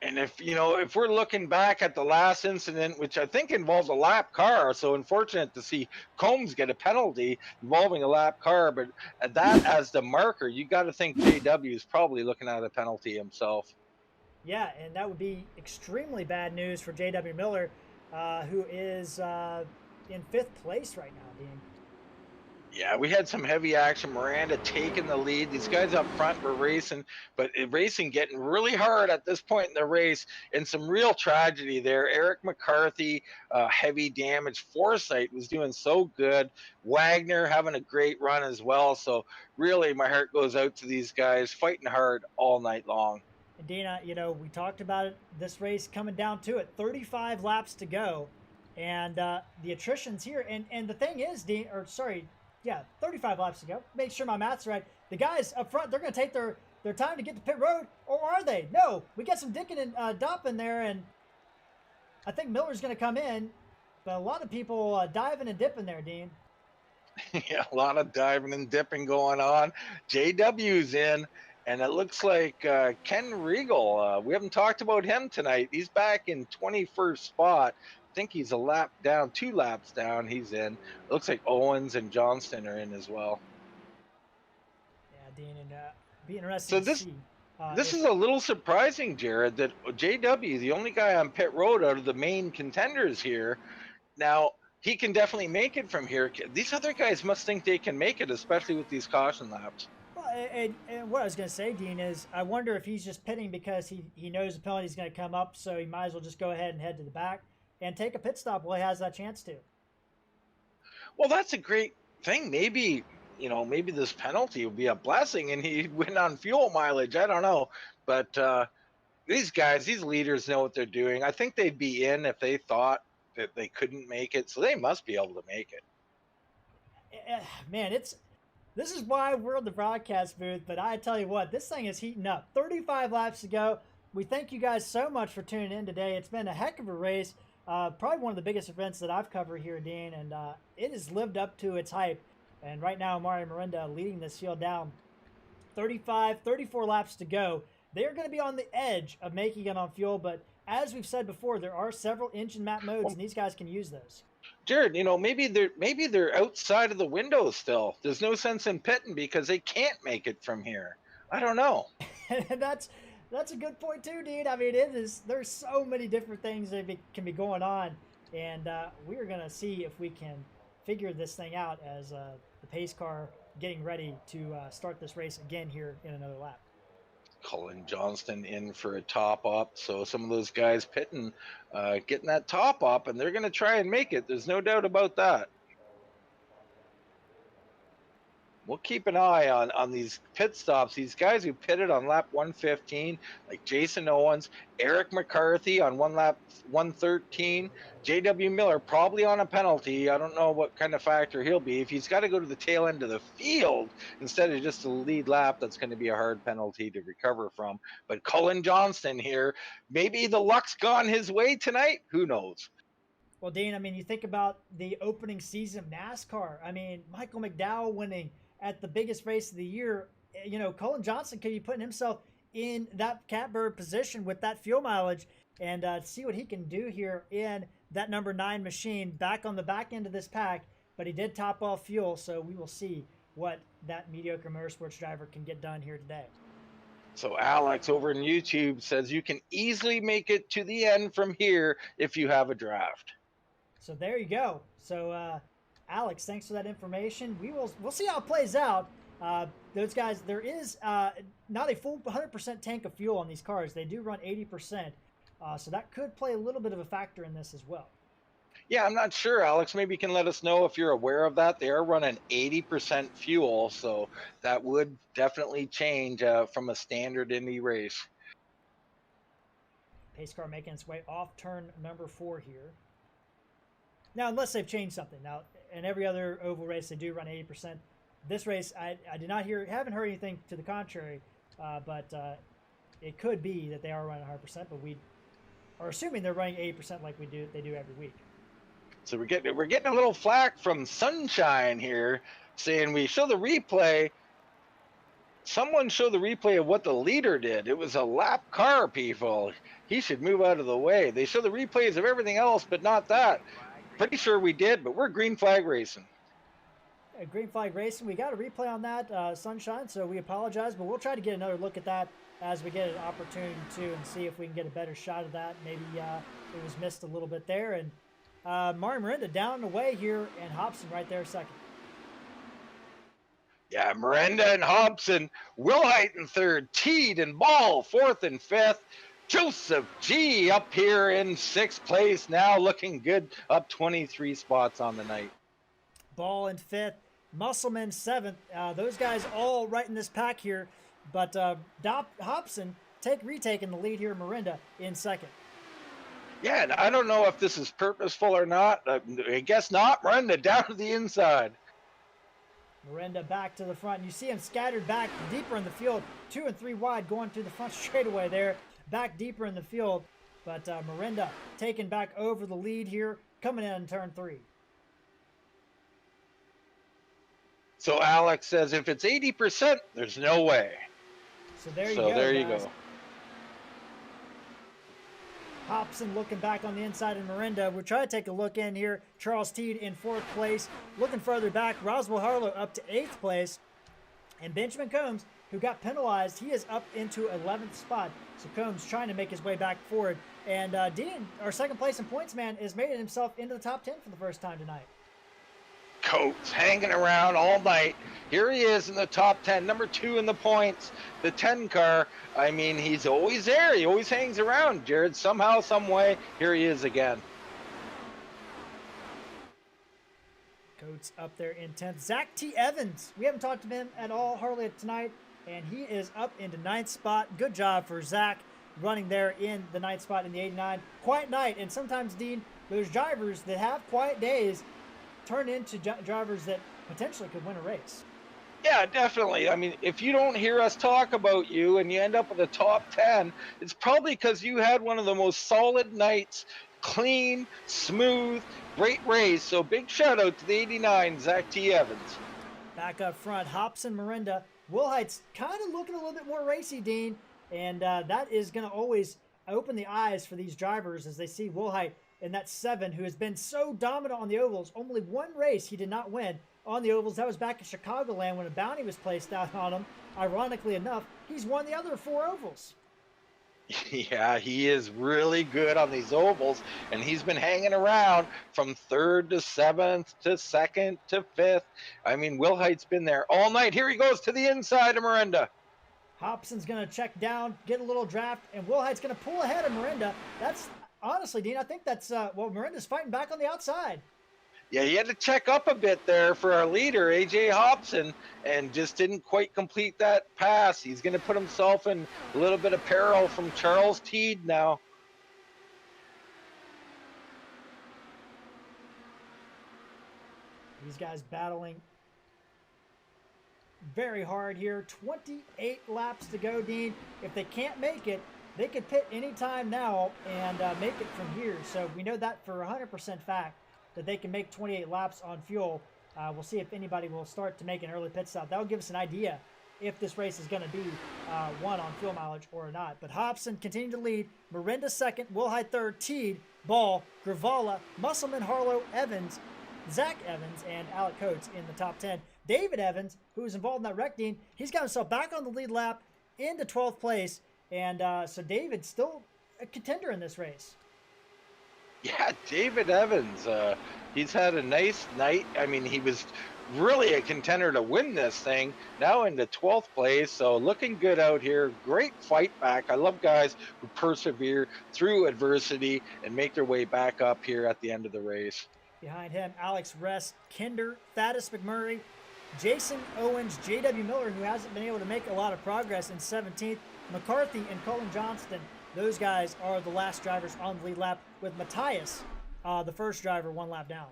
And if we're looking back at the last incident, which I think involved a lap car, so unfortunate to see Combs get a penalty involving a lap car, but that as the marker, you got to think JW is probably looking at a penalty himself. Yeah, and that would be extremely bad news for JW Miller, who is in 5th place right now, Dean. Yeah, we had some heavy action. Miranda taking the lead. These guys up front were racing, but racing getting really hard at this point in the race, and some real tragedy there. Eric McCarthy, heavy damage. Forsythe was doing so good. Wagner having a great run as well. So really, my heart goes out to these guys fighting hard all night long. And Dina, we talked about it, this race coming down to it. 35 laps to go, and the attrition's here. And the thing is, Dean, 35 laps to go. Make sure my math's right. The guys up front, they're going to take their time to get to pit road, or are they? No, we got some dicking and dopping there, and I think Miller's going to come in, but a lot of people diving and dipping there, Dean. Yeah, a lot of diving and dipping going on. JW's in, and it looks like Ken Regal. We haven't talked about him tonight. He's back in 21st spot. I think he's a lap down, 2 laps down. He's in. It looks like Owens and Johnston are in as well. Yeah, Dean, and be interesting to see. This is a little surprising, Jared, that JW, the only guy on pit road out of the main contenders here. Now, he can definitely make it from here. These other guys must think they can make it, especially with these caution laps. Well, and what I was going to say, Dean, is I wonder if he's just pitting because he knows the penalty is going to come up, so he might as well just go ahead and head to the back and take a pit stop while he has that chance to. Well, that's a great thing. Maybe this penalty would be a blessing and he'd win on fuel mileage. I don't know. But these guys, these leaders know what they're doing. I think they'd be in if they thought that they couldn't make it. So they must be able to make it. Man, this is why we're in the broadcast booth. But I tell you what, this thing is heating up. 35 laps to go. We thank you guys so much for tuning in today. It's been a heck of a race. Probably one of the biggest events that I've covered here, Dean, and it has lived up to its hype. And right now, Mario Miranda leading this field down. 34 laps to go. They're going to be on the edge of making it on fuel, but as we've said before, there are several engine map modes, and these guys can use those. Jared, maybe they're outside of the window still. There's no sense in pitting because they can't make it from here. I don't know. That's a good point too, Dean. I mean, there's so many different things that can be going on, and we're going to see if we can figure this thing out as the pace car getting ready to start this race again here in another lap. Cullen Johnston in for a top up, so some of those guys pitting, getting that top up, and they're going to try and make it. There's no doubt about that. we'll keep an eye on these pit stops. These guys who pitted on lap 115, like Jason Owens, Eric McCarthy on lap 113, J.W. Miller probably on a penalty. I don't know what kind of factor he'll be. If he's got to go to the tail end of the field instead of just the lead lap, that's going to be a hard penalty to recover from. But Cullen Johnston here, maybe the luck's gone his way tonight. Who knows? Well, Dean, I mean, you think about the opening season of NASCAR. I mean, Michael McDowell winning at the biggest race of the year. You know, Cullen Johnson could be putting himself in that catbird position with that fuel mileage and see what he can do here in that number 9 machine back on the back end of this pack. But he did top off fuel, so we will see what that mediocre motorsports driver can get done here today. So Alex over in YouTube says you can easily make it to the end from here if you have a draft. So there you go. So Alex, thanks for that information. We'll see how it plays out. Those guys, there is not a full 100% tank of fuel on these cars. They do run 80%. So that could play a little bit of a factor in this as well. Yeah, I'm not sure, Alex. Maybe you can let us know if you're aware of that. They are running 80% fuel, so that would definitely change from a standard Indy race. Pace car making its way off turn number 4 here. Now, unless they've changed something. Now, in every other oval race, they do run 80%. This race, I did not haven't heard anything to the contrary, but it could be that they are running 100%, but we are assuming they're running 80% like they do every week. So we're getting a little flack from Sunshine here, saying we show the replay. Someone show the replay of what the leader did. It was a lap car, people. He should move out of the way. They show the replays of everything else, but not that. Pretty sure we did, but we're green flag racing. Green flag racing. We got a replay on that, Sunshine, so we apologize, but we'll try to get another look at that as we get an opportunity to and see if we can get a better shot of that. Maybe it was missed a little bit there. And Mario Miranda down and away here, and Hobson right there second. Yeah, Miranda and Hobson, Wilhite in third, Teed and Ball fourth and fifth. Joseph G up here in 6th place now, looking good, up 23 spots on the night. Ball in 5th, Musselman 7th. Those guys all right in this pack here, but Hobson retaking the lead here, Miranda in 2nd. Yeah, and I don't know if this is purposeful or not. I guess not. Miranda down to the inside. Miranda back to the front. You see him scattered back deeper in the field, 2 and 3 wide, going through the front straightaway there. Back deeper in the field, but Miranda taking back over the lead here, coming in turn 3. So Alex says if it's 80%, there's no way. So there you go. Hobson looking back on the inside of Miranda. We'll try to take a look in here. Charles Teed in 4th place. Looking further back, Roswell Harlow up to 8th place. And Benjamin Combs, who got penalized, he is up into 11th spot. So Combs trying to make his way back forward. And Dean, our 2nd place in points man, has made it himself into the top 10 for the first time tonight. Coates hanging around all night. Here he is in the top 10, number 2 in the points. The 10 car, I mean, he's always there. He always hangs around. Jared, somehow, some way, here he is again. Coates up there in 10th. Zach T. Evans, we haven't talked to him at all hardly tonight, and he is up into 9th spot. Good job for Zach running there in the 9th spot in the 89. Quiet night, and sometimes, Dean, those drivers that have quiet days turn into drivers that potentially could win a race. Yeah, definitely. I mean, if you don't hear us talk about you and you end up with the top 10, it's probably because you had one of the most solid nights, clean, smooth, great race. So big shout out to the 89, Zach T. Evans. Back up front, Hobson, Miranda. Wilhite's kind of looking a little bit more racy, Dean, and that is going to always open the eyes for these drivers as they see Wilhite in that 7, who has been so dominant on the ovals. Only one race he did not win on the ovals. That was back in Chicagoland when a bounty was placed out on him. Ironically enough, he's won the other 4 ovals. Yeah, he is really good on these ovals, and he's been hanging around from 3rd to 7th to 2nd to 5th. I mean, Wilhite's been there all night. Here he goes to the inside of Miranda. Hobson's going to check down, get a little draft, and Wilhite's going to pull ahead of Miranda. That's honestly, Dean, I think that's, Miranda's fighting back on the outside. Yeah, he had to check up a bit there for our leader, AJ Hobson, and just didn't quite complete that pass. He's going to put himself in a little bit of peril from Charles Teed now. These guys battling very hard here. 28 laps to go, Dean. If they can't make it, they could pit anytime now and make it from here. So we know that for 100% fact that they can make 28 laps on fuel. We'll see if anybody will start to make an early pit stop. That'll give us an idea if this race is going to be won on fuel mileage or not. But Hobson continued to lead. Miranda second, Wilhite third, Teed, Ball, Gravala, Musselman, Harlow, Evans, Zach Evans, and Alec Coates in the top 10. David Evans, who was involved in that wreck, Dean, he's got himself back on the lead lap into 12th place. And so David's still a contender in this race. Yeah, David Evans, he's had a nice night. I mean, he was really a contender to win this thing. Now into 12th place, so looking good out here. Great fight back. I love guys who persevere through adversity and make their way back up here at the end of the race. Behind him, Alex Rest, Kinder, Thaddeus McMurray, Jason Owens, J.W. Miller, who hasn't been able to make a lot of progress in 17th, McCarthy and Colin Johnston. Those guys are the last drivers on the lead lap, with Matthias, the first driver, one lap down.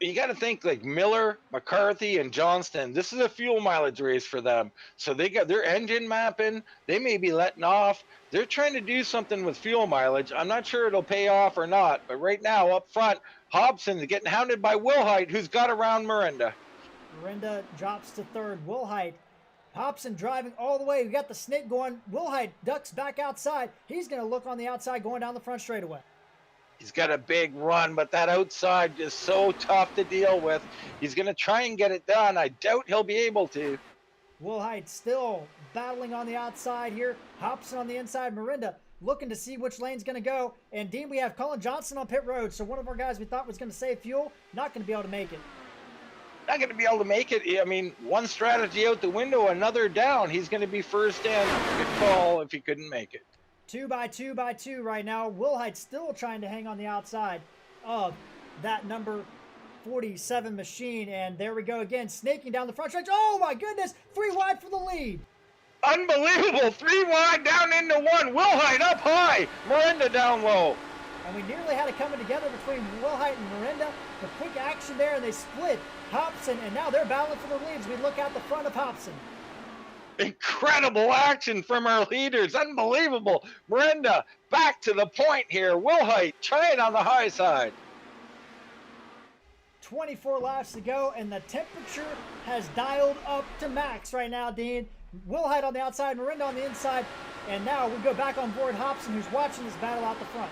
You got to think like Miller, McCarthy, and Johnston. This is a fuel mileage race for them. So they got their engine mapping. They may be letting off. They're trying to do something with fuel mileage. I'm not sure it'll pay off or not. But right now, up front, Hobson is getting hounded by Wilhite, who's got around Miranda. Miranda drops to third. Wilhite, Hobson driving all the way. We got the snake going. Wilhite ducks back outside. He's going to look on the outside going down the front straightaway. He's got a big run, but that outside is so tough to deal with. He's going to try and get it done. I doubt he'll be able to. Wilhite still battling on the outside here. Hobson on the inside. Miranda looking to see which lane's going to go. And Dean, we have Colin Johnson on pit road. So one of our guys we thought was going to save fuel, not going to be able to make it. Not going to be able to make it. I mean, one strategy out the window, another down. He's going to be first in. Good call if he couldn't make it. 2 by 2 by 2 right now. Wilhite still trying to hang on the outside of that number 47 machine. And there we go again, snaking down the front stretch. Oh my goodness, 3 wide for the lead. Unbelievable, 3 wide down into 1. Wilhite up high, Miranda down low. And we nearly had it coming together between Wilhite and Miranda. The quick action there, and they split Hobson, and now they're battling for the leads. We look out the front of Hobson. Incredible action from our leaders. Unbelievable. Miranda back to the point here. Wilhite trying on the high side. 24 laps to go, and the temperature has dialed up to max right now, Dean. Wilhite on the outside, Miranda on the inside, and now we go back on board Hobson, who's watching this battle out the front.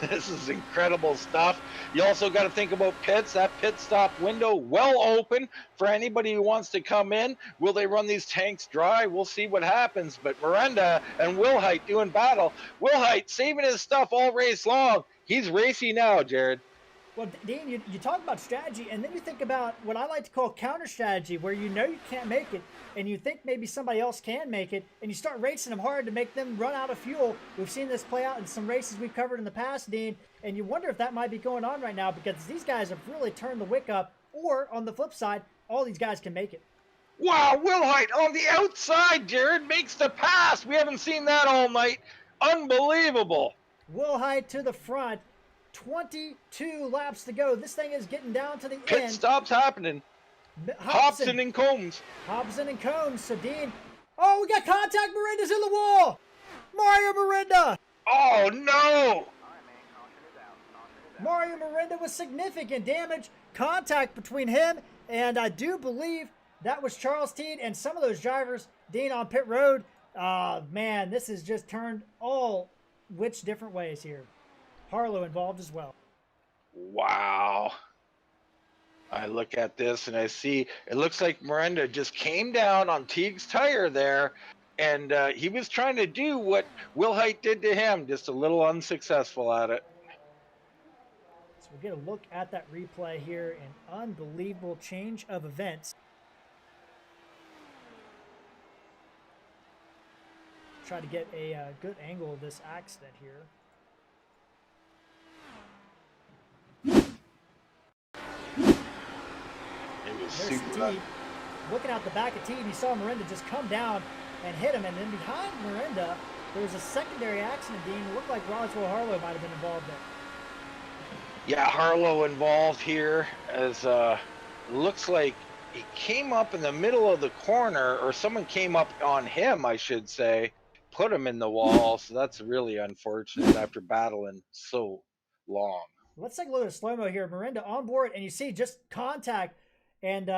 This is incredible stuff. You also got to think about pits. That pit stop window well open for anybody who wants to come in. Will they run these tanks dry? We'll see what happens. But Miranda and Wilhite doing battle. Wilhite saving his stuff all race long. He's racing now, Jared. Well, Dean, you talk about strategy, and then you think about what I like to call counter strategy, where you know you can't make it, and you think maybe somebody else can make it, and you start racing them hard to make them run out of fuel. We've seen this play out in some races we've covered in the past, Dean, and you wonder if that might be going on right now, because these guys have really turned the wick up, or on the flip side, all these guys can make it. Wow, Wilhite on the outside, Jared, makes the pass. We haven't seen that all night. Unbelievable. Wilhite to the front. 22 laps to go. This thing is getting down to the Pit end. stops happening. Hobson and Combs. Hobson and Combs. So Dean. Oh, we got contact. Miranda's in the wall. Mario Miranda. Oh, no. Mario Miranda with significant damage. Contact between him and I do believe that was Charles Teed and some of those drivers, Dean, on pit road. Man, this has just turned all which different ways here. Harlow involved as well. Wow. I look at this and I see it looks like Miranda just came down on Teague's tire there, and he was trying to do what Wilhite did to him, just a little unsuccessful at it. So we'll get a look at that replay here. An unbelievable change of events. Try to get a good angle of this accident here. noticed super Teed looking out the back of Teed. He saw Miranda just come down and hit him. And then behind Miranda, there was a secondary accident, Dean. It looked like Roswell Harlow might have been involved there. Yeah, Harlow involved here as looks like he came up in the middle of the corner, or someone came up on him, I should say, put him in the wall. So that's really unfortunate after battling so long. Let's take a look at a slow-mo here. Miranda on board, and you see just contact and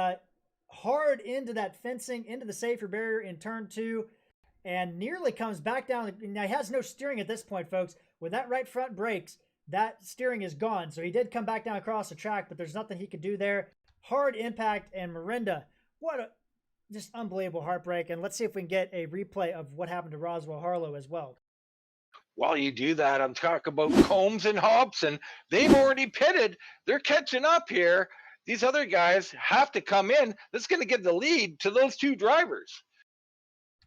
hard into that fencing, into the safety barrier in turn 2, and nearly comes back down. Now, he has no steering at this point, folks. When that right front brakes, that steering is gone. So he did come back down across the track, but there's nothing he could do there. Hard impact, and Miranda, what a just unbelievable heartbreak. And let's see if we can get a replay of what happened to Roswell Harlow as well. While you do that, I'm talking about Combs and Hobson. They've already pitted. They're catching up here. These other guys have to come in. That's going to give the lead to those two drivers.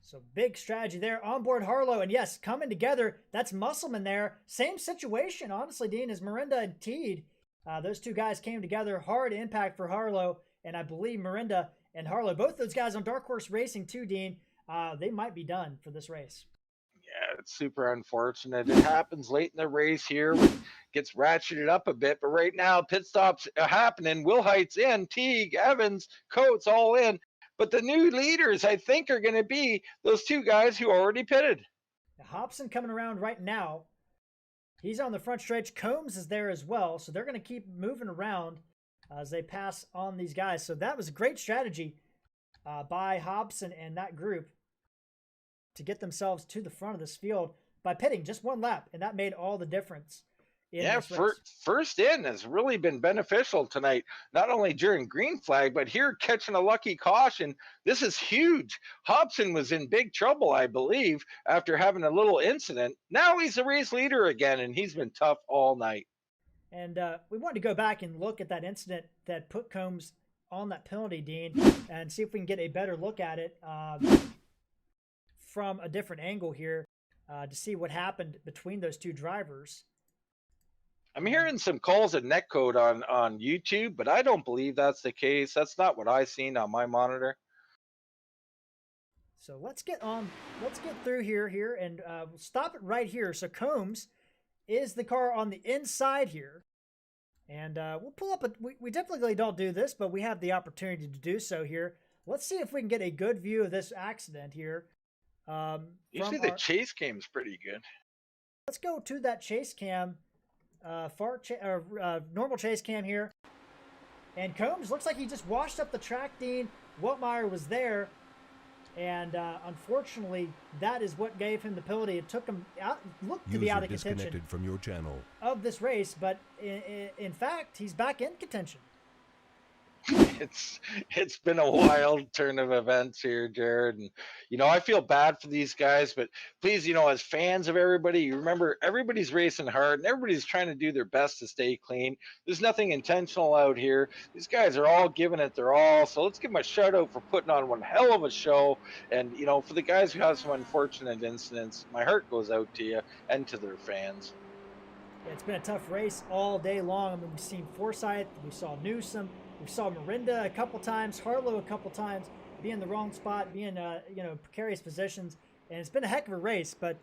So big strategy there. Onboard Harlow, and yes, coming together. That's Musselman there. Same situation, honestly, Dean, as Miranda and Teed. Those two guys came together. Hard impact for Harlow, and I believe Miranda and Harlow, both those guys on Dark Horse Racing too, Dean, they might be done for this race. Yeah, it's super unfortunate. It happens late in the race here. Gets ratcheted up a bit, but right now pit stops happening. Wilhite's in, Teague, Evans, Coates all in. But the new leaders, I think, are going to be those two guys who already pitted. Now, Hobson coming around right now. He's on the front stretch. Combs is there as well. So they're going to keep moving around as they pass on these guys. So that was a great strategy by Hobson and that group to get themselves to the front of this field by pitting just one lap. And that made all the difference. Yeah, first in has really been beneficial tonight, not only during green flag, but here catching a lucky caution. This is huge. Hobson was in big trouble, I believe, after having a little incident. Now he's the race leader again, and he's been tough all night. And we wanted to go back and look at that incident that put Combs on that penalty, Dean, and see if we can get a better look at it from a different angle here to see what happened between those two drivers. I'm hearing some calls at netcode on YouTube, but I don't believe that's the case. That's not what I seen on my monitor. So let's get through here, and we'll stop it right here. So Combs is the car on the inside here, and we'll pull up we typically don't do this, but we have the opportunity to do so here. Let's see if we can get a good view of this accident here. Usually the chase cam's pretty good. Let's go to that chase cam. Normal chase cam here, and Combs looks like he just washed up the track, Dean. Wiltmeyer was there, and unfortunately that is what gave him the penalty. It took him out, looked to be out of contention from your channel of this race, but in fact he's back in contention. It's been a wild turn of events here, Jared, and I feel bad for these guys, but please, as fans of everybody, you remember everybody's racing hard and everybody's trying to do their best to stay clean. There's nothing intentional out here. These guys are all giving it their all, so let's give them a shout out for putting on one hell of a show. And for the guys who have some unfortunate incidents, my heart goes out to you and to their fans. Yeah, it's been a tough race all day long. I mean, we've seen Forsyth, we saw Newsom, we saw Miranda a couple times, Harlow a couple times, be in the wrong spot, be in precarious positions, and it's been a heck of a race. But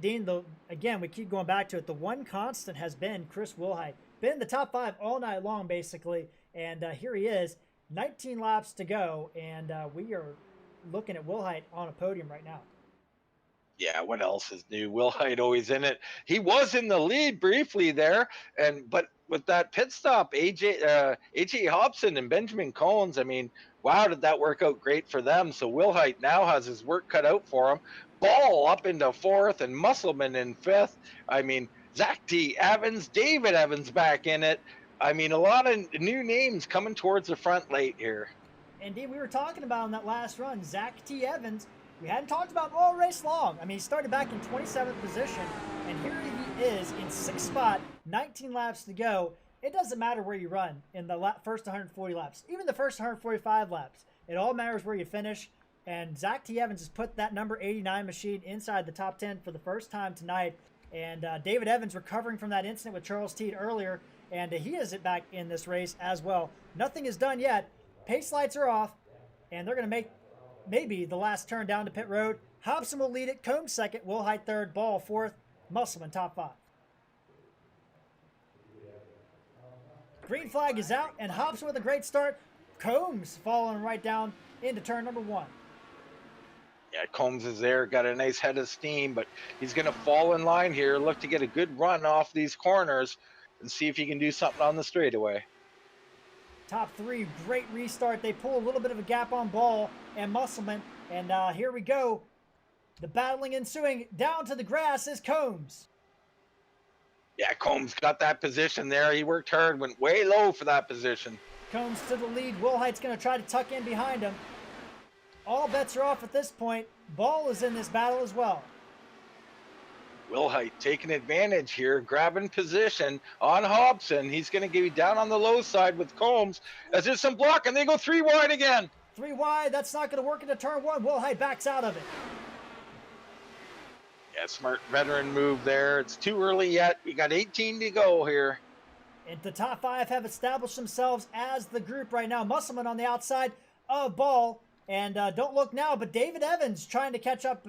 Dean, again, we keep going back to it. The one constant has been Chris Wilhite, been in the top 5 all night long, basically. And here he is, 19 laps to go, and we are looking at Wilhite on a podium right now. Yeah, what else is new? Wilhite always in it. He was in the lead briefly there, but with that pit stop, AJ Hobson and Benjamin Cones, I mean, wow, did that work out great for them. So Wilhite now has his work cut out for him. Ball up into 4th and Musselman in 5th. I mean, Zach T. Evans, David Evans back in it. I mean, a lot of new names coming towards the front late here. Indeed, we were talking about in that last run, Zach T. Evans. We hadn't talked about all race long. I mean, he started back in 27th position, and here he is in 6th spot, 19 laps to go. It doesn't matter where you run in the first 140 laps, even the first 145 laps. It all matters where you finish, and Zach T. Evans has put that number 89 machine inside the top 10 for the first time tonight. And David Evans recovering from that incident with Charles Teed earlier, and he is back in this race as well. Nothing is done yet. pace lights are off, and they're going to make maybe the last turn down to pit road. Hobson will lead it. Combs second. Wilhite third. Ball fourth. Musselman top 5. Green flag is out, and Hobson with a great start. Combs falling right down into turn number 1. Yeah, Combs is there, got a nice head of steam, but he's going to fall in line here, look to get a good run off these corners and see if he can do something on the straightaway. Top 3, great restart. They pull a little bit of a gap on Ball and Musselman, and here we go. The battling ensuing. Down to the grass is Combs. Yeah, Combs got that position there. He worked hard, went way low for that position. Combs to the lead. Wilhite's going to try to tuck in behind him. All bets are off at this point. Ball is in this battle as well. Wilhite taking advantage here, grabbing position on Hobson. He's going to get down on the low side with Combs as there's some block, and they go 3 wide again. 3 wide. That's not going to work into turn 1. Wilhite backs out of it. Yeah, smart veteran move there. It's too early yet. We got 18 to go here. And the top 5 have established themselves as the group right now. Musselman on the outside of Ball. And don't look now, but David Evans trying to catch up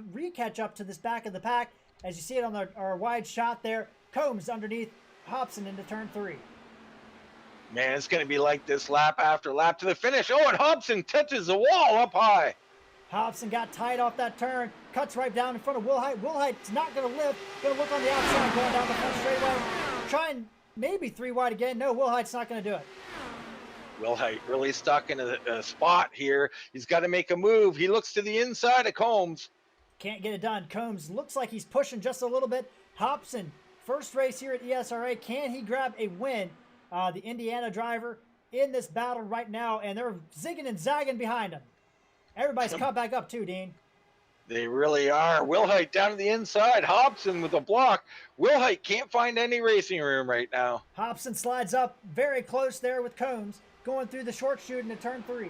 to this back of the pack. As you see it on our wide shot there. Combs underneath Hobson into turn 3. Man, it's going to be like this lap after lap to the finish. Oh, and Hobson touches the wall up high. Hobson got tight off that turn. Cuts right down in front of Wilhite. Wilhite's not going to lift. Going to look on the outside, going down the front straightaway. Trying maybe 3 wide again. No, Wilhite's not going to do it. Wilhite really stuck in a spot here. He's got to make a move. He looks to the inside of Combs. Can't get it done. Combs looks like he's pushing just a little bit. Hobson, first race here at ESRA. Can he grab a win? The Indiana driver in this battle right now, and they're zigging and zagging behind him. Everybody's caught back up too, Dean. They really are. Wilhite down to the inside. Hobson with a block. Wilhite can't find any racing room right now. Hobson slides up very close there with Combs, going through the short chute into turn 3.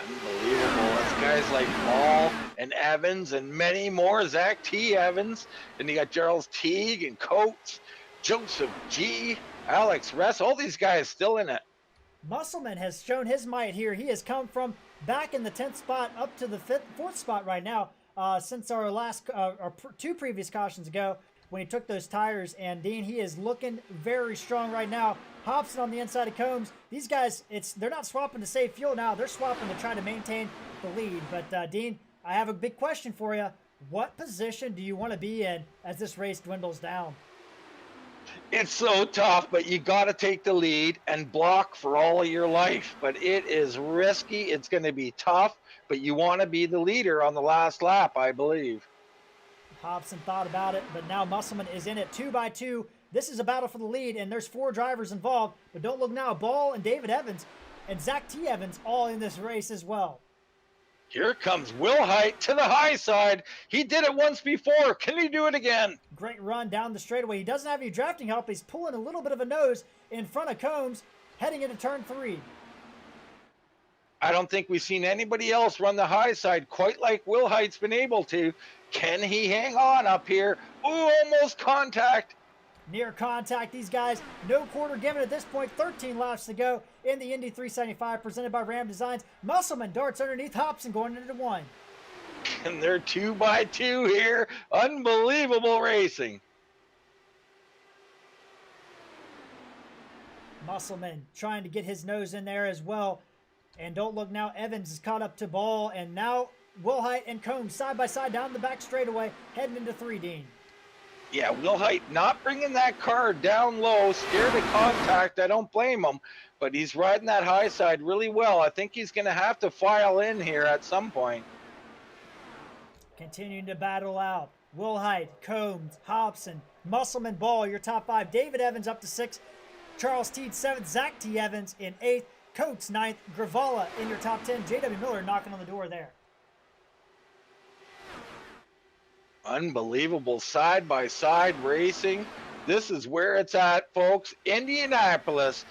Unbelievable. That's guys like Ball and Evans and many more. Zach T. Evans. And you got Gerald Teague and Coates, Joseph G., Alex Ress. All these guys still in it. Musselman has shown his might here. He has come from back in the 10th spot up to the 4th spot right now since our last our 2 previous cautions ago when he took those tires. And Dean, he is looking very strong right now. Hobson on the inside of Combs. These guys, they're not swapping to save fuel now. They're swapping to try to maintain the lead. But Dean, I have a big question for you. What position do you want to be in as this race dwindles down? It's so tough, but you got to take the lead and block for all of your life. But it is risky. It's going to be tough, but you want to be the leader on the last lap, I believe. Hobson thought about it, but now Musselman is in it 2 by 2. This is a battle for the lead, and there's 4 drivers involved. But don't look now. Ball and David Evans and Zach T. Evans all in this race as well. Here comes Wilhite to the high side. He did it once before. Can he do it again? Great run down the straightaway. He doesn't have any drafting help. He's pulling a little bit of a nose in front of Combs, heading into turn 3. I don't think we've seen anybody else run the high side quite like Wilhite's been able to. Can he hang on up here? Ooh, almost contact. Near contact. These guys, no quarter given at this point. 13 laps to go in the Indy 375 presented by Ram Designs. Musselman darts underneath Hobson going into 1. And they're 2 by 2 here. Unbelievable racing. Musselman trying to get his nose in there as well. And don't look now, Evans is caught up to Ball. And now Wilhite and Combs side by side down the back straightaway, heading into 3, Dean. Yeah, Wilhite not bringing that car down low, scared of contact. I don't blame him, but he's riding that high side really well. I think he's going to have to file in here at some point. Continuing to battle out. Wilhite, Combs, Hobson, Musselman, Ball, your top 5. David Evans up to 6. Charles Teed 7th. Zach T. Evans in 8th. Coates 9th. Gravala in your top 10. J.W. Miller knocking on the door there. Unbelievable side-by-side racing. This is where it's at, folks. Indianapolis.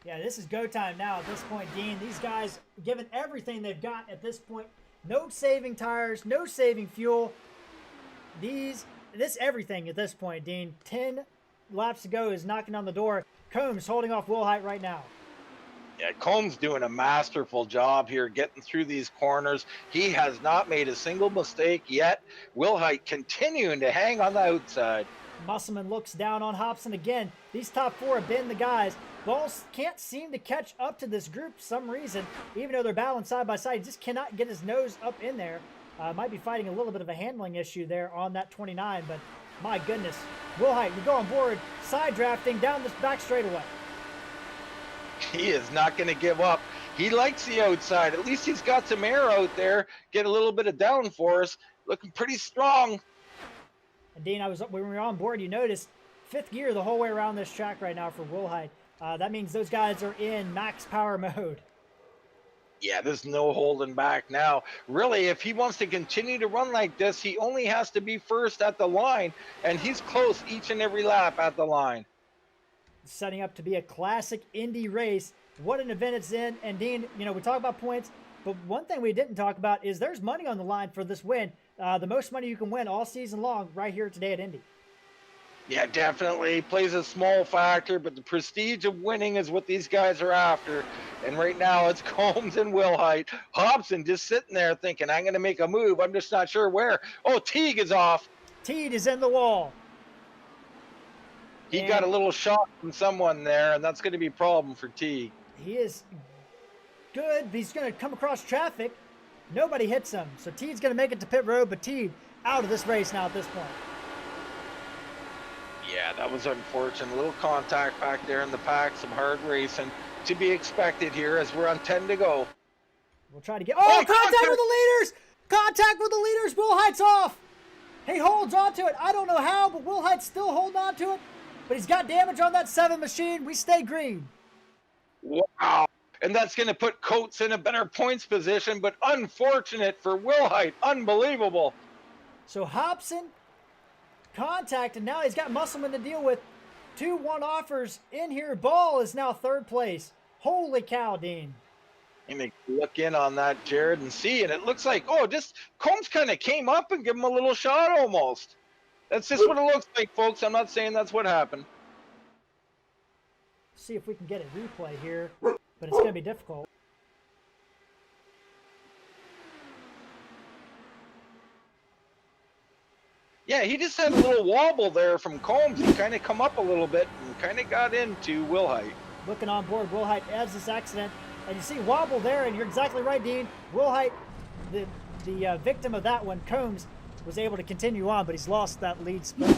Yeah, this is go time now at this point, Dean. These guys, given everything they've got at this point, no saving tires, no saving fuel. This everything at this point, Dean. 10 laps to go is knocking on the door. Combs holding off Wilhite right now. Yeah, Combs doing a masterful job here getting through these corners. He has not made a single mistake yet. Wilhite continuing to hang on the outside. Musselman looks down on Hobson again. These top four have been the guys. Balls can't seem to catch up to this group for some reason, even though they're battling side by side. He just cannot get his nose up in there. Might be fighting a little bit of a handling issue there on that 29, but my goodness. Wilhite, we go on board, side drafting down this back straightaway. He is not going to give up. He likes the outside. At least he's got some air out there. Get a little bit of downforce. Looking pretty strong. And Dean, when we were on board, you noticed 5th gear the whole way around this track right now for Wilhite. That means those guys are in max power mode. Yeah, there's no holding back now. Really, if he wants to continue to run like this, he only has to be first at the line, and he's close each and every lap at the line. Setting up to be a classic Indy race. What an event it's in. And Dean, we talk about points, but one thing we didn't talk about is there's money on the line for this win. The most money you can win all season long right here today at Indy. Yeah, definitely plays a small factor, but the prestige of winning is what these guys are after. And right now it's Combs and Wilhite. Hobson just sitting there thinking, I'm going to make a move. I'm just not sure where. Oh, Teague is off. Teague is in the wall. He got a little shot from someone there, and that's going to be a problem for Teague. He is good. He's going to come across traffic. Nobody hits him. So Teague's going to make it to pit road, but Teague out of this race now at this point. Yeah, that was unfortunate. A little contact back there in the pack. Some hard racing to be expected here as we're on 10 to go. We'll try to get... Oh, contact with the leaders! Contact with the leaders! Wilhite's off! He holds onto it. I don't know how, but Wilhite's still holding on to it. But he's got damage on that 7 machine. We stay green. Wow. And that's going to put Coates in a better points position, but unfortunate for Wilhite. Unbelievable. So Hobson, contact, and now he's got Musselman to deal with. 2 one-offers in here. Ball is now 3rd place. Holy cow, Dean. And look in on that, Jared, and see, and it looks like, just Combs kind of came up and gave him a little shot almost. That's just what it looks like, folks. I'm not saying that's what happened. See if we can get a replay here, but it's going to be difficult. Yeah, he just had a little wobble there from Combs. He kind of come up a little bit and kind of got into Wilhite. Looking on board, Wilhite adds this accident. And you see wobble there, and you're exactly right, Dean. Wilhite, the victim of that one, Combs, was able to continue on, but he's lost that lead spot.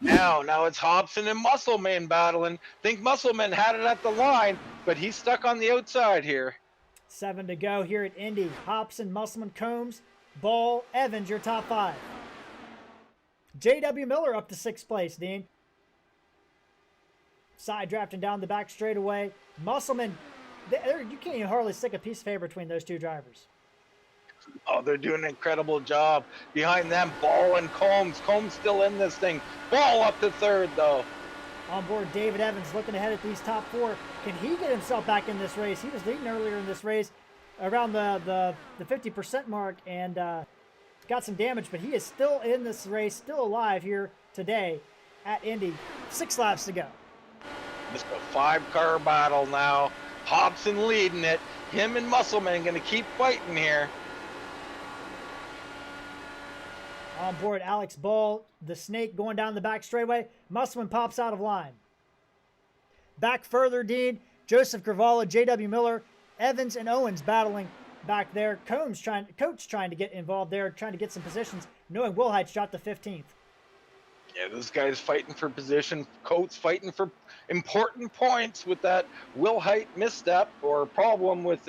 Now it's Hobson and Musselman battling. Think Musselman had it at the line, but he's stuck on the outside here. 7 to go here at Indy. Hobson, Musselman, Combs, Ball, Evans, your top 5. J.W. Miller up to 6th place, Dean. Side drafting down the back straightaway. Musselman, you can't even hardly stick a piece of paper between those 2 drivers. Oh, they're doing an incredible job. Behind them, Ball and Combs. Combs still in this thing. Ball up to 3rd, though. On board, David Evans looking ahead at these top 4. Can he get himself back in this race? He was leading earlier in this race around the 50% mark and got some damage, but he is still in this race, still alive here today at Indy. 6 laps to go. Just a 5-car battle now. Hobson leading it. Him and Musselman going to keep fighting here. On board, Alex Ball, the snake going down the back straightaway. Musselman pops out of line. Back further, Dean, Joseph Gravala, J.W. Miller, Evans, and Owens battling back there. Coates trying to get involved there, trying to get some positions, knowing Wilhite shot the 15th. Yeah, this guy's fighting for position. Coates fighting for important points with that Wilhite misstep or problem with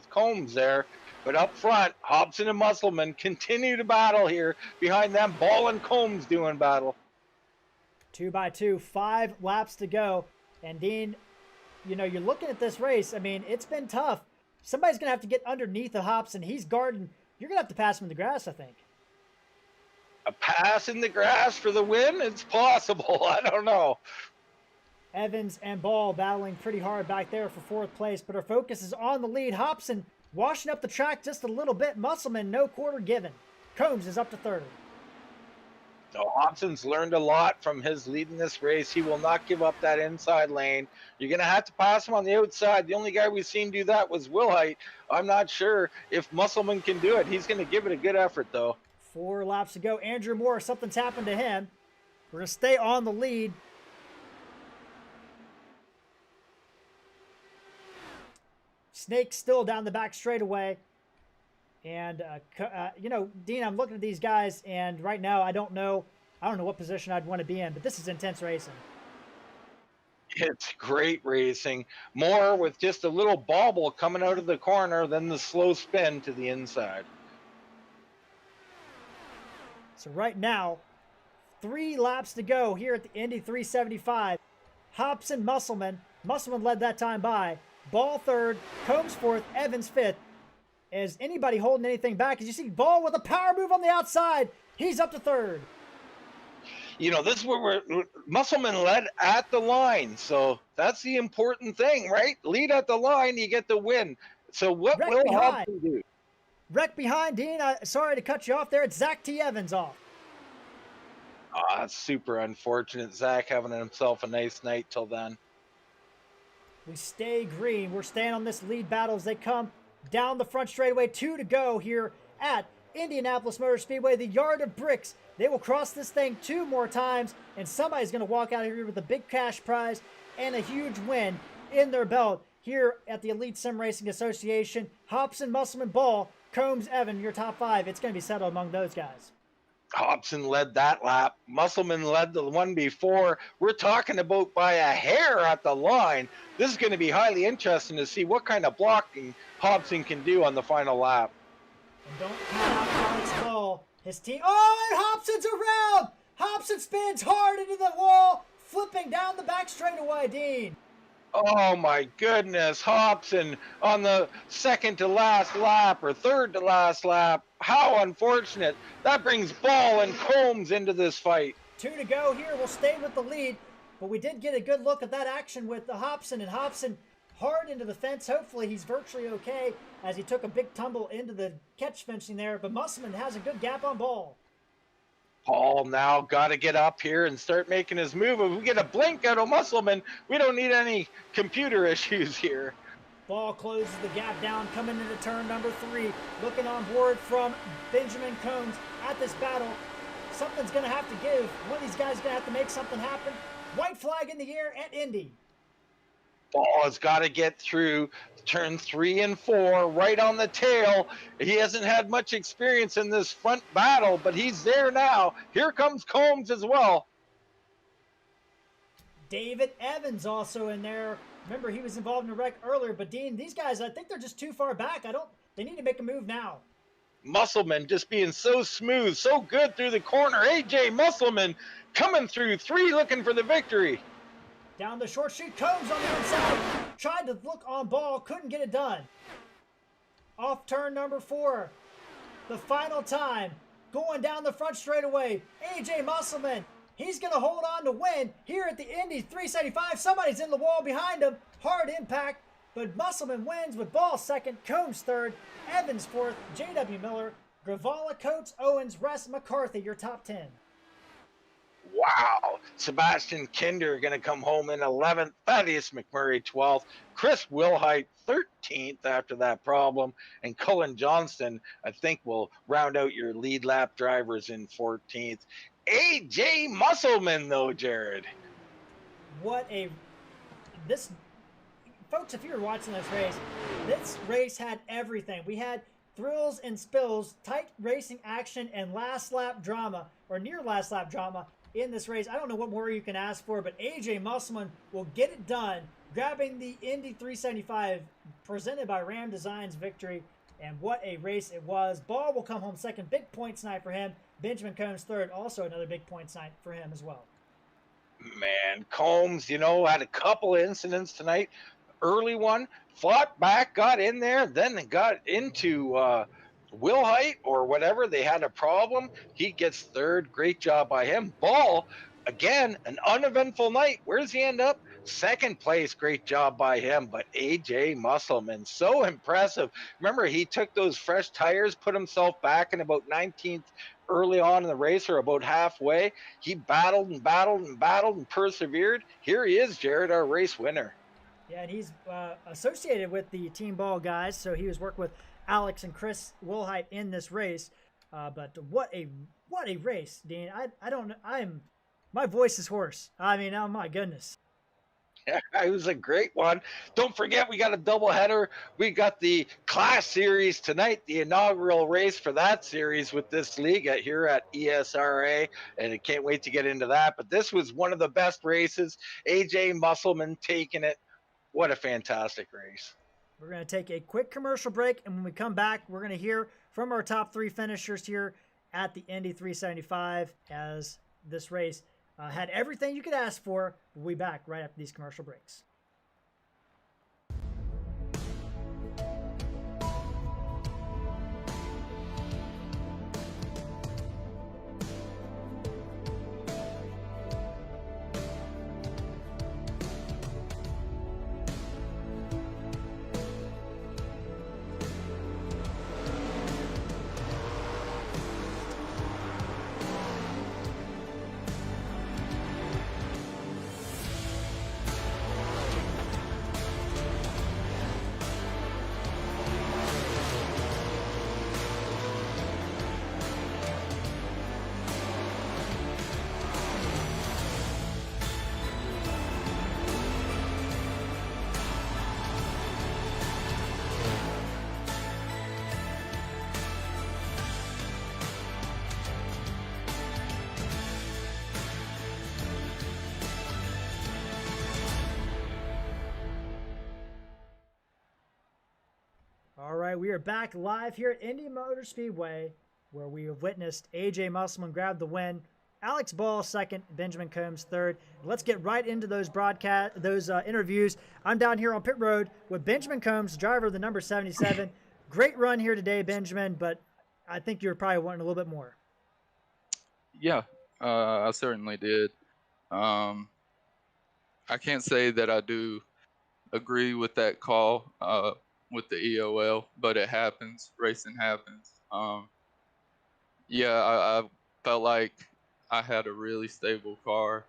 Combs there. But up front, Hobson and Musselman continue to battle here. Behind them, Ball and Combs doing battle. 2 by 2, 5 laps to go. And Dean, you're looking at this race. I mean, it's been tough. Somebody's going to have to get underneath of Hobson. He's guarding. You're going to have to pass him in the grass, I think. A pass in the grass for the win? It's possible. I don't know. Evans and Ball battling pretty hard back there for 4th place, but our focus is on the lead. Hobson washing up the track just a little bit. Musselman, no quarter given. Combs is up to 3rd. So Hobson's learned a lot from his leading this race. He will not give up that inside lane. You're going to have to pass him on the outside. The only guy we've seen do that was Wilhite. I'm not sure if Musselman can do it. He's going to give it a good effort, though. 4 laps to go. Andrew Moore, something's happened to him. We're going to stay on the lead. Snake still down the back straightaway. And, you know, Dean, I'm looking at these guys, and right now I don't know what position I'd want to be in, but this is intense racing. It's great racing. More with just a little bobble coming out of the corner than the slow spin to the inside. So right now, 3 laps to go here at the Indy 375. Hobson, Musselman. Musselman led that time by. Ball third, Combs fourth, Evans fifth. Is anybody holding anything back? As you see, Ball with a power move on the outside. He's up to third. You know, this is where Musselman led at the line. So that's the important thing, right? Lead at the line, you get the win. So what will Hobson do? Wreck behind, Dean. Sorry to cut you off there. It's Zach T. Evans off. Oh, that's super unfortunate. Zach having himself a nice night till then. We stay green. We're staying on this lead battle as they come down the front straightaway. 2 to go here at Indianapolis Motor Speedway, the Yard of Bricks. They will cross this thing 2 more times, and somebody's going to walk out of here with a big cash prize and a huge win in their belt here at the Elite Sim Racing Association. Hobson, Musselman, Ball, Combs, Evan, your top 5. It's going to be settled among those guys. Hobson led that lap. Musselman led the one before. We're talking about by a hair at the line. This is going to be highly interesting to see what kind of blocking Hobson can do on the final lap. And don't count out Alex Ball. His team. Oh, and Hobson's around! Hobson spins hard into the wall, flipping down the back straightaway, Dean. Oh my goodness, Hobson on the second to last lap or third to last lap. How unfortunate. That brings Ball and Combs into this fight. 2 to go here. We'll stay with the lead, but we did get a good look at that action with the Hobson, and Hobson hard into the fence. Hopefully he's virtually okay as he took a big tumble into the catch fencing there, but Musselman has a good gap on Ball. Paul now got to get up here and start making his move. If we get a blink out of Musselman, we don't need any computer issues here. Ball closes the gap down, coming into turn number 3. Looking on board from Benjamin Combs at this battle. Something's going to have to give. One of these guys is going to have to make something happen. White flag in the air at Indy. Ball has got to get through turn 3 and 4 right on the tail. He hasn't had much experience in this front battle, but he's there now. Here comes Combs as well. David Evans also in there. Remember, he was involved in a wreck earlier, but Dean, these guys, I think they're just too far back. They need to make a move now. Musselman just being so smooth, so good through the corner. AJ Musselman coming through 3 looking for the victory. Down the short street, Combs on the inside. Tried to look on Ball, couldn't get it done. Off turn number 4. The final time. Going down the front straightaway. AJ Musselman. He's going to hold on to win here at the Indy 375. Somebody's in the wall behind him. Hard impact. But Musselman wins with Ball second, Combs third, Evans fourth, J.W. Miller, Gravala, Coates, Owens, Rest, McCarthy, your top 10. Wow. Sebastian Kinder going to come home in 11th. Thaddeus McMurray 12th. Chris Wilhite 13th after that problem. And Cullen Johnston, I think, will round out your lead lap drivers in 14th. AJ Musselman, though, Jared. Folks, if you were watching this race had everything. We had thrills and spills, tight racing action, and last lap drama, or near last lap drama in this race. I don't know what more you can ask for, but AJ Musselman will get it done, grabbing the Indy 375 presented by Ram Designs victory. And what a race it was. Ball will come home second. Big points night for him. Benjamin Combs third. Also another big points night for him as well. Man, Combs, had a couple incidents tonight. Early one, fought back, got in there, then got into Wilhite or whatever. They had a problem. He gets third. Great job by him. Ball, again, an uneventful night. Where does he end up? Second place. Great job by him. But AJ Musselman, so impressive. Remember, he took those fresh tires, put himself back in about 19th early on in the race or about halfway. He battled and battled and battled and persevered. Here he is, Jared, our race winner. Yeah, and he's associated with the Team Ball guys, so he was working with Alex and Chris Wilhite in this race. But what a race, Dean! I don't my voice is hoarse. I mean, oh my goodness. It was a great one. Don't forget, we got a doubleheader. We got the Class Series tonight, the inaugural race for that series with this league here at ESRA, and I can't wait to get into that. But this was one of the best races. AJ Musselman taking it. What a fantastic race. We're going to take a quick commercial break, and when we come back, we're going to hear from our top 3 finishers here at the Indy 375 as this race had everything you could ask for. We'll be back right after these commercial breaks. All right, we are back live here at Indy Motor Speedway, where we have witnessed AJ Musselman grab the win, Alex Ball second, Benjamin Combs third. Let's get right into those interviews. I'm down here on pit road with Benjamin Combs, driver of the number 77. Great run here today, Benjamin, but I think you're probably wanting a little bit more. Yeah, I certainly did. I can't say that I do agree with that call with the EOL, but it happens. Racing happens. Yeah, I felt like I had a really stable car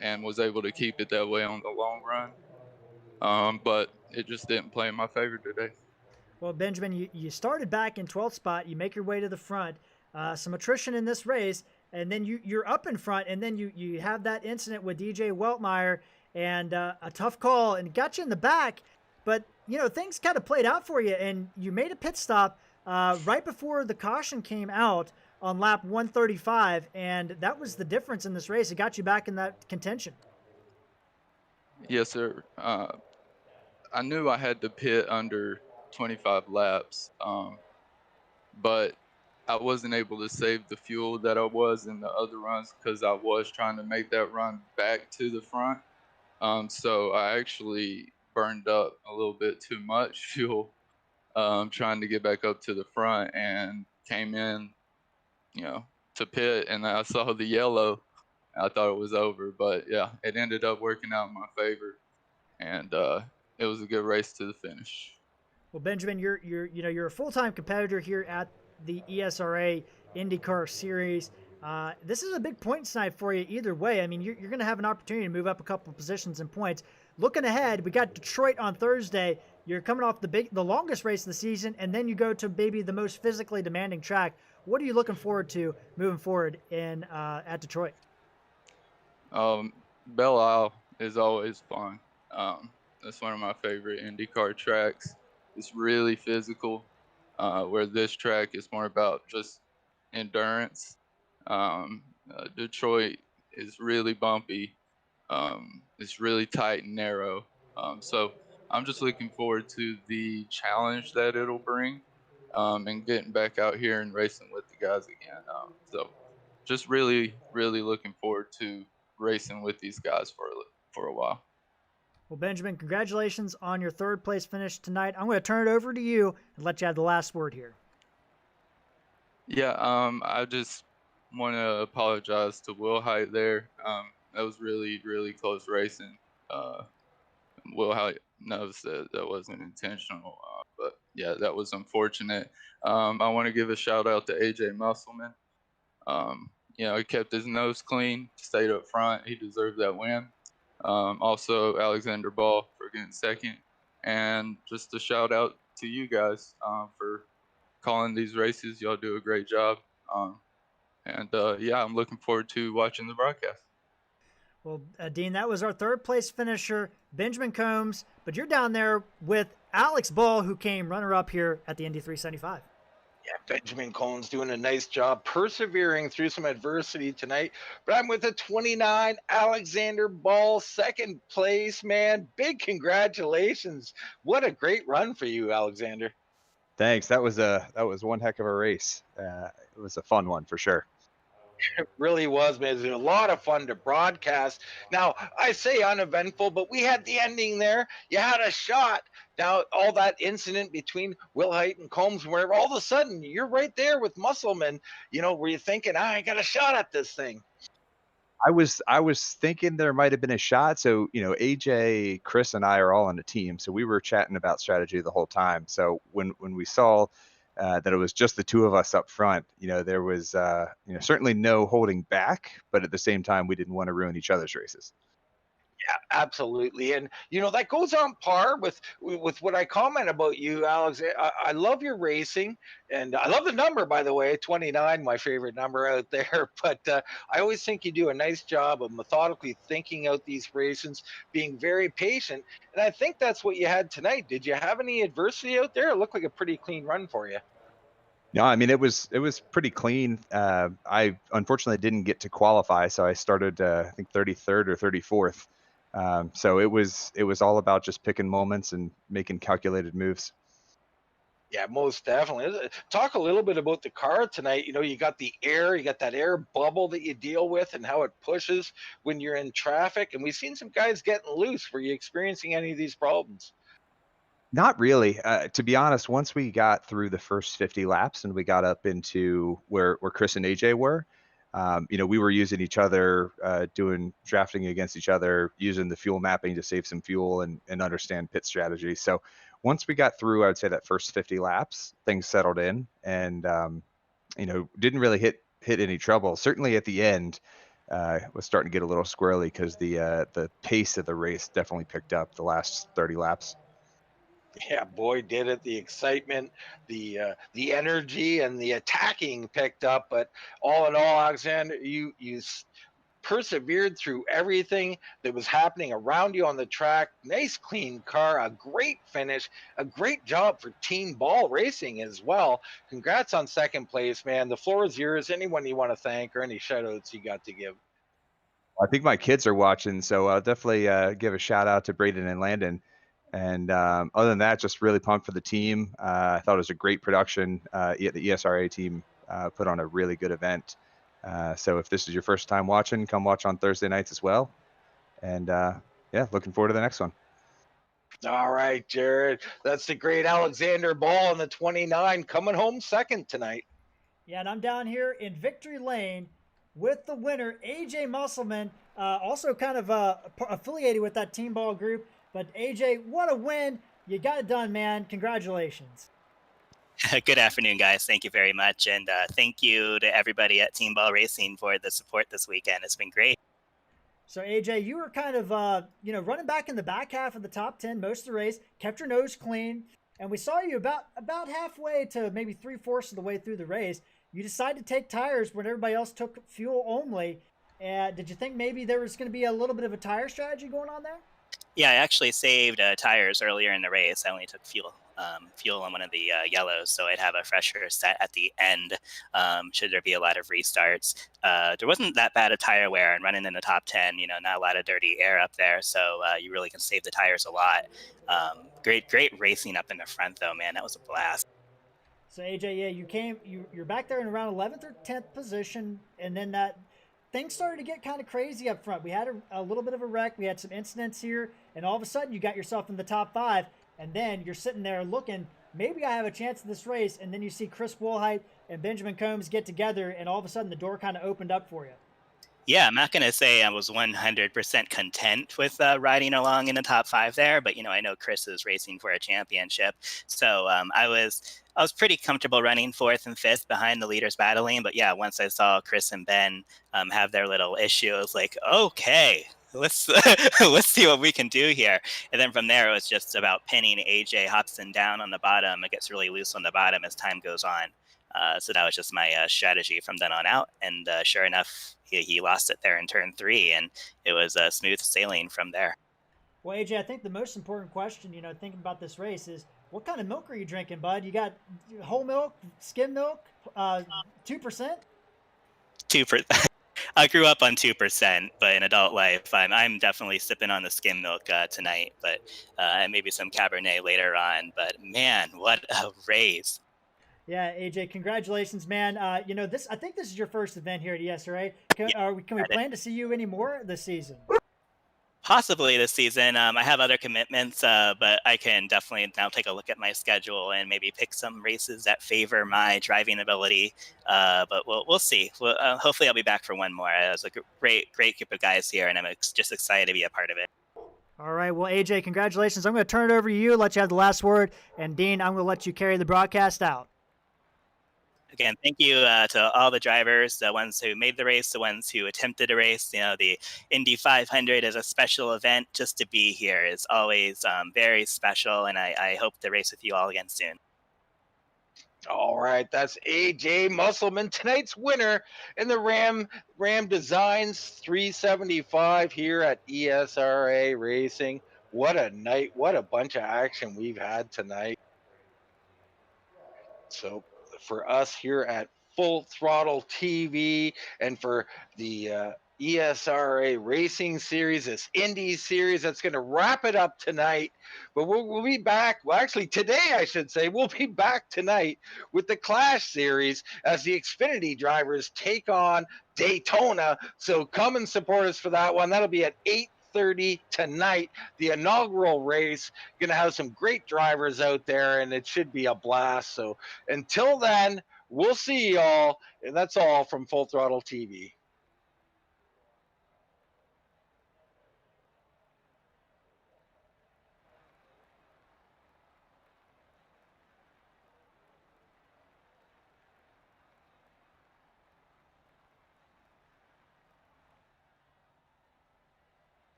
and was able to keep it that way on the long run. But it just didn't play in my favor today. Well, Benjamin, you started back in 12th spot. You make your way to the front. Some attrition in this race, and then you're up in front, and then you have that incident with DJ Weltmeyer and a tough call, and got you in the back. But, things kind of played out for you, and you made a pit stop right before the caution came out on lap 135, and that was the difference in this race. It got you back in that contention. Yes, sir. I knew I had to pit under 25 laps, but I wasn't able to save the fuel that I was in the other runs because I was trying to make that run back to the front. So I actually burned up a little bit too much fuel trying to get back up to the front, and came in, to pit, and I saw the yellow. I thought it was over, but yeah, it ended up working out in my favor, and it was a good race to the finish. Well, Benjamin, you're a full-time competitor here at the ESRA IndyCar Series. This is a big points night for you either way. I mean, you're going to have an opportunity to move up a couple of positions in points. Looking ahead, we got Detroit on Thursday. You're coming off the longest race of the season, and then you go to maybe the most physically demanding track. What are you looking forward to moving forward at Detroit? Belle Isle is always fun. That's one of my favorite IndyCar tracks. It's really physical, where this track is more about just endurance. Detroit is really bumpy. It's really tight and narrow. So I'm just looking forward to the challenge that it'll bring, and getting back out here and racing with the guys again. So just really, really looking forward to racing with these guys for a while. Well, Benjamin, congratulations on your third place finish tonight. I'm going to turn it over to you and let you have the last word here. Yeah, I just want to apologize to Will Height there. That was really, really close racing. Will Height knows that wasn't intentional. But yeah, that was unfortunate. I want to give a shout out to AJ Musselman. He kept his nose clean, stayed up front. He deserved that win. Also, Alexander Ball for getting second. And just a shout out to you guys for calling these races. Y'all do a great job. I'm looking forward to watching the broadcast. Well, Dean, that was our third place finisher, Benjamin Combs, but you're down there with Alex Ball, who came runner up here at the Indy 375. Yeah, Benjamin Combs doing a nice job persevering through some adversity tonight. But I'm with a 29, Alexander Ball, second place, man. Big congratulations. What a great run for you, Alexander. Thanks. That was one heck of a race. It was a fun one for sure. It really was, man. It was a lot of fun to broadcast. Now, I say uneventful, but we had the ending there. You had a shot. Now, all that incident between Wilhite and Combs, where all of a sudden you're right there with Musselman, were you thinking, I got a shot at this thing? I was thinking there might have been a shot. So, AJ, Chris, and I are all on a team. So we were chatting about strategy the whole time. So when we saw that it was just the two of us up front, there was, certainly no holding back, but at the same time, we didn't want to ruin each other's races. Yeah, absolutely. And, that goes on par with what I comment about you, Alex. I love your racing, and I love the number, by the way, 29, my favorite number out there. But I always think you do a nice job of methodically thinking out these races, being very patient. And I think that's what you had tonight. Did you have any adversity out there? It looked like a pretty clean run for you. No, I mean, it was pretty clean. I unfortunately didn't get to qualify, so I started, I think 33rd or 34th. So it was all about just picking moments and making calculated moves. Yeah, most definitely. Talk a little bit about the car tonight. You got the air, you got that air bubble that you deal with and how it pushes when you're in traffic. And we've seen some guys getting loose. Were you experiencing any of these problems? Not really. To be honest, once we got through the first 50 laps and we got up into where Chris and AJ were, we were using each other, doing drafting against each other, using the fuel mapping to save some fuel and understand pit strategy. So once we got through, I would say that first 50 laps, things settled in and, didn't really hit any trouble. Certainly at the end, was starting to get a little squirrely because the pace of the race definitely picked up the last 30 laps. Yeah, boy, did it. The excitement, the energy, and the attacking picked up. But all in all, Alexander, you persevered through everything that was happening around you on the track. Nice, clean car, a great finish, a great job for Team Ball Racing as well. Congrats on second place, man. The floor is yours. Anyone you want to thank or any shout outs you got to give? I think my kids are watching, so I'll definitely give a shout out to Braden and Landon. And other than that, just really pumped for the team. I thought it was a great production. The ESRA team put on a really good event. So if this is your first time watching, come watch on Thursday nights as well. And looking forward to the next one. All right, Jared. That's the great Alexander Ball in the 29 coming home second tonight. Yeah, and I'm down here in Victory Lane with the winner, AJ Musselman, also kind of affiliated with that Team Ball group. But AJ, what a win. You got it done, man. Congratulations. Good afternoon, guys. Thank you very much. And thank you to everybody at Team Ball Racing for the support this weekend. It's been great. So, AJ, you were kind of, running back in the back half of the top 10 most of the race, kept your nose clean, and we saw you about halfway to maybe 3/4 of the way through the race. You decided to take tires when everybody else took fuel only. Did you think maybe there was going to be a little bit of a tire strategy going on there? Yeah, I actually saved tires earlier in the race. I only took fuel on one of the yellows, so I'd have a fresher set at the end should there be a lot of restarts. There wasn't that bad of tire wear, and running in the top 10, not a lot of dirty air up there, so you really can save the tires a lot. Great racing up in the front, though, man. That was a blast. So, AJ, yeah, you're back there in around 11th or 10th position, and then that things started to get kind of crazy up front. We had a little bit of a wreck. We had some incidents here, and all of a sudden you got yourself in the top 5, and then you're sitting there looking, maybe I have a chance in this race, and then you see Chris Woolhite and Benjamin Combs get together, and all of a sudden the door kind of opened up for you. Yeah, I'm not going to say I was 100% content with riding along in the top 5 there, but I know Chris is racing for a championship, so I was pretty comfortable running 4th and 5th behind the leaders battling. But yeah, once I saw Chris and Ben have their little issue, I was like, okay, let's let's see what we can do here. And then from there, it was just about pinning AJ Hobson down on the bottom. It gets really loose on the bottom as time goes on. So that was just my strategy from then on out. And sure enough, he lost it there in turn 3, and it was smooth sailing from there. Well, AJ, I think the most important question, thinking about this race is, what kind of milk are you drinking, bud? You got whole milk, skim milk, 2%? 2%. I grew up on 2%, but in adult life, I'm definitely sipping on the skim milk tonight, but and maybe some Cabernet later on. But man, what a race! Yeah, AJ, congratulations, man. I think this is your first event here at ESRA. Can we plan to see you any more this season? Possibly this season. I have other commitments, but I can definitely now take a look at my schedule and maybe pick some races that favor my driving ability. But we'll see. Hopefully I'll be back for one more. There's a great group of guys here, and I'm just excited to be a part of it. All right. Well, AJ, congratulations. I'm going to turn it over to you, let you have the last word. And Dean, I'm going to let you carry the broadcast out. Again, thank you to all the drivers, the ones who made the race, the ones who attempted a race. The Indy 500 is a special event. Just to be here is always very special, and I hope to race with you all again soon. All right, that's AJ Musselman, tonight's winner in the Ram Designs 375 here at ESRA Racing. What a night, what a bunch of action we've had tonight. So for us here at Full Throttle TV and for the ESRA Racing Series, this Indy Series, that's going to wrap it up tonight. But we'll be back. Well, actually, today, I should say, we'll be back tonight with the Clash Series as the Xfinity drivers take on Daytona. So come and support us for that one. That'll be at 8:30 tonight, the inaugural race. Going to have some great drivers out there, and it should be a blast. So until then, we'll see y'all. And that's all from Full Throttle TV.